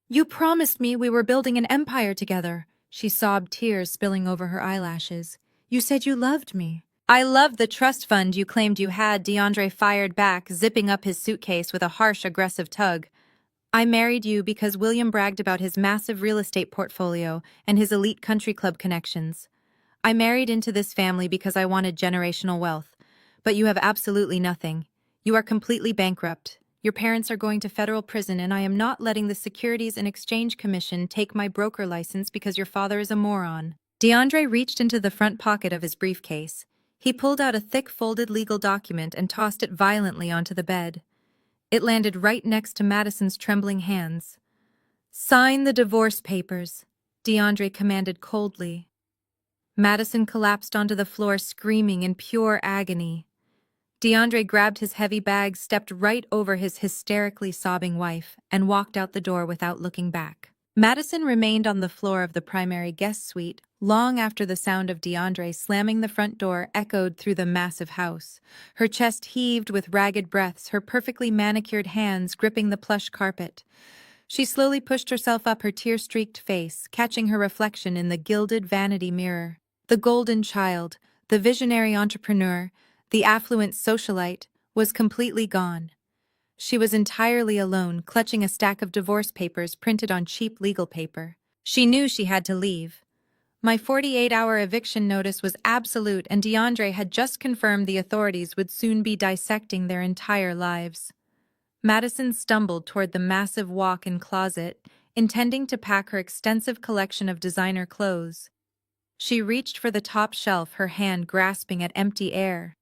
You promised me we were building an empire together, she sobbed, tears spilling over her eyelashes. You said you loved me. I loved the trust fund you claimed you had, DeAndre fired back, zipping up his suitcase with a harsh, aggressive tug. I married you because William bragged about his massive real estate portfolio and his elite country club connections. I married into this family because I wanted generational wealth. But you have absolutely nothing. You are completely bankrupt. Your parents are going to federal prison, and I am not letting the Securities and Exchange Commission take my broker license because your father is a moron. DeAndre reached into the front pocket of his briefcase. He pulled out a thick folded legal document and tossed it violently onto the bed. It landed right next to Madison's trembling hands. Sign the divorce papers, DeAndre commanded coldly. Madison collapsed onto the floor, screaming in pure agony. DeAndre grabbed his heavy bag, stepped right over his hysterically sobbing wife, and walked out the door without looking back. Madison remained on the floor of the primary guest suite long after the sound of DeAndre slamming the front door echoed through the massive house. Her chest heaved with ragged breaths, her perfectly manicured hands gripping the plush carpet. She slowly pushed herself up, her tear-streaked face, catching her reflection in the gilded vanity mirror. The golden child, the visionary entrepreneur, the affluent socialite, was completely gone. She was entirely alone, clutching a stack of divorce papers printed on cheap legal paper. She knew she had to leave. My 48-hour eviction notice was absolute, and DeAndre had just confirmed the authorities would soon be dissecting their entire lives. Madison stumbled toward the massive walk-in closet, intending to pack her extensive collection of designer clothes. She reached for the top shelf, her hand grasping at empty air.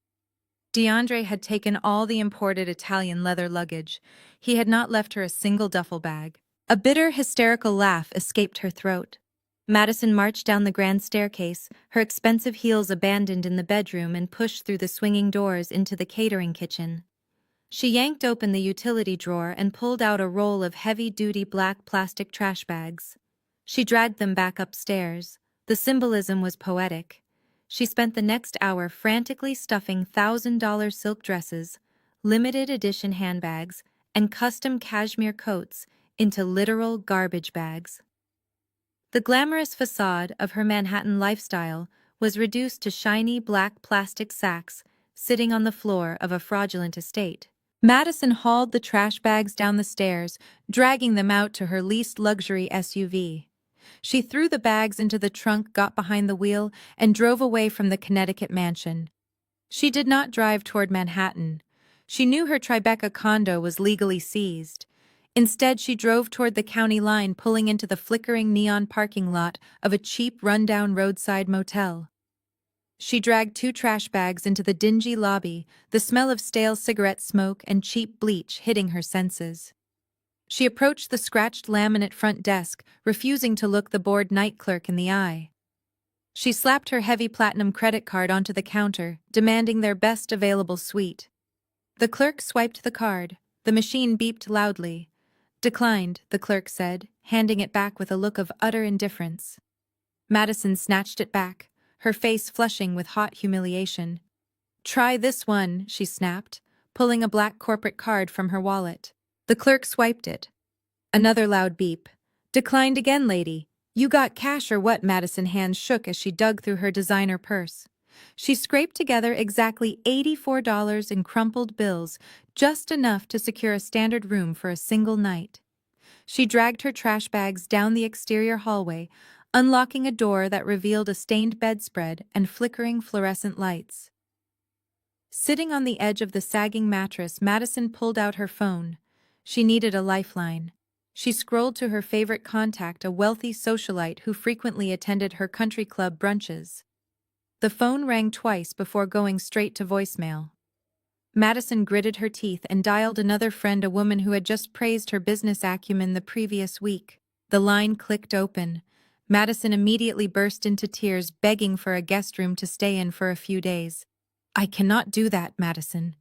DeAndre had taken all the imported Italian leather luggage. He had not left her a single duffel bag. A bitter, hysterical laugh escaped her throat. Madison marched down the grand staircase, her expensive heels abandoned in the bedroom, and pushed through the swinging doors into the catering kitchen. She yanked open the utility drawer and pulled out a roll of heavy-duty black plastic trash bags. She dragged them back upstairs. The symbolism was poetic. She spent the next hour frantically stuffing $1,000 silk dresses, limited edition handbags, and custom cashmere coats into literal garbage bags. The glamorous facade of her Manhattan lifestyle was reduced to shiny black plastic sacks sitting on the floor of a fraudulent estate. Madison hauled the trash bags down the stairs, dragging them out to her least luxury SUV. She threw the bags into the trunk, got behind the wheel, and drove away from the Connecticut mansion. She did not drive toward Manhattan. She knew her Tribeca condo was legally seized. Instead, she drove toward the county line, pulling into the flickering neon parking lot of a cheap, rundown roadside motel. She dragged 2 trash bags into the dingy lobby, the smell of stale cigarette smoke and cheap bleach hitting her senses. She approached the scratched laminate front desk, refusing to look the bored night clerk in the eye. She slapped her heavy platinum credit card onto the counter, demanding their best available suite. The clerk swiped the card. The machine beeped loudly. Declined, the clerk said, handing it back with a look of utter indifference. Madison snatched it back, her face flushing with hot humiliation. Try this one, she snapped, pulling a black corporate card from her wallet. The clerk swiped it. Another loud beep. Declined again, lady. You got cash or what? Madison's hands shook as she dug through her designer purse. She scraped together exactly $84 in crumpled bills, just enough to secure a standard room for a single night. She dragged her trash bags down the exterior hallway, unlocking a door that revealed a stained bedspread and flickering fluorescent lights. Sitting on the edge of the sagging mattress, Madison pulled out her phone. She needed a lifeline. She scrolled to her favorite contact, a wealthy socialite who frequently attended her country club brunches. The phone rang twice before going straight to voicemail. Madison gritted her teeth and dialed another friend, a woman who had just praised her business acumen the previous week. The line clicked open. Madison immediately burst into tears, begging for a guest room to stay in for a few days. "I cannot do that, Madison."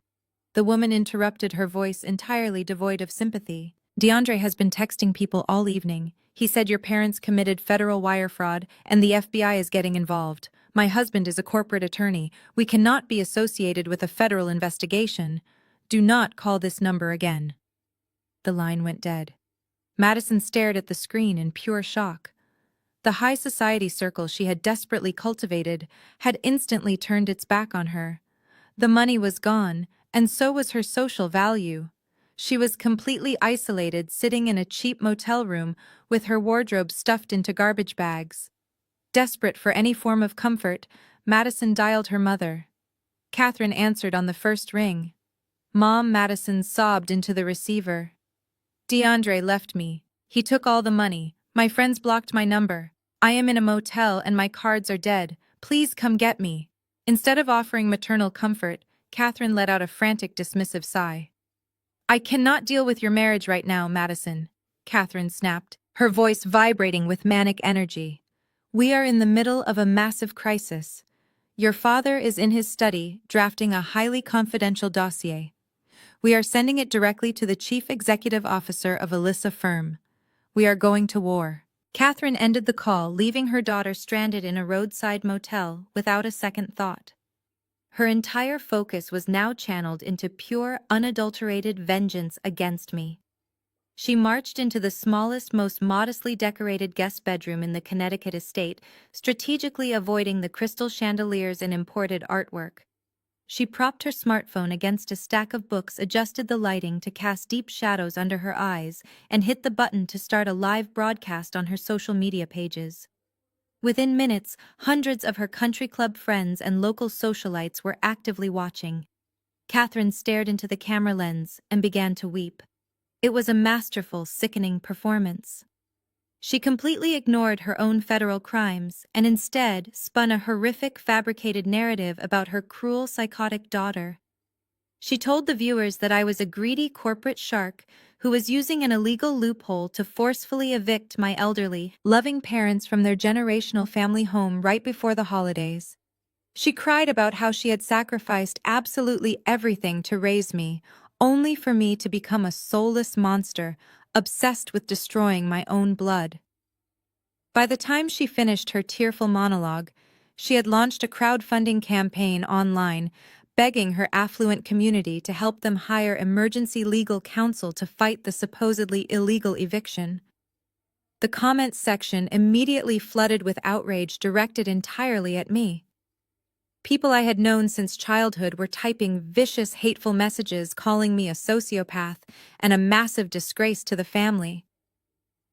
The woman interrupted, her voice entirely devoid of sympathy. "DeAndre has been texting people all evening. He said your parents committed federal wire fraud and the FBI is getting involved. My husband is a corporate attorney. We cannot be associated with a federal investigation. Do not call this number again." The line went dead. Madison stared at the screen in pure shock. The high society circle she had desperately cultivated had instantly turned its back on her. The money was gone, and so was her social value. She was completely isolated, sitting in a cheap motel room with her wardrobe stuffed into garbage bags. Desperate for any form of comfort, Madison dialed her mother. Catherine answered on the first ring. "Mom," Madison sobbed into the receiver. "DeAndre left me. He took all the money. My friends blocked my number. I am in a motel and my cards are dead. Please come get me." Instead of offering maternal comfort, Catherine let out a frantic, dismissive sigh. "I cannot deal with your marriage right now, Madison," Catherine snapped, her voice vibrating with manic energy. "We are in the middle of a massive crisis. Your father is in his study, drafting a highly confidential dossier. We are sending it directly to the chief executive officer of Alyssa firm. We are going to war." Catherine ended the call, leaving her daughter stranded in a roadside motel without a second thought. Her entire focus was now channeled into pure, unadulterated vengeance against me. She marched into the smallest, most modestly decorated guest bedroom in the Connecticut estate, strategically avoiding the crystal chandeliers and imported artwork. She propped her smartphone against a stack of books, adjusted the lighting to cast deep shadows under her eyes, and hit the button to start a live broadcast on her social media pages. Within minutes, hundreds of her country club friends and local socialites were actively watching. Catherine stared into the camera lens and began to weep. It was a masterful, sickening performance. She completely ignored her own federal crimes and instead spun a horrific, fabricated narrative about her cruel, psychotic daughter. She told the viewers that I was a greedy corporate shark who was using an illegal loophole to forcefully evict my elderly, loving parents from their generational family home right before the holidays. She cried about how she had sacrificed absolutely everything to raise me, only for me to become a soulless monster, obsessed with destroying my own blood. By the time she finished her tearful monologue, she had launched a crowdfunding campaign online, begging her affluent community to help them hire emergency legal counsel to fight the supposedly illegal eviction. The comments section immediately flooded with outrage directed entirely at me. People I had known since childhood were typing vicious, hateful messages calling me a sociopath and a massive disgrace to the family.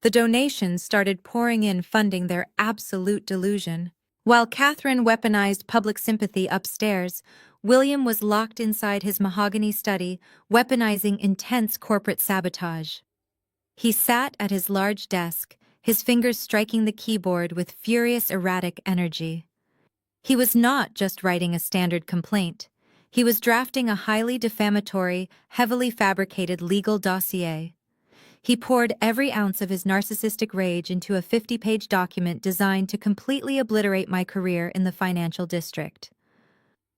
The donations started pouring in, funding their absolute delusion. While Catherine weaponized public sympathy upstairs, William was locked inside his mahogany study, weaponizing intense corporate sabotage. He sat at his large desk, his fingers striking the keyboard with furious, erratic energy. He was not just writing a standard complaint. He was drafting a highly defamatory, heavily fabricated legal dossier. He poured every ounce of his narcissistic rage into a 50-page document designed to completely obliterate my career in the financial district.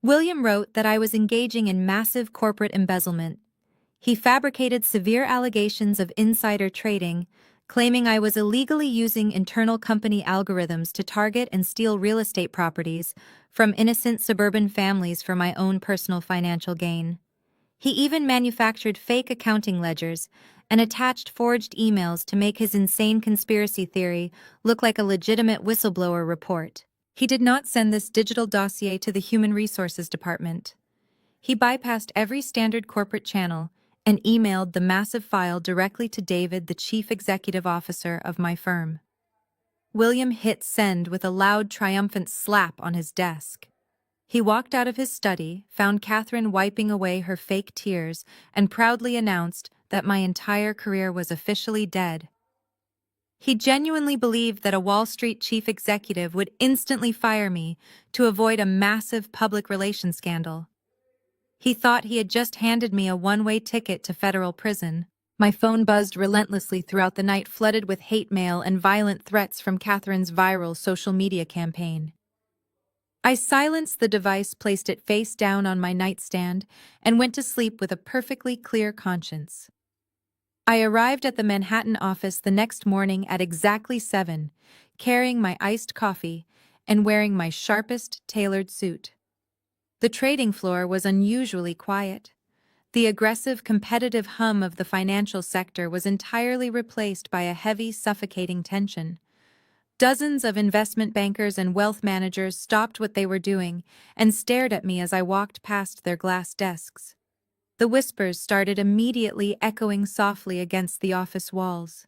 William wrote that I was engaging in massive corporate embezzlement. He fabricated severe allegations of insider trading, claiming I was illegally using internal company algorithms to target and steal real estate properties from innocent suburban families for my own personal financial gain. He even manufactured fake accounting ledgers and attached forged emails to make his insane conspiracy theory look like a legitimate whistleblower report. He did not send this digital dossier to the Human Resources Department. He bypassed every standard corporate channel and emailed the massive file directly to David, the chief executive officer of my firm. William hit send with a loud, triumphant slap on his desk. He walked out of his study, found Catherine wiping away her fake tears, and proudly announced that my entire career was officially dead. He genuinely believed that a Wall Street chief executive would instantly fire me to avoid a massive public relations scandal. He thought he had just handed me a one-way ticket to federal prison. My phone buzzed relentlessly throughout the night, flooded with hate mail and violent threats from Catherine's viral social media campaign. I silenced the device, placed it face down on my nightstand, and went to sleep with a perfectly clear conscience. I arrived at the Manhattan office the next morning at exactly 7, carrying my iced coffee and wearing my sharpest tailored suit. The trading floor was unusually quiet. The aggressive, competitive hum of the financial sector was entirely replaced by a heavy, suffocating tension. Dozens of investment bankers and wealth managers stopped what they were doing and stared at me as I walked past their glass desks. The whispers started immediately echoing softly against the office walls.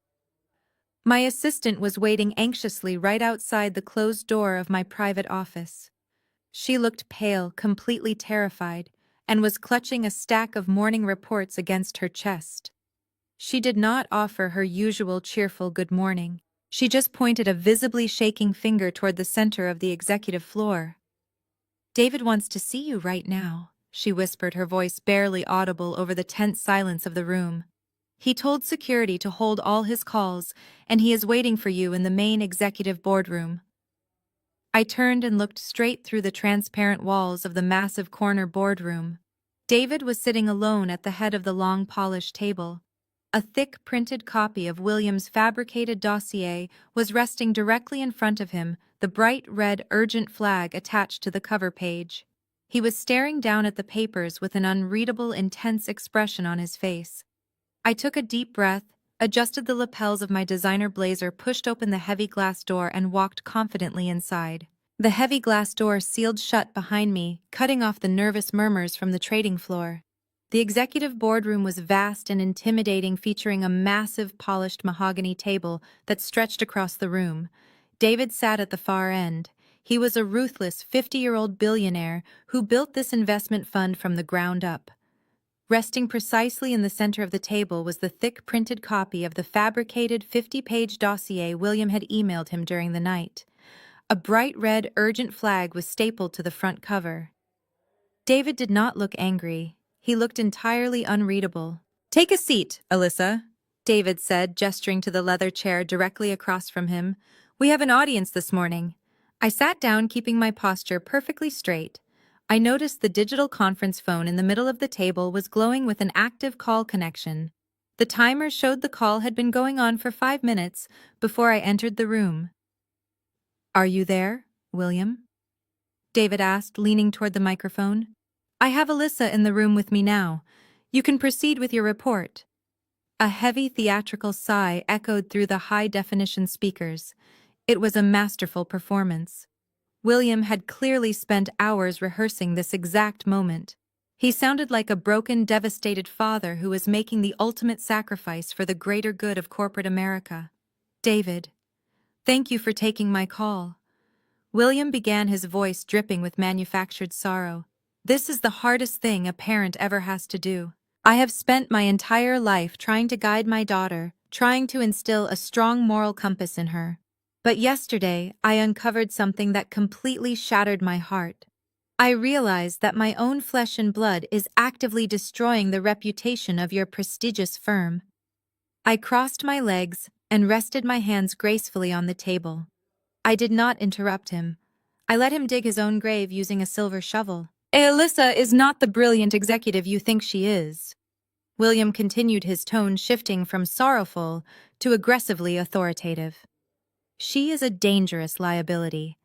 My assistant was waiting anxiously right outside the closed door of my private office. She looked pale, completely terrified, and was clutching a stack of morning reports against her chest. She did not offer her usual cheerful good morning. She just pointed a visibly shaking finger toward the center of the executive floor. "David wants to see you right now," she whispered, her voice barely audible over the tense silence of the room. "He told security to hold all his calls, and he is waiting for you in the main executive boardroom." I turned and looked straight through the transparent walls of the massive corner boardroom. David was sitting alone at the head of the long polished table. A thick printed copy of William's fabricated dossier was resting directly in front of him, the bright red urgent flag attached to the cover page. He was staring down at the papers with an unreadable, intense expression on his face. I took a deep breath, adjusted the lapels of my designer blazer, pushed open the heavy glass door, and walked confidently inside. The heavy glass door sealed shut behind me, cutting off the nervous murmurs from the trading floor. The executive boardroom was vast and intimidating, featuring a massive polished mahogany table that stretched across the room. David sat at the far end. He was a ruthless 50-year-old billionaire who built this investment fund from the ground up. Resting precisely in the center of the table was the thick printed copy of the fabricated 50-page dossier William had emailed him during the night. A bright red urgent flag was stapled to the front cover. David did not look angry. He looked entirely unreadable. "Take a seat, Alyssa," David said, gesturing to the leather chair directly across from him. "We have an audience this morning." I sat down, keeping my posture perfectly straight. I noticed the digital conference phone in the middle of the table was glowing with an active call connection. The timer showed the call had been going on for 5 minutes before I entered the room. "Are you there, William?" David asked, leaning toward the microphone. "I have Alyssa in the room with me now. You can proceed with your report." A heavy theatrical sigh echoed through the high-definition speakers. It was a masterful performance. William had clearly spent hours rehearsing this exact moment. He sounded like a broken, devastated father who was making the ultimate sacrifice for the greater good of corporate America. "David, thank you for taking my call." William began, his voice dripping with manufactured sorrow. "This is the hardest thing a parent ever has to do. I have spent my entire life trying to guide my daughter, trying to instill a strong moral compass in her. But yesterday, I uncovered something that completely shattered my heart. I realized that my own flesh and blood is actively destroying the reputation of your prestigious firm." I crossed my legs and rested my hands gracefully on the table. I did not interrupt him. I let him dig his own grave using a silver shovel. "Alyssa is not the brilliant executive you think she is." William continued, his tone shifting from sorrowful to aggressively authoritative. "She is a dangerous liability.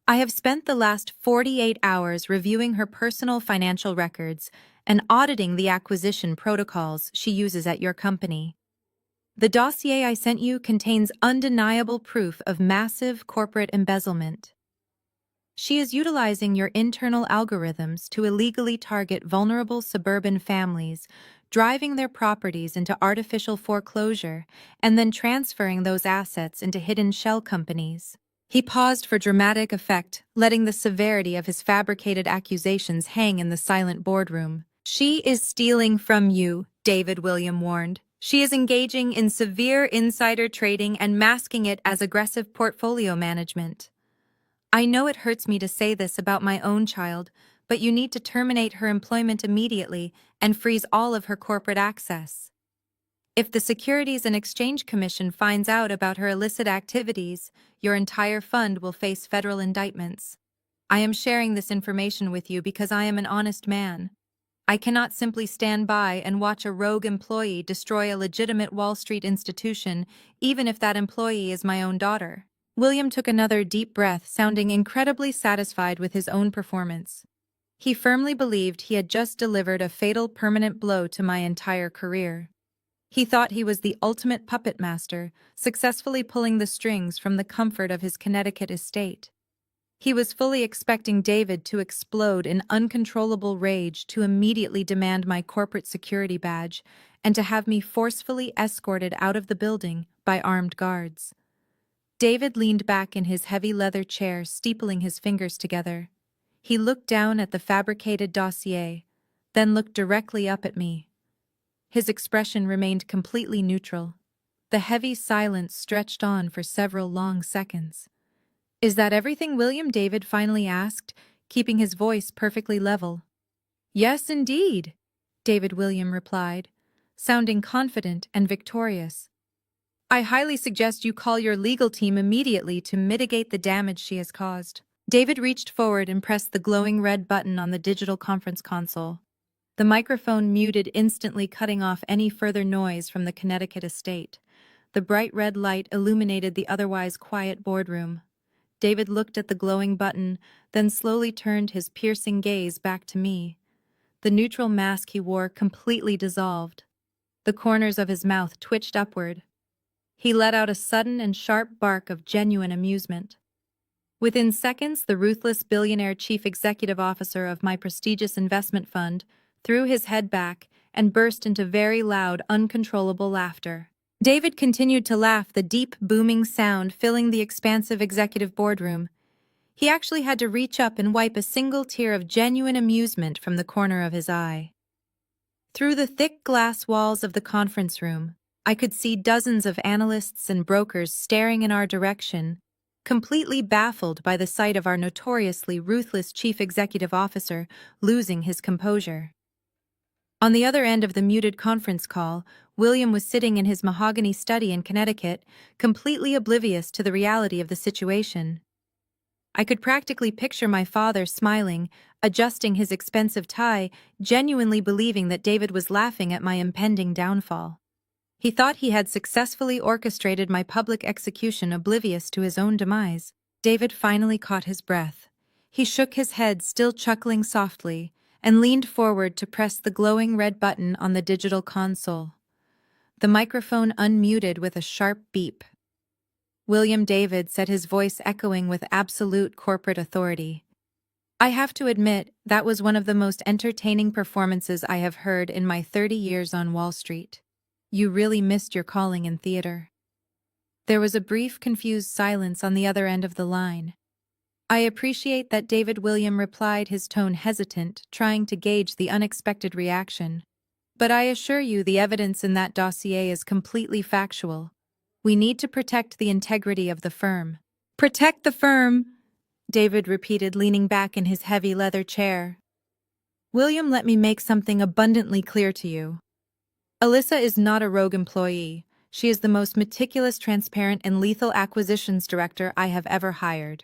I have spent the last 48 hours reviewing her personal financial records and auditing the acquisition protocols she uses at your company. The dossier I sent you contains undeniable proof of massive corporate embezzlement." She is utilizing your internal algorithms to illegally target vulnerable suburban families, driving their properties into artificial foreclosure, and then transferring those assets into hidden shell companies. He paused for dramatic effect, letting the severity of his fabricated accusations hang in the silent boardroom. She is stealing from you, David William warned. She is engaging in severe insider trading and masking it as aggressive portfolio management. I know it hurts me to say this about my own child, but you need to terminate her employment immediately and freeze all of her corporate access. If the Securities and Exchange Commission finds out about her illicit activities, your entire fund will face federal indictments. I am sharing this information with you because I am an honest man. I cannot simply stand by and watch a rogue employee destroy a legitimate Wall Street institution, even if that employee is my own daughter. William took another deep breath, sounding incredibly satisfied with his own performance. He firmly believed he had just delivered a fatal permanent blow to my entire career. He thought he was the ultimate puppet master, successfully pulling the strings from the comfort of his Connecticut estate. He was fully expecting David to explode in uncontrollable rage, to immediately demand my corporate security badge, and to have me forcefully escorted out of the building by armed guards. David leaned back in his heavy leather chair, steepling his fingers together. He looked down at the fabricated dossier, then looked directly up at me. His expression remained completely neutral. The heavy silence stretched on for several long seconds. "Is that everything, William?" David finally asked, keeping his voice perfectly level. "Yes, indeed," David William replied, sounding confident and victorious. "I highly suggest you call your legal team immediately to mitigate the damage she has caused." David reached forward and pressed the glowing red button on the digital conference console. The microphone muted instantly, cutting off any further noise from the Connecticut estate. The bright red light illuminated the otherwise quiet boardroom. David looked at the glowing button, then slowly turned his piercing gaze back to me. The neutral mask he wore completely dissolved. The corners of his mouth twitched upward. He let out a sudden and sharp bark of genuine amusement. Within seconds, the ruthless billionaire chief executive officer of my prestigious investment fund threw his head back and burst into very loud, uncontrollable laughter. David continued to laugh, the deep, booming sound filling the expansive executive boardroom. He actually had to reach up and wipe a single tear of genuine amusement from the corner of his eye. Through the thick glass walls of the conference room, I could see dozens of analysts and brokers staring in our direction, completely baffled by the sight of our notoriously ruthless chief executive officer losing his composure. On the other end of the muted conference call, William was sitting in his mahogany study in Connecticut, completely oblivious to the reality of the situation. I could practically picture my father smiling, adjusting his expensive tie, genuinely believing that David was laughing at my impending downfall. He thought he had successfully orchestrated my public execution, oblivious to his own demise. David finally caught his breath. He shook his head, still chuckling softly, and leaned forward to press the glowing red button on the digital console. The microphone unmuted with a sharp beep. "William," David said, his voice echoing with absolute corporate authority. "I have to admit, that was one of the most entertaining performances I have heard in my 30 years on Wall Street. You really missed your calling in theater." There was a brief, confused silence on the other end of the line. "I appreciate that," David William replied, his tone hesitant, trying to gauge the unexpected reaction. "But I assure you the evidence in that dossier is completely factual. We need to protect the integrity of the firm." "Protect the firm," David repeated, leaning back in his heavy leather chair. "William, let me make something abundantly clear to you. Alyssa is not a rogue employee. She is the most meticulous, transparent, and lethal acquisitions director I have ever hired.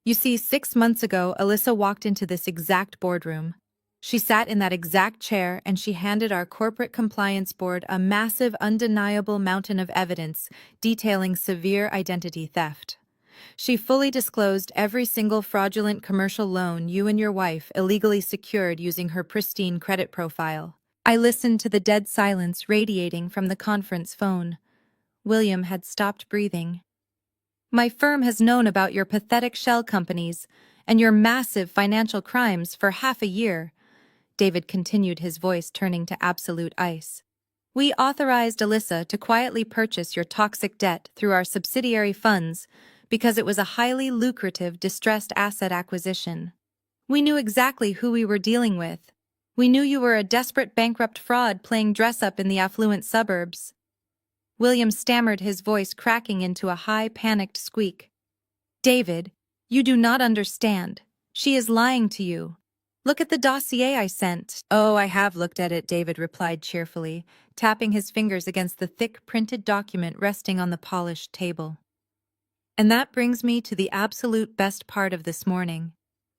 You see, 6 months ago, Alyssa walked into this exact boardroom. She sat in that exact chair and she handed our corporate compliance board a massive, undeniable mountain of evidence detailing severe identity theft. She fully disclosed every single fraudulent commercial loan you and your wife illegally secured using her pristine credit profile. I listened to the dead silence radiating from the conference phone. William had stopped breathing. "My firm has known about your pathetic shell companies and your massive financial crimes for half a year," David continued, his voice turning to absolute ice. "We authorized Alyssa to quietly purchase your toxic debt through our subsidiary funds because it was a highly lucrative distressed asset acquisition. We knew exactly who we were dealing with. We knew you were a desperate bankrupt fraud playing dress-up in the affluent suburbs." William stammered, his voice cracking into a high, panicked squeak. "David, you do not understand. She is lying to you. Look at the dossier I sent." "Oh, I have looked at it," David replied cheerfully, tapping his fingers against the thick, printed document resting on the polished table. "And that brings me to the absolute best part of this morning.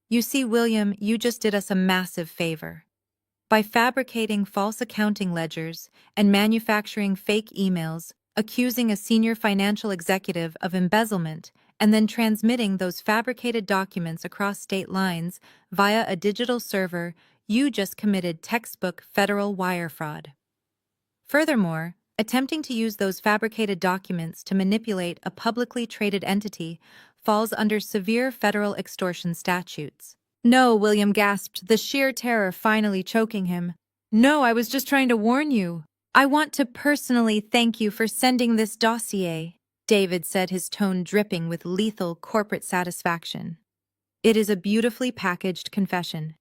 You see, William, you just did us a massive favor. By fabricating false accounting ledgers and manufacturing fake emails, accusing a senior financial executive of embezzlement, and then transmitting those fabricated documents across state lines via a digital server, you just committed textbook federal wire fraud. Furthermore, attempting to use those fabricated documents to manipulate a publicly traded entity falls under severe federal extortion statutes." "No," William gasped, the sheer terror finally choking him. "No, I was just trying to warn you." "I want to personally thank you for sending this dossier," David said, his tone dripping with lethal corporate satisfaction. "It is a beautifully packaged confession.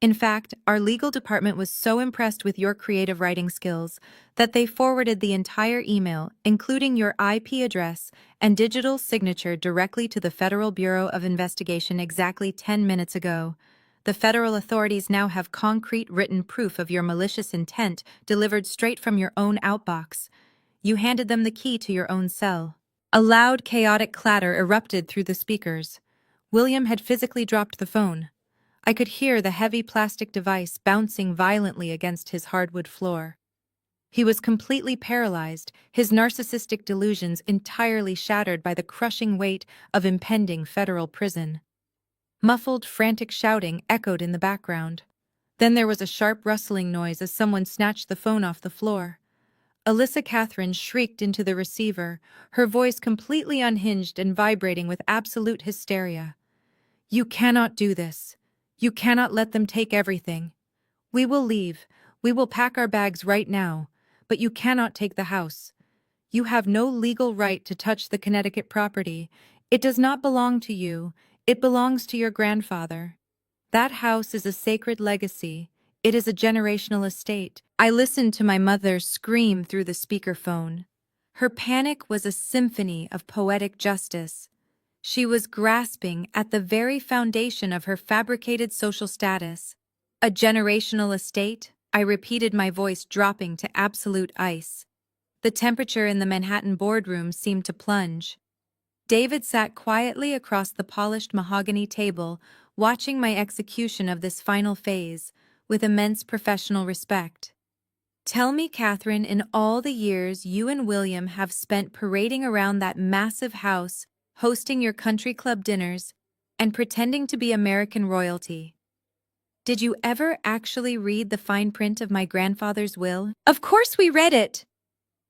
In fact, our legal department was so impressed with your creative writing skills that they forwarded the entire email, including your IP address and digital signature, directly to the Federal Bureau of Investigation exactly 10 minutes ago. The federal authorities now have concrete written proof of your malicious intent delivered straight from your own outbox. You handed them the key to your own cell." A loud, chaotic clatter erupted through the speakers. William had physically dropped the phone. I could hear the heavy plastic device bouncing violently against his hardwood floor. He was completely paralyzed, his narcissistic delusions entirely shattered by the crushing weight of impending federal prison. Muffled, frantic shouting echoed in the background. Then there was a sharp rustling noise as someone snatched the phone off the floor. Alyssa Catherine shrieked into the receiver, her voice completely unhinged and vibrating with absolute hysteria. "You cannot do this. You cannot let them take everything. We will leave. We will pack our bags right now, but you cannot take the house. You have no legal right to touch the Connecticut property. It does not belong to you. It belongs to your grandfather. That house is a sacred legacy. It is a generational estate." I listened to my mother scream through the speakerphone. Her panic was a symphony of poetic justice. She was grasping at the very foundation of her fabricated social status. "A generational estate?" I repeated, my voice dropping to absolute ice. The temperature in the Manhattan boardroom seemed to plunge. David sat quietly across the polished mahogany table, watching my execution of this final phase with immense professional respect. "Tell me, Catherine, in all the years you and William have spent parading around that massive house, hosting your country club dinners, and pretending to be American royalty, did you ever actually read the fine print of my grandfather's will?" "Of course we read it!"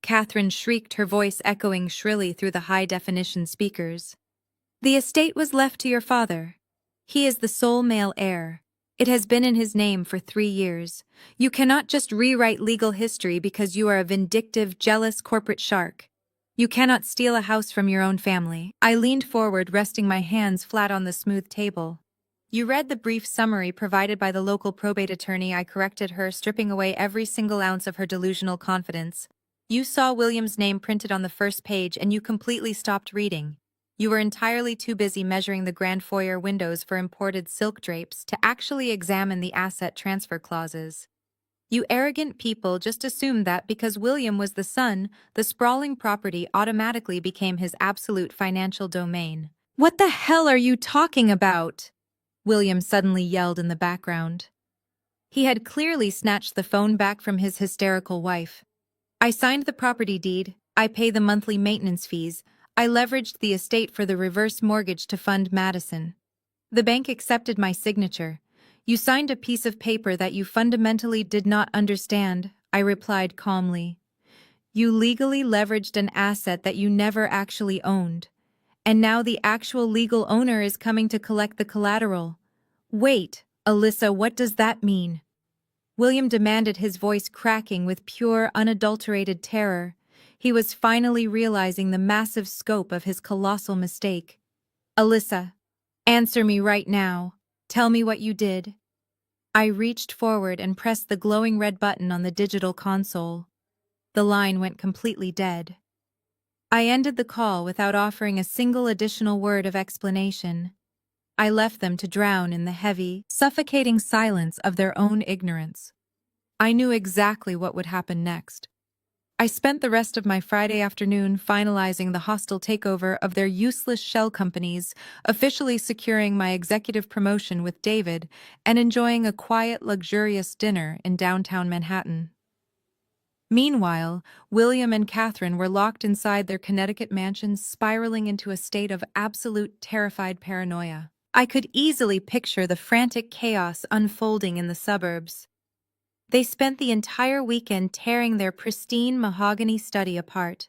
Catherine shrieked, her voice echoing shrilly through the high-definition speakers. "The estate was left to your father. He is the sole male heir. It has been in his name for 3 years. You cannot just rewrite legal history because you are a vindictive, jealous corporate shark. You cannot steal a house from your own family." I leaned forward, resting my hands flat on the smooth table. "You read the brief summary provided by the local probate attorney," I corrected her, stripping away every single ounce of her delusional confidence. "You saw William's name printed on the first page and you completely stopped reading. You were entirely too busy measuring the grand foyer windows for imported silk drapes to actually examine the asset transfer clauses. You arrogant people just assumed that because William was the son, the sprawling property automatically became his absolute financial domain." "What the hell are you talking about?" William suddenly yelled in the background. He had clearly snatched the phone back from his hysterical wife. "I signed the property deed. I pay the monthly maintenance fees. I leveraged the estate for the reverse mortgage to fund Madison. The bank accepted my signature. You signed a piece of paper that you fundamentally did not understand," I replied calmly. "You legally leveraged an asset that you never actually owned. And now the actual legal owner is coming to collect the collateral. Wait, Alyssa, what does that mean? William demanded, his voice cracking with pure, unadulterated terror. He was finally realizing the massive scope of his colossal mistake. Alyssa, answer me right now. Tell me what you did. I reached forward and pressed the glowing red button on the digital console. The line went completely dead. I ended the call without offering a single additional word of explanation. I left them to drown in the heavy, suffocating silence of their own ignorance. I knew exactly what would happen next. I spent the rest of my Friday afternoon finalizing the hostile takeover of their useless shell companies, officially securing my executive promotion with David, and enjoying a quiet, luxurious dinner in downtown Manhattan. Meanwhile, William and Catherine were locked inside their Connecticut mansion, spiraling into a state of absolute terrified paranoia. I could easily picture the frantic chaos unfolding in the suburbs. They spent the entire weekend tearing their pristine mahogany study apart.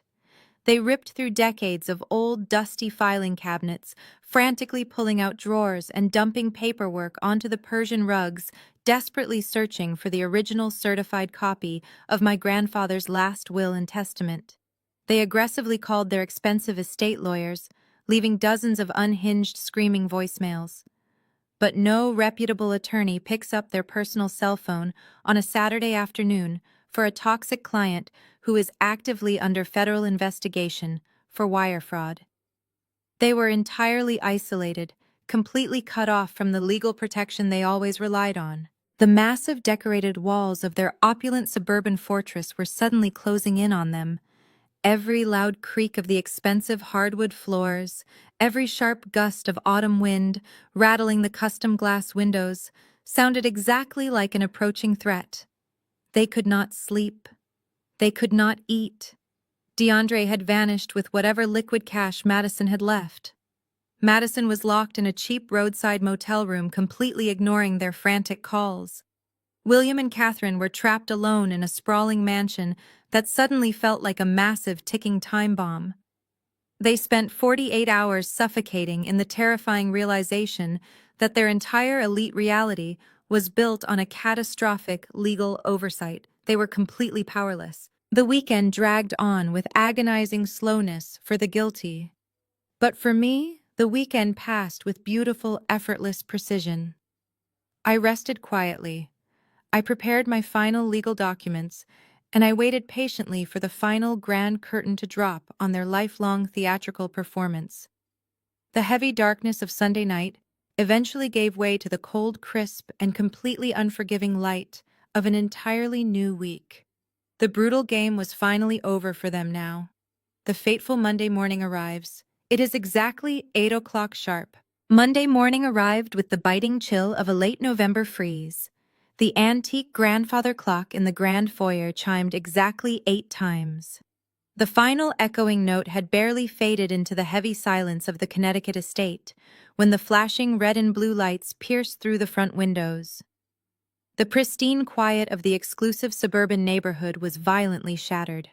They ripped through decades of old, dusty filing cabinets, frantically pulling out drawers and dumping paperwork onto the Persian rugs, desperately searching for the original certified copy of my grandfather's last will and testament. They aggressively called their expensive estate lawyers, leaving dozens of unhinged, screaming voicemails. But no reputable attorney picks up their personal cell phone on a Saturday afternoon for a toxic client who is actively under federal investigation for wire fraud. They were entirely isolated, completely cut off from the legal protection they always relied on. The massive decorated walls of their opulent suburban fortress were suddenly closing in on them. Every loud creak of the expensive hardwood floors, every sharp gust of autumn wind rattling the custom glass windows, sounded exactly like an approaching threat. They could not sleep. They could not eat. DeAndre had vanished with whatever liquid cash Madison had left. Madison was locked in a cheap roadside motel room, completely ignoring their frantic calls. William and Catherine were trapped alone in a sprawling mansion that suddenly felt like a massive ticking time bomb. They spent 48 hours suffocating in the terrifying realization that their entire elite reality was built on a catastrophic legal oversight. They were completely powerless. The weekend dragged on with agonizing slowness for the guilty. But for me, the weekend passed with beautiful, effortless precision. I rested quietly. I prepared my final legal documents, and I waited patiently for the final grand curtain to drop on their lifelong theatrical performance. The heavy darkness of Sunday night eventually gave way to the cold, crisp, and completely unforgiving light of an entirely new week. The brutal game was finally over for them now. The fateful Monday morning arrives. It is exactly 8 o'clock sharp. Monday morning arrived with the biting chill of a late November freeze. The antique grandfather clock in the grand foyer chimed exactly 8 times. The final echoing note had barely faded into the heavy silence of the Connecticut estate when the flashing red and blue lights pierced through the front windows. The pristine quiet of the exclusive suburban neighborhood was violently shattered.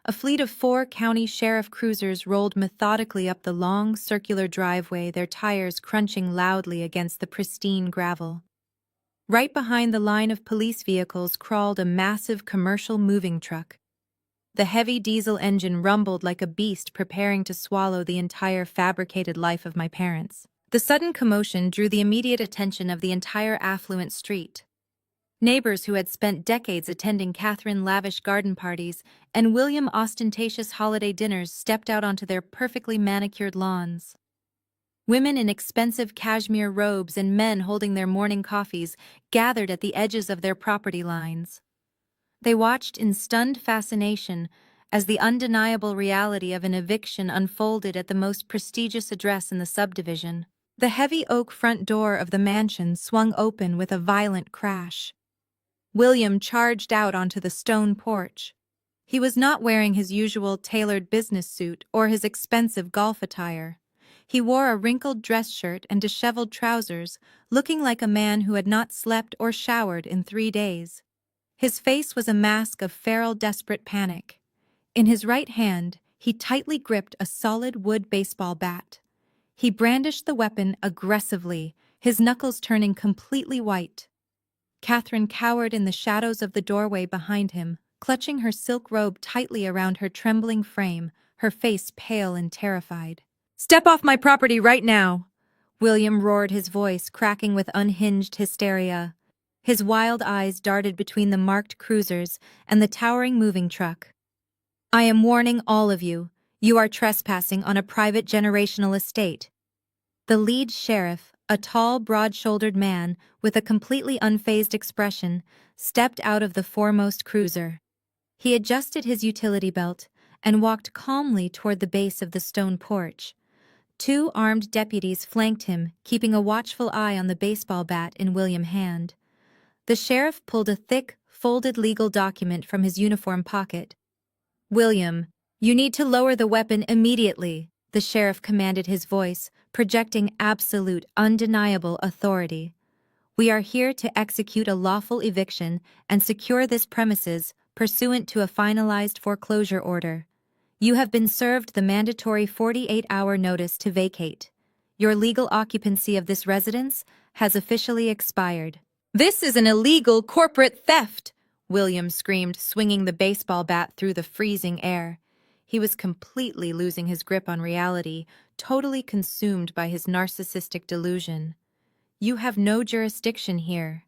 A fleet of 4 county sheriff cruisers rolled methodically up the long, circular driveway, their tires crunching loudly against the pristine gravel. Right behind the line of police vehicles crawled a massive commercial moving truck. The heavy diesel engine rumbled like a beast preparing to swallow the entire fabricated life of my parents. The sudden commotion drew the immediate attention of the entire affluent street. Neighbors who had spent decades attending Catherine lavish garden parties and William ostentatious holiday dinners stepped out onto their perfectly manicured lawns. Women in expensive cashmere robes and men holding their morning coffees gathered at the edges of their property lines. They watched in stunned fascination as the undeniable reality of an eviction unfolded at the most prestigious address in the subdivision. The heavy oak front door of the mansion swung open with a violent crash. William charged out onto the stone porch. He was not wearing his usual tailored business suit or his expensive golf attire. He wore a wrinkled dress shirt and disheveled trousers, looking like a man who had not slept or showered in 3 days. His face was a mask of feral, desperate panic. In his right hand, he tightly gripped a solid wood baseball bat. He brandished the weapon aggressively, his knuckles turning completely white. Catherine cowered in the shadows of the doorway behind him, clutching her silk robe tightly around her trembling frame, her face pale and terrified. "Step off my property right now!" William roared, his voice cracking with unhinged hysteria. His wild eyes darted between the marked cruisers and the towering moving truck. "I am warning all of you. You are trespassing on a private generational estate." The lead sheriff, a tall, broad-shouldered man with a completely unfazed expression, stepped out of the foremost cruiser. He adjusted his utility belt and walked calmly toward the base of the stone porch. Two armed deputies flanked him, keeping a watchful eye on the baseball bat in William's hand. The sheriff pulled a thick, folded legal document from his uniform pocket. "William, you need to lower the weapon immediately," the sheriff commanded, his voice projecting absolute, undeniable authority. "We are here to execute a lawful eviction and secure this premises pursuant to a finalized foreclosure order. You have been served the mandatory 48-hour notice to vacate. Your legal occupancy of this residence has officially expired." "This is an illegal corporate theft!" William screamed, swinging the baseball bat through the freezing air. He was completely losing his grip on reality, totally consumed by his narcissistic delusion. "You have no jurisdiction here.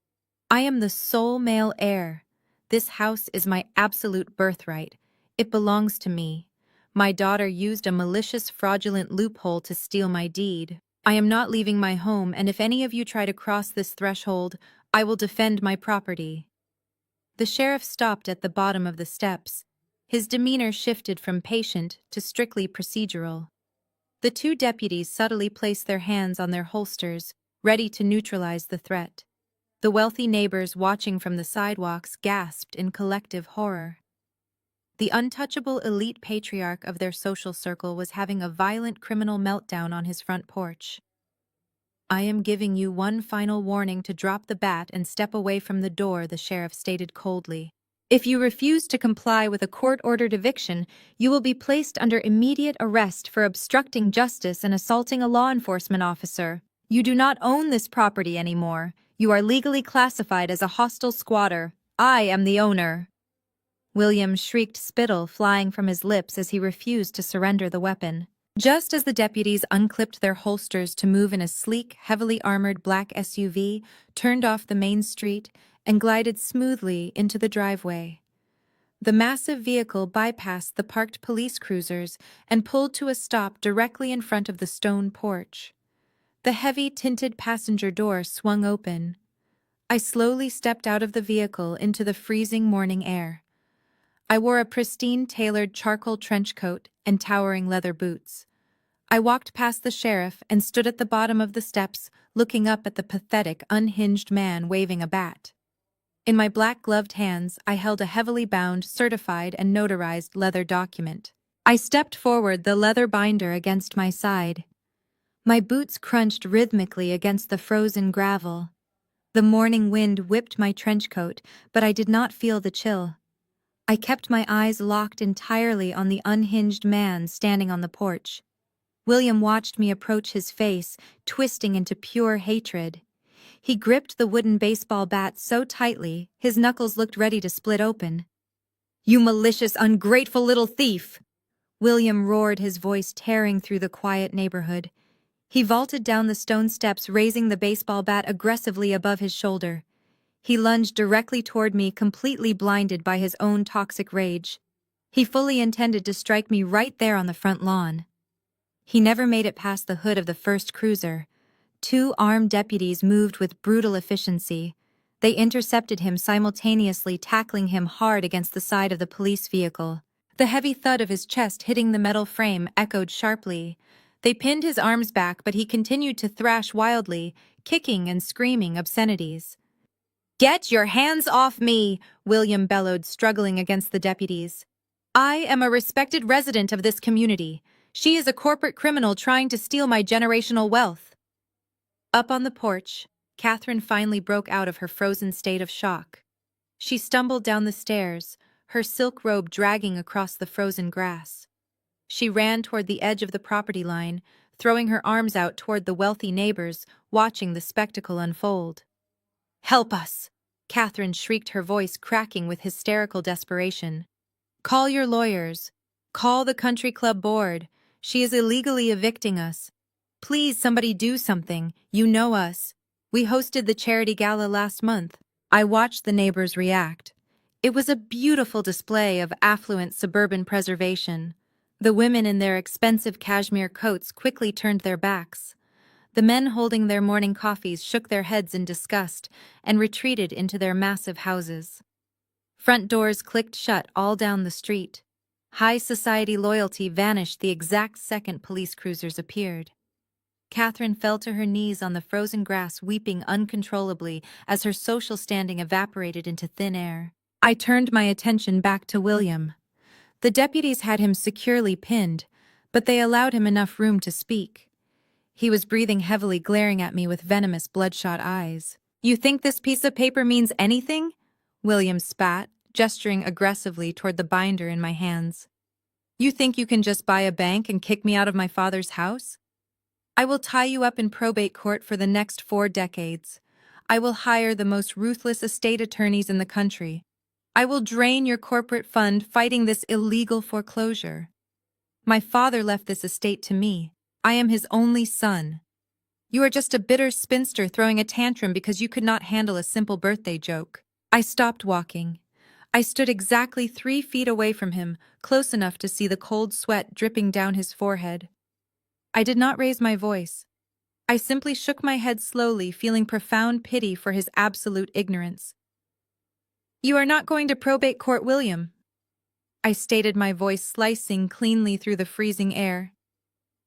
I am the sole male heir. This house is my absolute birthright. It belongs to me. My daughter used a malicious, fraudulent loophole to steal my deed. I am not leaving my home, and if any of you try to cross this threshold, I will defend my property." The sheriff stopped at the bottom of the steps. His demeanor shifted from patient to strictly procedural. The two deputies subtly placed their hands on their holsters, ready to neutralize the threat. The wealthy neighbors watching from the sidewalks gasped in collective horror. The untouchable elite patriarch of their social circle was having a violent criminal meltdown on his front porch. "I am giving you one final warning to drop the bat and step away from the door," the sheriff stated coldly. "If you refuse to comply with a court-ordered eviction, you will be placed under immediate arrest for obstructing justice and assaulting a law enforcement officer. You do not own this property anymore. You are legally classified as a hostile squatter. I am the owner." William shrieked, spittle flying from his lips as he refused to surrender the weapon. Just as the deputies unclipped their holsters to move in, a sleek, heavily armored black SUV turned off the main street and glided smoothly into the driveway. The massive vehicle bypassed the parked police cruisers and pulled to a stop directly in front of the stone porch. The heavy, tinted passenger door swung open. I slowly stepped out of the vehicle into the freezing morning air. I wore a pristine, tailored charcoal trench coat and towering leather boots. I walked past the sheriff and stood at the bottom of the steps, looking up at the pathetic, unhinged man waving a bat. In my black-gloved hands, I held a heavily bound, certified, and notarized leather document. I stepped forward, the leather binder against my side. My boots crunched rhythmically against the frozen gravel. The morning wind whipped my trench coat, but I did not feel the chill. I kept my eyes locked entirely on the unhinged man standing on the porch. William watched me approach, his face twisting into pure hatred. He gripped the wooden baseball bat so tightly, his knuckles looked ready to split open. "You malicious, ungrateful little thief!" William roared, his voice tearing through the quiet neighborhood. He vaulted down the stone steps, raising the baseball bat aggressively above his shoulder. He lunged directly toward me, completely blinded by his own toxic rage. He fully intended to strike me right there on the front lawn. He never made it past the hood of the first cruiser. Two armed deputies moved with brutal efficiency. They intercepted him, simultaneously tackling him hard against the side of the police vehicle. The heavy thud of his chest hitting the metal frame echoed sharply. They pinned his arms back, but he continued to thrash wildly, kicking and screaming obscenities. "Get your hands off me!" William bellowed, struggling against the deputies. "I am a respected resident of this community. She is a corporate criminal trying to steal my generational wealth." Up on the porch, Catherine finally broke out of her frozen state of shock. She stumbled down the stairs, her silk robe dragging across the frozen grass. She ran toward the edge of the property line, throwing her arms out toward the wealthy neighbors, watching the spectacle unfold. "Help us!" Catherine shrieked, her voice cracking with hysterical desperation. "Call your lawyers. Call the country club board. She is illegally evicting us. Please, somebody do something. You know us. We hosted the charity gala last month." I watched the neighbors react. It was a beautiful display of affluent suburban preservation. The women in their expensive cashmere coats quickly turned their backs. The men holding their morning coffees shook their heads in disgust and retreated into their massive houses. Front doors clicked shut all down the street. High society loyalty vanished the exact second police cruisers appeared. Catherine fell to her knees on the frozen grass, weeping uncontrollably as her social standing evaporated into thin air. I turned my attention back to William. The deputies had him securely pinned, but they allowed him enough room to speak. He was breathing heavily, glaring at me with venomous, bloodshot eyes. "You think this piece of paper means anything?" William spat, gesturing aggressively toward the binder in my hands. "You think you can just buy a bank and kick me out of my father's house? I will tie you up in probate court for the next 4 decades. I will hire the most ruthless estate attorneys in the country. I will drain your corporate fund fighting this illegal foreclosure. My father left this estate to me. I am his only son. You are just a bitter spinster throwing a tantrum because you could not handle a simple birthday joke." I stopped walking. I stood exactly 3 feet away from him, close enough to see the cold sweat dripping down his forehead. I did not raise my voice. I simply shook my head slowly, feeling profound pity for his absolute ignorance. "You are not going to probate court, William," I stated, my voice slicing cleanly through the freezing air.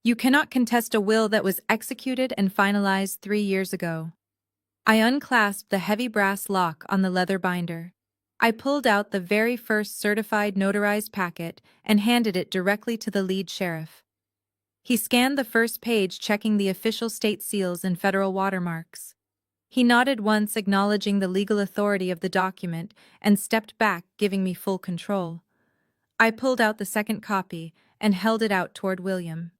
"You cannot contest a will that was executed and finalized 3 years ago." I unclasped the heavy brass lock on the leather binder. I pulled out the very first certified notarized packet and handed it directly to the lead sheriff. He scanned the first page, checking the official state seals and federal watermarks. He nodded once, acknowledging the legal authority of the document, and stepped back, giving me full control. I pulled out the second copy and held it out toward William.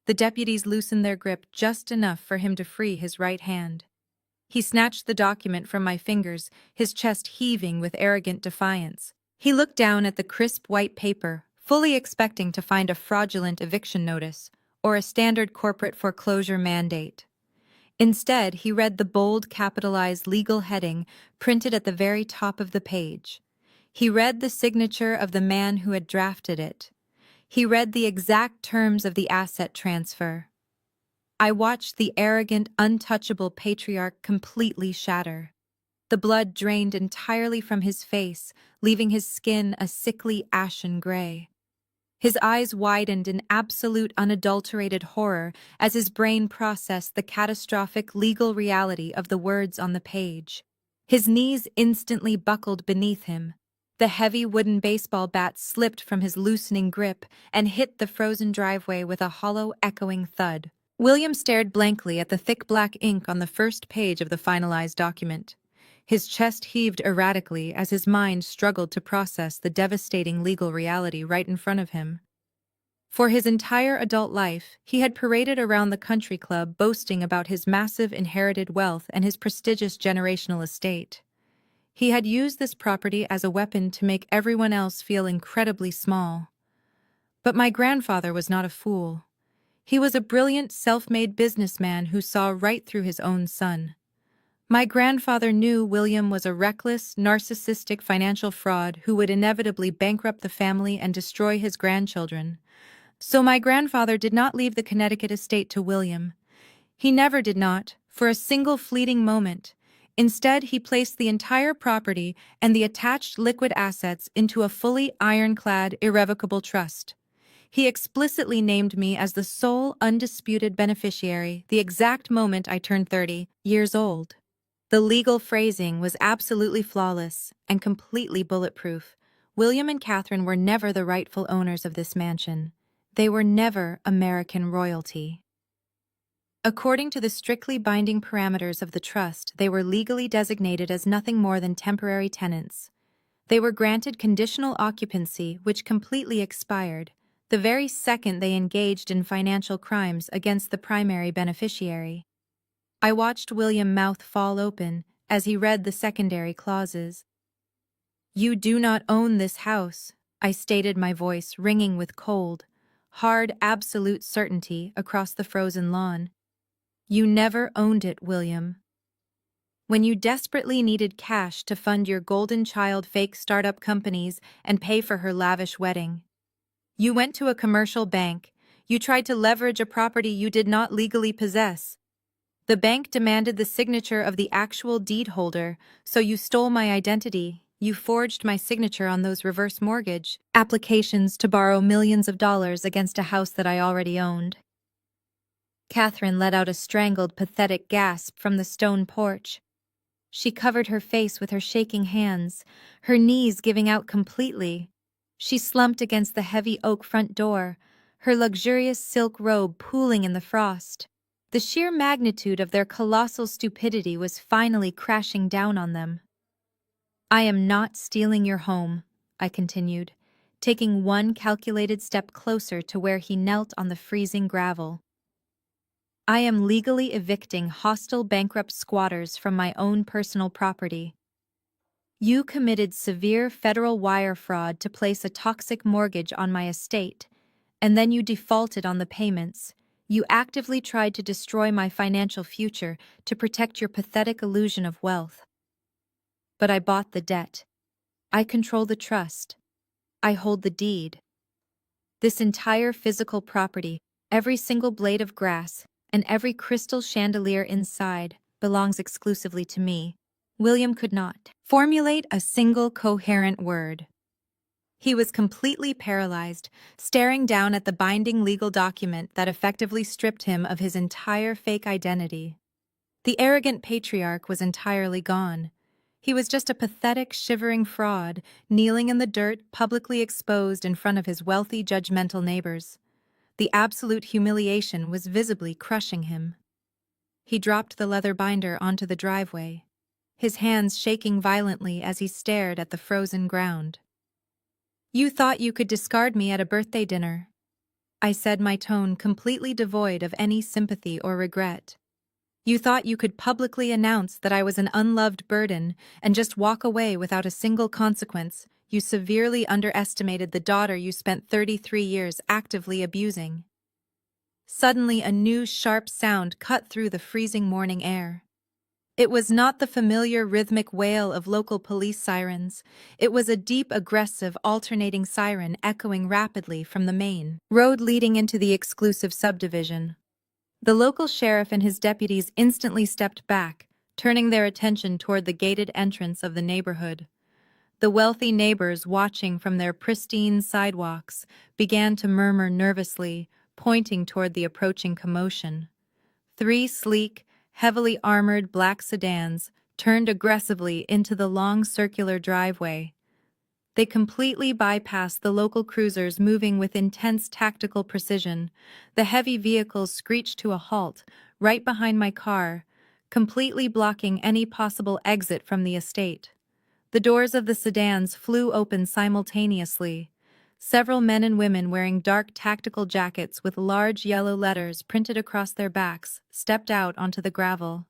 The deputies loosened their grip just enough for him to free his right hand. He snatched the document from my fingers, his chest heaving with arrogant defiance. He looked down at the crisp white paper, fully expecting to find a fraudulent eviction notice or a standard corporate foreclosure mandate. Instead, he read the bold, capitalized legal heading printed at the very top of the page. He read the signature of the man who had drafted it. He read the exact terms of the asset transfer. I watched the arrogant, untouchable patriarch completely shatter. The blood drained entirely from his face, leaving his skin a sickly ashen gray. His eyes widened in absolute unadulterated horror as his brain processed the catastrophic legal reality of the words on the page. His knees instantly buckled beneath him. The heavy wooden baseball bat slipped from his loosening grip and hit the frozen driveway with a hollow, echoing thud. William stared blankly at the thick black ink on the first page of the finalized document. His chest heaved erratically as his mind struggled to process the devastating legal reality right in front of him. For his entire adult life, he had paraded around the country club boasting about his massive inherited wealth and his prestigious generational estate. He had used this property as a weapon to make everyone else feel incredibly small. But my grandfather was not a fool. He was a brilliant, self-made businessman who saw right through his own son. My grandfather knew William was a reckless, narcissistic financial fraud who would inevitably bankrupt the family and destroy his grandchildren. So my grandfather did not leave the Connecticut estate to William. He never did not, for a single fleeting moment. Instead, he placed the entire property and the attached liquid assets into a fully ironclad, irrevocable trust. He explicitly named me as the sole, undisputed beneficiary the exact moment I turned 30 years old. The legal phrasing was absolutely flawless and completely bulletproof. William and Catherine were never the rightful owners of this mansion. They were never American royalty. According to the strictly binding parameters of the trust, they were legally designated as nothing more than temporary tenants. They were granted conditional occupancy, which completely expired. the very second they engaged in financial crimes against the primary beneficiary. I watched William's mouth fall open as he read the secondary clauses. "You do not own this house," I stated, my voice ringing with cold, hard, absolute certainty across the frozen lawn. "You never owned it, William. When you desperately needed cash to fund your golden child fake startup companies and pay for her lavish wedding, you went to a commercial bank. You tried to leverage a property you did not legally possess. The bank demanded the signature of the actual deed holder, so you stole my identity. You forged my signature on those reverse mortgage applications to borrow millions of dollars against a house that I already owned." Catherine let out a strangled, pathetic gasp from the stone porch. She covered her face with her shaking hands, her knees giving out completely. She slumped against the heavy oak front door, her luxurious silk robe pooling in the frost. The sheer magnitude of their colossal stupidity was finally crashing down on them. "I am not stealing your home," I continued, taking one calculated step closer to where he knelt on the freezing gravel. "I am legally evicting hostile bankrupt squatters from my own personal property. You committed severe federal wire fraud to place a toxic mortgage on my estate, and then you defaulted on the payments. You actively tried to destroy my financial future to protect your pathetic illusion of wealth. But I bought the debt. I control the trust. I hold the deed. This entire physical property, every single blade of grass, and every crystal chandelier inside, belongs exclusively to me." William could not formulate a single coherent word. He was completely paralyzed, staring down at the binding legal document that effectively stripped him of his entire fake identity. The arrogant patriarch was entirely gone. He was just a pathetic, shivering fraud, kneeling in the dirt, publicly exposed in front of his wealthy, judgmental neighbors. The absolute humiliation was visibly crushing him. He dropped the leather binder onto the driveway, his hands shaking violently as he stared at the frozen ground. "You thought you could discard me at a birthday dinner," I said, my tone completely devoid of any sympathy or regret. "You thought you could publicly announce that I was an unloved burden and just walk away without a single consequence. You severely underestimated the daughter you spent 33 years actively abusing." Suddenly, a new sharp sound cut through the freezing morning air. It was not the familiar rhythmic wail of local police sirens. It was a deep, aggressive, alternating siren echoing rapidly from the main road leading into the exclusive subdivision. The local sheriff and his deputies instantly stepped back, turning their attention toward the gated entrance of the neighborhood. The wealthy neighbors, watching from their pristine sidewalks, began to murmur nervously, pointing toward the approaching commotion. 3 sleek, heavily armored black sedans turned aggressively into the long circular driveway. They completely bypassed the local cruisers moving with intense tactical precision. The heavy vehicles screeched to a halt right behind my car, completely blocking any possible exit from the estate. The doors of the sedans flew open simultaneously. Several men and women wearing dark tactical jackets with large yellow letters printed across their backs stepped out onto the gravel.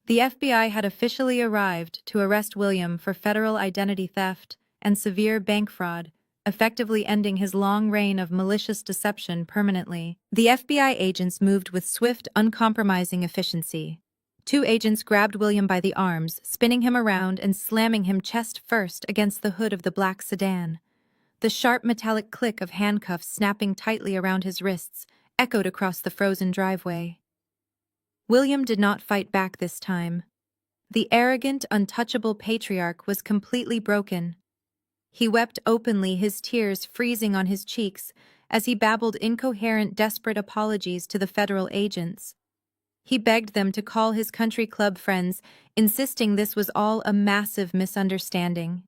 The FBI had officially arrived to arrest William for federal identity theft and severe bank fraud, effectively ending his long reign of malicious deception permanently. The FBI agents moved with swift, uncompromising efficiency. 2 agents grabbed William by the arms, spinning him around and slamming him chest first against the hood of the black sedan. The sharp metallic click of handcuffs snapping tightly around his wrists echoed across the frozen driveway. William did not fight back this time. The arrogant, untouchable patriarch was completely broken. He wept openly, his tears freezing on his cheeks as he babbled incoherent, desperate apologies to the federal agents. He begged them to call his country club friends, insisting this was all a massive misunderstanding.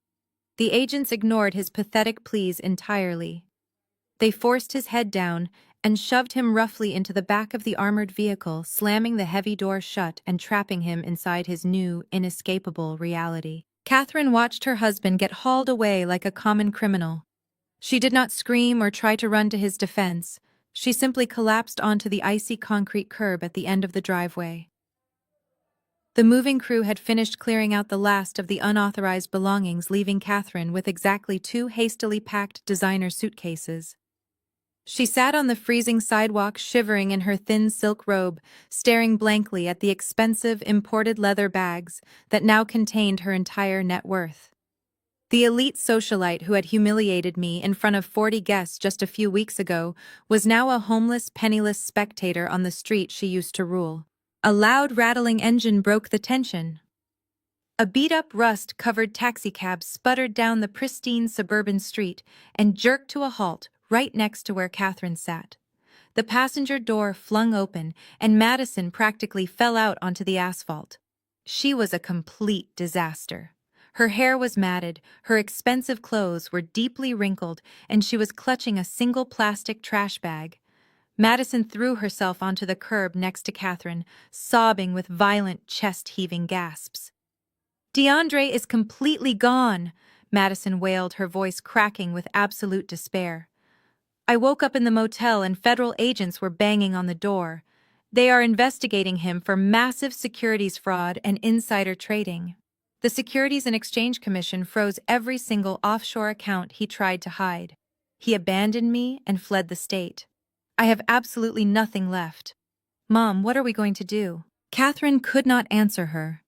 The agents ignored his pathetic pleas entirely. They forced his head down and shoved him roughly into the back of the armored vehicle, slamming the heavy door shut and trapping him inside his new, inescapable reality. Catherine watched her husband get hauled away like a common criminal. She did not scream or try to run to his defense. She simply collapsed onto the icy concrete curb at the end of the driveway. The moving crew had finished clearing out the last of the unauthorized belongings, leaving Catherine with exactly 2 hastily packed designer suitcases. She sat on the freezing sidewalk, shivering in her thin silk robe, staring blankly at the expensive imported leather bags that now contained her entire net worth. The elite socialite who had humiliated me in front of 40 guests just a few weeks ago was now a homeless, penniless spectator on the street she used to rule. A loud, rattling engine broke the tension. A beat-up, rust-covered taxicab sputtered down the pristine suburban street and jerked to a halt right next to where Catherine sat. The passenger door flung open, and Madison practically fell out onto the asphalt. She was a complete disaster. Her hair was matted, her expensive clothes were deeply wrinkled, and she was clutching a single plastic trash bag. Madison threw herself onto the curb next to Catherine, sobbing with violent chest-heaving gasps. "DeAndre is completely gone," Madison wailed, her voice cracking with absolute despair. "I woke up in the motel and federal agents were banging on the door. They are investigating him for massive securities fraud and insider trading. The Securities and Exchange Commission froze every single offshore account he tried to hide. He abandoned me and fled the state. I have absolutely nothing left. Mom, what are we going to do?" Catherine could not answer her.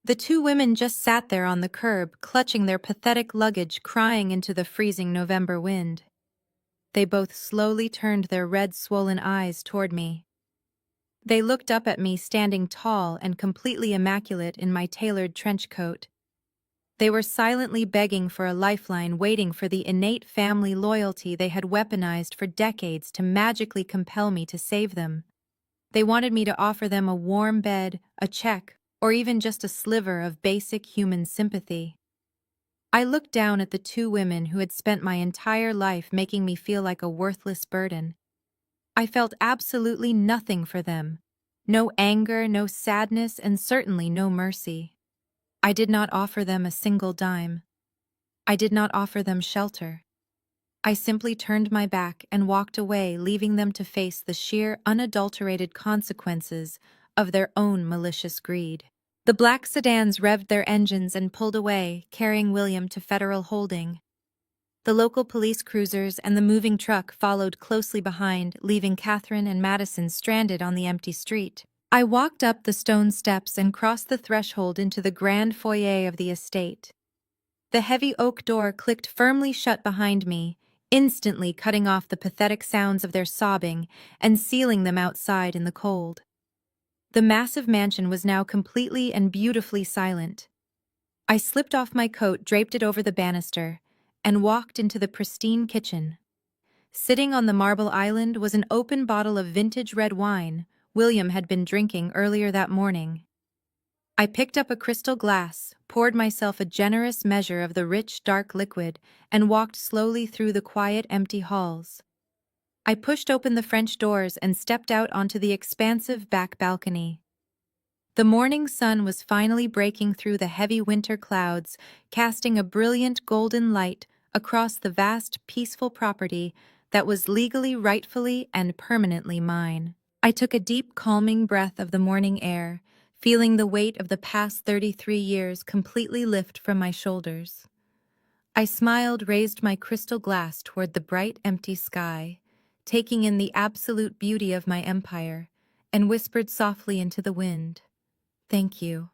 The 2 women just sat there on the curb, clutching their pathetic luggage, crying into the freezing November wind. They both slowly turned their red, swollen eyes toward me. They looked up at me, standing tall and completely immaculate in my tailored trench coat. They were silently begging for a lifeline, waiting for the innate family loyalty they had weaponized for decades to magically compel me to save them. They wanted me to offer them a warm bed, a check, or even just a sliver of basic human sympathy. I looked down at the 2 women who had spent my entire life making me feel like a worthless burden. I felt absolutely nothing for them. No anger, no sadness, and certainly no mercy. I did not offer them a single dime. I did not offer them shelter. I simply turned my back and walked away, leaving them to face the sheer, unadulterated consequences of their own malicious greed. The black sedans revved their engines and pulled away, carrying William to federal holding. The local police cruisers and the moving truck followed closely behind, leaving Catherine and Madison stranded on the empty street. I walked up the stone steps and crossed the threshold into the grand foyer of the estate. The heavy oak door clicked firmly shut behind me, instantly cutting off the pathetic sounds of their sobbing and sealing them outside in the cold. The massive mansion was now completely and beautifully silent. I slipped off my coat, draped it over the banister, and walked into the pristine kitchen. Sitting on the marble island was an open bottle of vintage red wine William had been drinking earlier that morning. I picked up a crystal glass, poured myself a generous measure of the rich, dark liquid, and walked slowly through the quiet, empty halls. I pushed open the French doors and stepped out onto the expansive back balcony. The morning sun was finally breaking through the heavy winter clouds, casting a brilliant golden light across the vast, peaceful property that was legally, rightfully, and permanently mine. I took a deep, calming breath of the morning air, feeling the weight of the past 33 years completely lift from my shoulders. I smiled, raised my crystal glass toward the bright, empty sky, taking in the absolute beauty of my empire, and whispered softly into the wind, "Thank you."